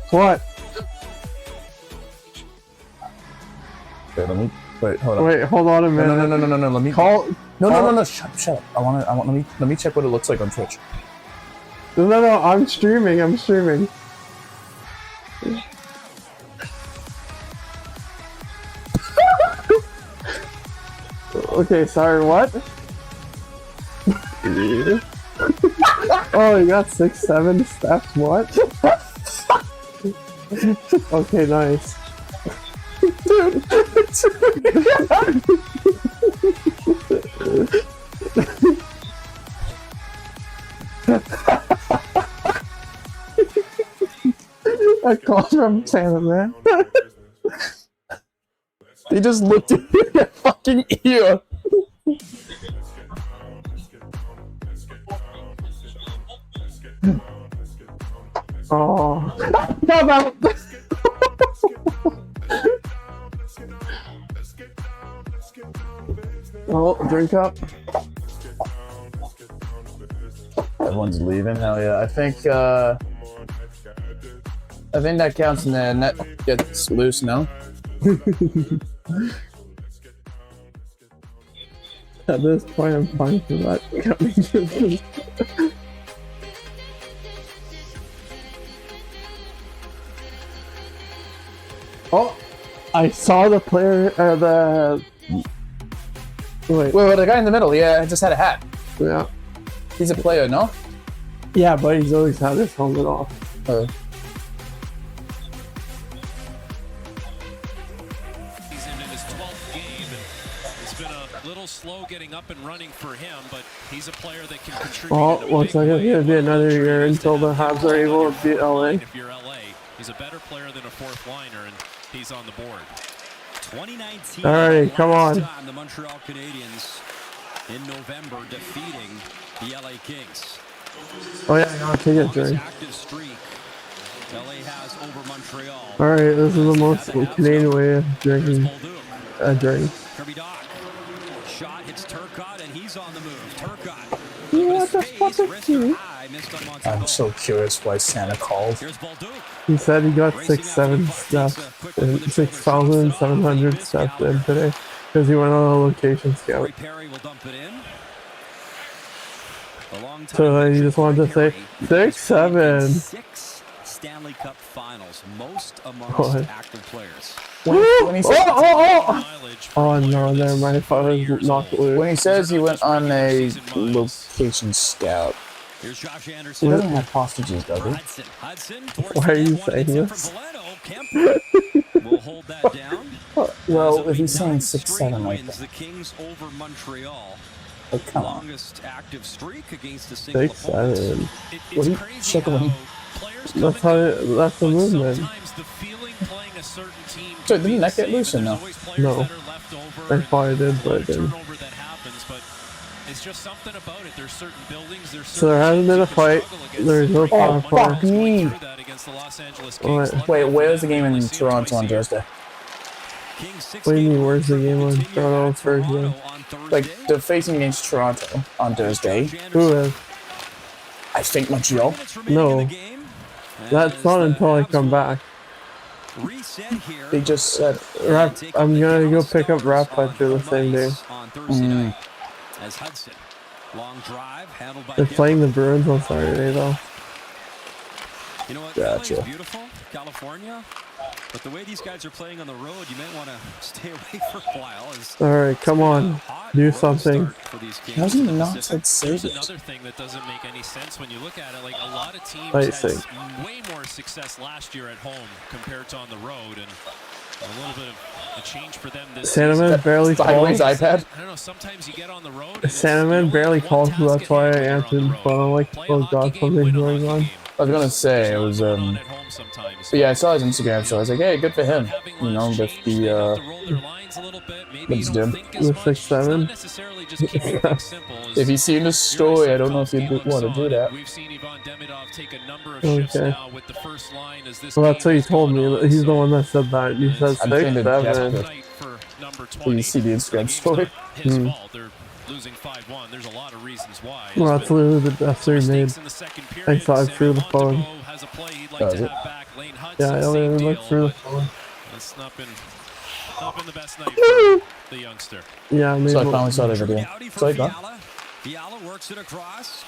What? Wait, let me... Wait, hold on. Wait, hold on a minute. No, let me... Call... No, shut up. Let me check what it looks like on Twitch. No, I'm streaming. Okay, sorry, what? Oh, you got 6-7 steps, what? Okay, nice. Dude. I called from Santa Man. He just looked at your fucking ear. Oh. Oh, drink up. Everyone's leaving. Hell yeah! I think that counts, and the net gets loose now. At this point, I'm fine for that. Oh, I saw the player. Wait, the guy in the middle. Yeah, I just had a hat. Yeah. He's a player, no? Yeah, but he's always had his helmet off. He's into his 12th game, and it's been a little slow getting up and running for him, but he's a player that can contribute. Oh, looks like it's going to be another year until the Habs are able to beat LA. If you're LA, he's a better player than a fourth liner, and he's on the board. 2019. All right, come on. The Montreal Canadiens in November defeating the LA Kings. Oh yeah, I'll take a drink. Active streak LA has over Montreal. All right, this is the most Canadian way of drinking a drink. Kirby Doc. Shot hits Turcotte and he's on the move. Turcotte. What the fuck is he? I'm so curious why Santa called. He said he got 6-7 steps, 6,700 steps in today because he went on a location scout. So he just wanted to say 6-7. 6 Stanley Cup Finals, most amongst active players. When he says, Oh no, never mind. I thought it was not blue. when he says he went on a location scout, Here's Josh he Anderson. doesn't have hostages, does he? Hudson. Why are you saying this? We'll hold that down. Well, if he's saying 6-7 like that. The Kings over Montreal. Like, come on. Longest active streak against a single 6-7. What are you chuckling? That's the movement. So didn't that get loose or no? No. I thought it did, but it didn't. It's just something about it. There's certain buildings, So there hasn't been a fight. There's no power fuck play. me. What? Wait, where's the game in Toronto on Thursday? What do you mean, where's the game on Toronto Thursday? Like, they're facing against Toronto on Thursday. Who is? I think Montreal. No. That's not until I come back. They just said... I'm gonna go pick up Rap Puncher the same day. As Hudson, long drive handled by They're playing the Bruins on Saturday though. You know what? Gotcha. LA is beautiful, California, but the way these guys are playing on the road, you might want to stay away for a while. Alright, come on. Do something. How's he not said save Here's it? another thing that doesn't make any sense when you look at it. Like, a lot of teams Icing. had way more success last year at home compared to on the road, and a little bit of a change for them this Sandman barely Sideways calls. iPad? I don't know, sometimes you get on the road and Sandman barely calls, so that's why I answered. But I like suppose got something going on. I was gonna say, it was, but yeah, I saw his Instagram, so I was like, hey, good for him. You know, with the, what's doing? The 6-7. If you seen the story, I don't know if you'd want to do that. Okay. Well, that's what he told me. He's the one that said that. He said I'm saying that 6-7. Can you see the Instagram story? Losing 5-1. There's a lot of reasons why. Well, that's literally the best they made. I saw it through the phone. Does it? Yeah, I only looked through the phone. It's not been the best night for the youngster. Yeah, I made So I finally saw the video. So I got. Fiala works it across.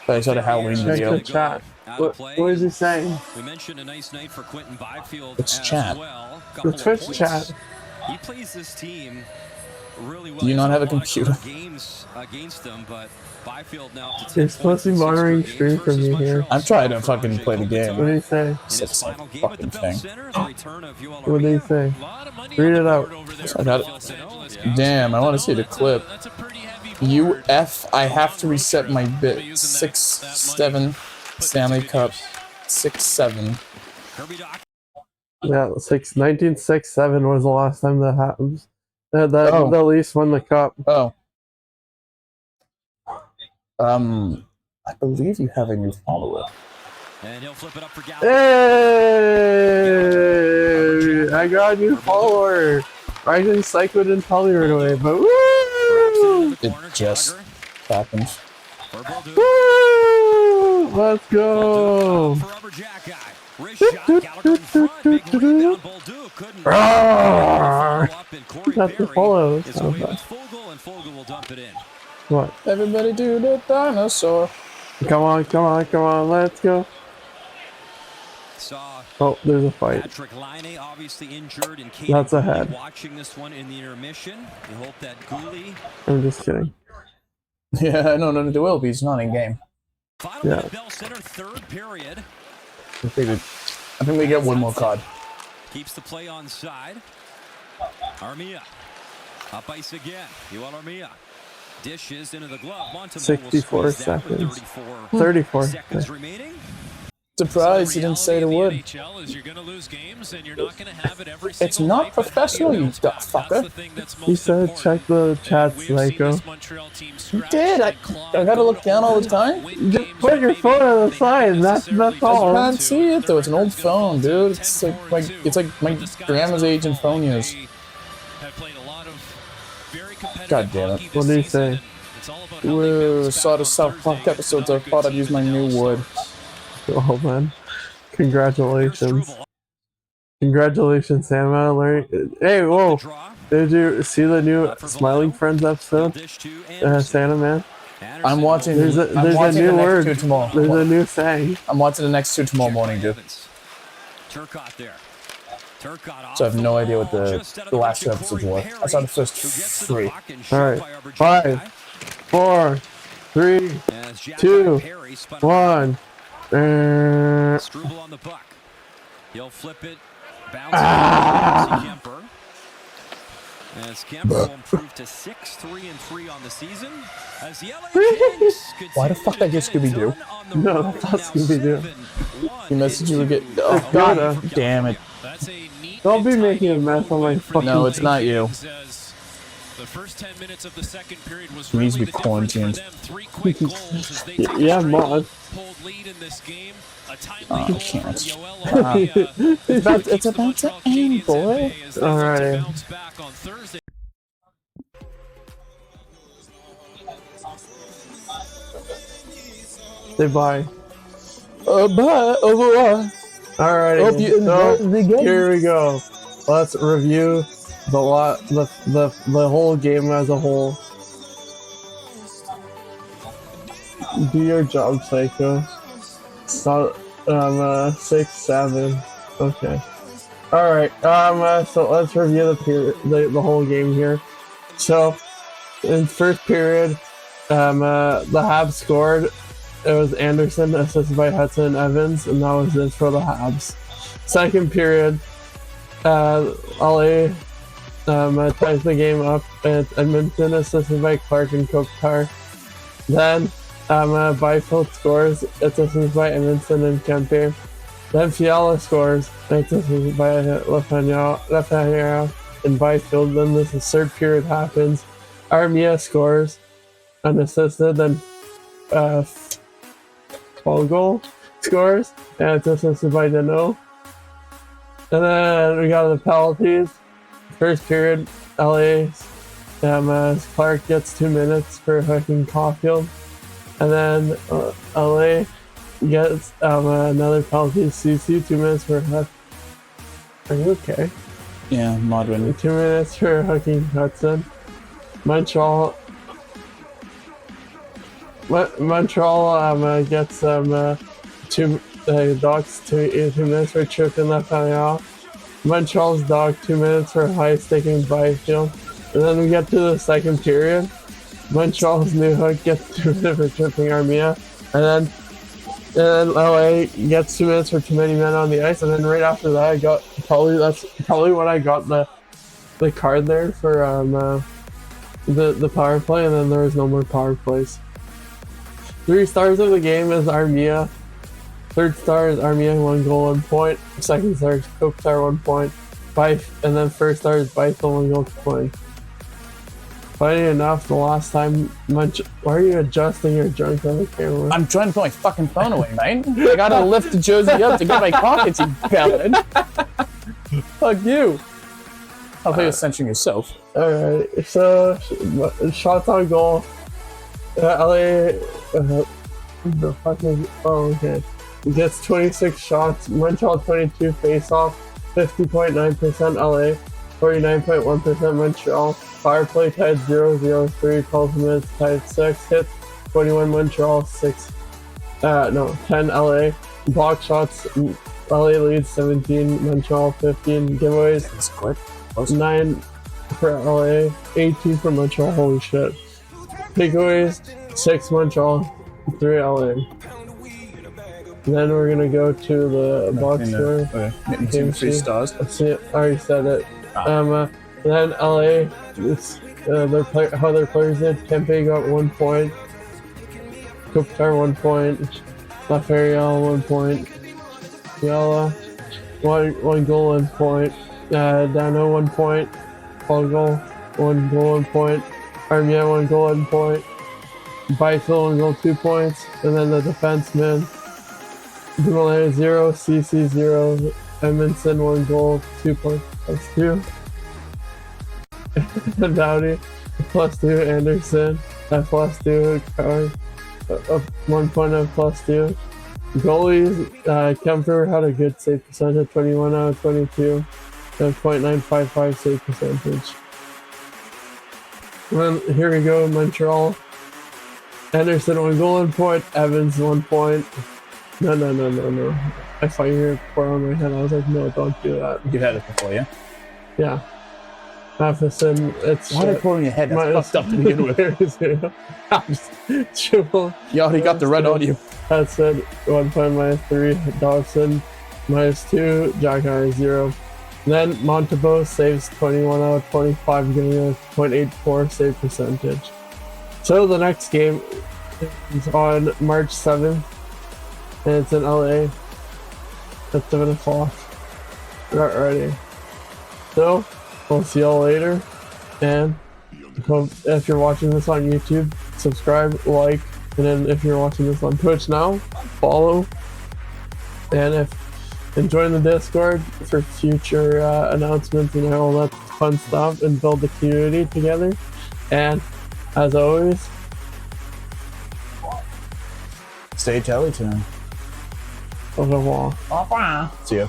I saw the Halloween Check video. the chat. What is he saying? We mentioned a nice night for Quentin Byfield It's as chat. well. The Couple of Twitch points. chat. He plays this team really well. Do you not have a He's won computer? lot of games against them, but Byfield now up to 10 You're supposed to be points in monitoring 6 stream from versus me here. Montreal. I'm trying to fucking play the game. What did he say? In It's his like final game fucking at the Bell thing. Center, the return of Yoel What did he Armia. say? A lot of money Read on it the out. board over there I got it. for Los Angeles. Damn, I want to see the clip. That's a pretty heavy board. UF, I have to reset my bit. 6-7 Stanley Cup. 6-7. Kirby Doc. Yeah, 1906-7 was the last time the Habs Oh. the Leafs won the cup. Oh. I believe you have a new follower. And he'll flip it up for Gallo. Hey, I got a new follower. Risingpsycho didn't tell me right away, but woo! It just happened. Woo! Let's go! That's the follow. It's away with Fogle, and Fogle will dump it in. What? Everybody do the dinosaur. Come on, come on, come on, let's go. Saw Oh, there's a fight. Patrick Laine obviously injured, and Katie That's ahead. watching this one in the intermission. You hope that Gooley. I'm just kidding. Yeah, no, there will be. It's not in game. Final Yeah. minute, Bell Center, third period. I think we get one more card. Keeps the play on side. Armia. Up ice again. Yoel Armia. Dishes into the glove. Montembeau 64 will squeeze that with seconds. 34 34. seconds remaining. Surprised you didn't say the word. NHL is you're going to lose games and you're not going to have it every It's single not night, but professional, how do you bounce back? fucker. That's the thing that's He most said important. check the chat, We have seen Psycho. this Montreal team scratch did. I and claw gotta look down all the time? win Just games put that your maybe phone on the they side, haven't that's necessarily all. I deserved can't to. see it though. It's an old Their record's phone, gonna dude. fall It's like 10-4-2. it's like my The Sky's grandma's gonna age and fall. phone use. They have played a lot of very competitive God damn it. hockey this What did he season, say? and it's all about how they Whoa, bounce saw back the on South Thursday Park episodes. I against thought I'd another use my good new team in wood. the Oh man. Congratulations. Congratulations, Sam. I learned. Hey, whoa. Did you see the new Smiling Friends episode? Santa Man? I'm watching. There's a I'm watching new the next word. two tomorrow. There's a new saying. I'm watching the next two tomorrow morning, dude. Turcotte there. Turcotte So I have no idea what the last two episodes were. I saw the first three. Alright. 5, 4, 3, 2, 1. Struble on the puck. He'll flip it. Bounce. Kemper. As Campbell improved to 6-3-3 on the season. As the LA Kings Why the fuck did I get Scooby-Doo? No, that's not Scooby-Doo. You messaged you would get. Oh, God damn it. That's a neat Don't be and making a tidy mess on my win for fucking. No, it's not you. The first 10 minutes of the second period was He needs to really be the difference for quarantined. them. 3 quick goals as they took Yeah, a straight mod. pulled lead in this game. A timely Oh, goal can't. from Yoel Armia. It's about to end, boy. Alrighty. Bounce back on Thursday. Say bye. Bye. Over. Alrighty. Hope you enjoyed the game. Here we go. Let's review the whole game as a whole. Do your job, Psycho. So, 6-7. Okay. Alright, so let's review the whole game here. So, in first period, the Habs scored. It was Anderson, assisted by Hudson Evans, and that was it for the Habs. Second period, LA ties the game up at Edmonton, assisted by Clark and Kopitar. Then, Byfield scores, assisted by Edmondson and Kempe. Then Fiala scores, assisted by Lafayette and Byfield. Then this third period happens. Armia scores, unassisted. Then Fogel scores, and it's assisted by Dano. And then we got the penalties. First period, LA, Clark gets 2 minutes for fucking Caulfield. And then LA gets another penalty. CC 2 minutes for Huck. Are you okay? Yeah, Modwin. 2 minutes for Hooking Hudson. Montreal gets dogs 2 minutes for Chip and Lafayette. Montreal's dog 2 minutes for high sticking Byfield. And then we get to the second period. Montreal's new hook gets 2 minutes for tripping Armia. And then LA gets 2 minutes for too many men on the ice. And then right after that, I got that's probably when I got the card there for the power play. And then there was no more power plays. 3 stars of the game is Armia. Third star is Armia, 1 goal, 1 point. Second star is Kopitar, 1 point. And then first star is Byfield, 1 goal, 2 points. Funny enough, the last time, why are you adjusting your junk on the camera? I'm trying to put my fucking phone away, man. I gotta lift the Josie up to get my pockets, you bellend. Fuck you. I'll think you're censoring yourself. Alright, so shots on goal. LA. The fuck is. Oh, okay. Gets 26 shots. Montreal 22 face off. 50.9% LA. 49.1% Montreal. Power play tied 0-0-3. 12 minutes tied 6 hits. 21 Montreal. 10 LA. Block shots. LA leads 17. Montreal 15. Giveaways. That's quick. 9 for LA. 18 for Montreal. Holy shit. Takeaways. 6 Montreal. 3 LA. Then we're gonna go to the box score. Okay. Getting 2 3 stars. See, I already said it. Then LA, how their players did. Kempe got 1 point. Kopitar 1 point. Lafayette 1 point. Fiala 1 goal, 1 point. Dano 1 point. Fogel 1 goal, 1 point. Armia 1 goal, 1 point. Byfield 1 goal, 2 points. And then the defenseman. Dumoulin 0, CC 0, Edmondson 1 goal, 2 points, +2. Dowdy +2, Anderson +2, Carr 1 point of +2. Goalies, Kemper had a good save percentage, 21 out of 22, .955 save percentage. Then here we go, Montreal. Anderson 1 goal, 1 point, Evans 1 point. No. I thought you were pour on my head. I was like, no, don't do that. You've had it before, yeah? Yeah. Matheson, it's. Why did I pour on your head? That's fucked up to begin with. Triple. You already got the red on you. That's it. 1 point -3. Dawson -2. Jack 0. Then Montebo saves 21 out of 25, giving a .84 save percentage. So the next game is on March 7th, and it's in LA at 7 o'clock. Get ready. So, we'll see y'all later, and if you're watching this on YouTube, subscribe, like, and then if you're watching this on Twitch now, follow, and join the Discord for future announcements and all that fun stuff, and build the community together. And as always, stay Tellievision. au revoir. See ya.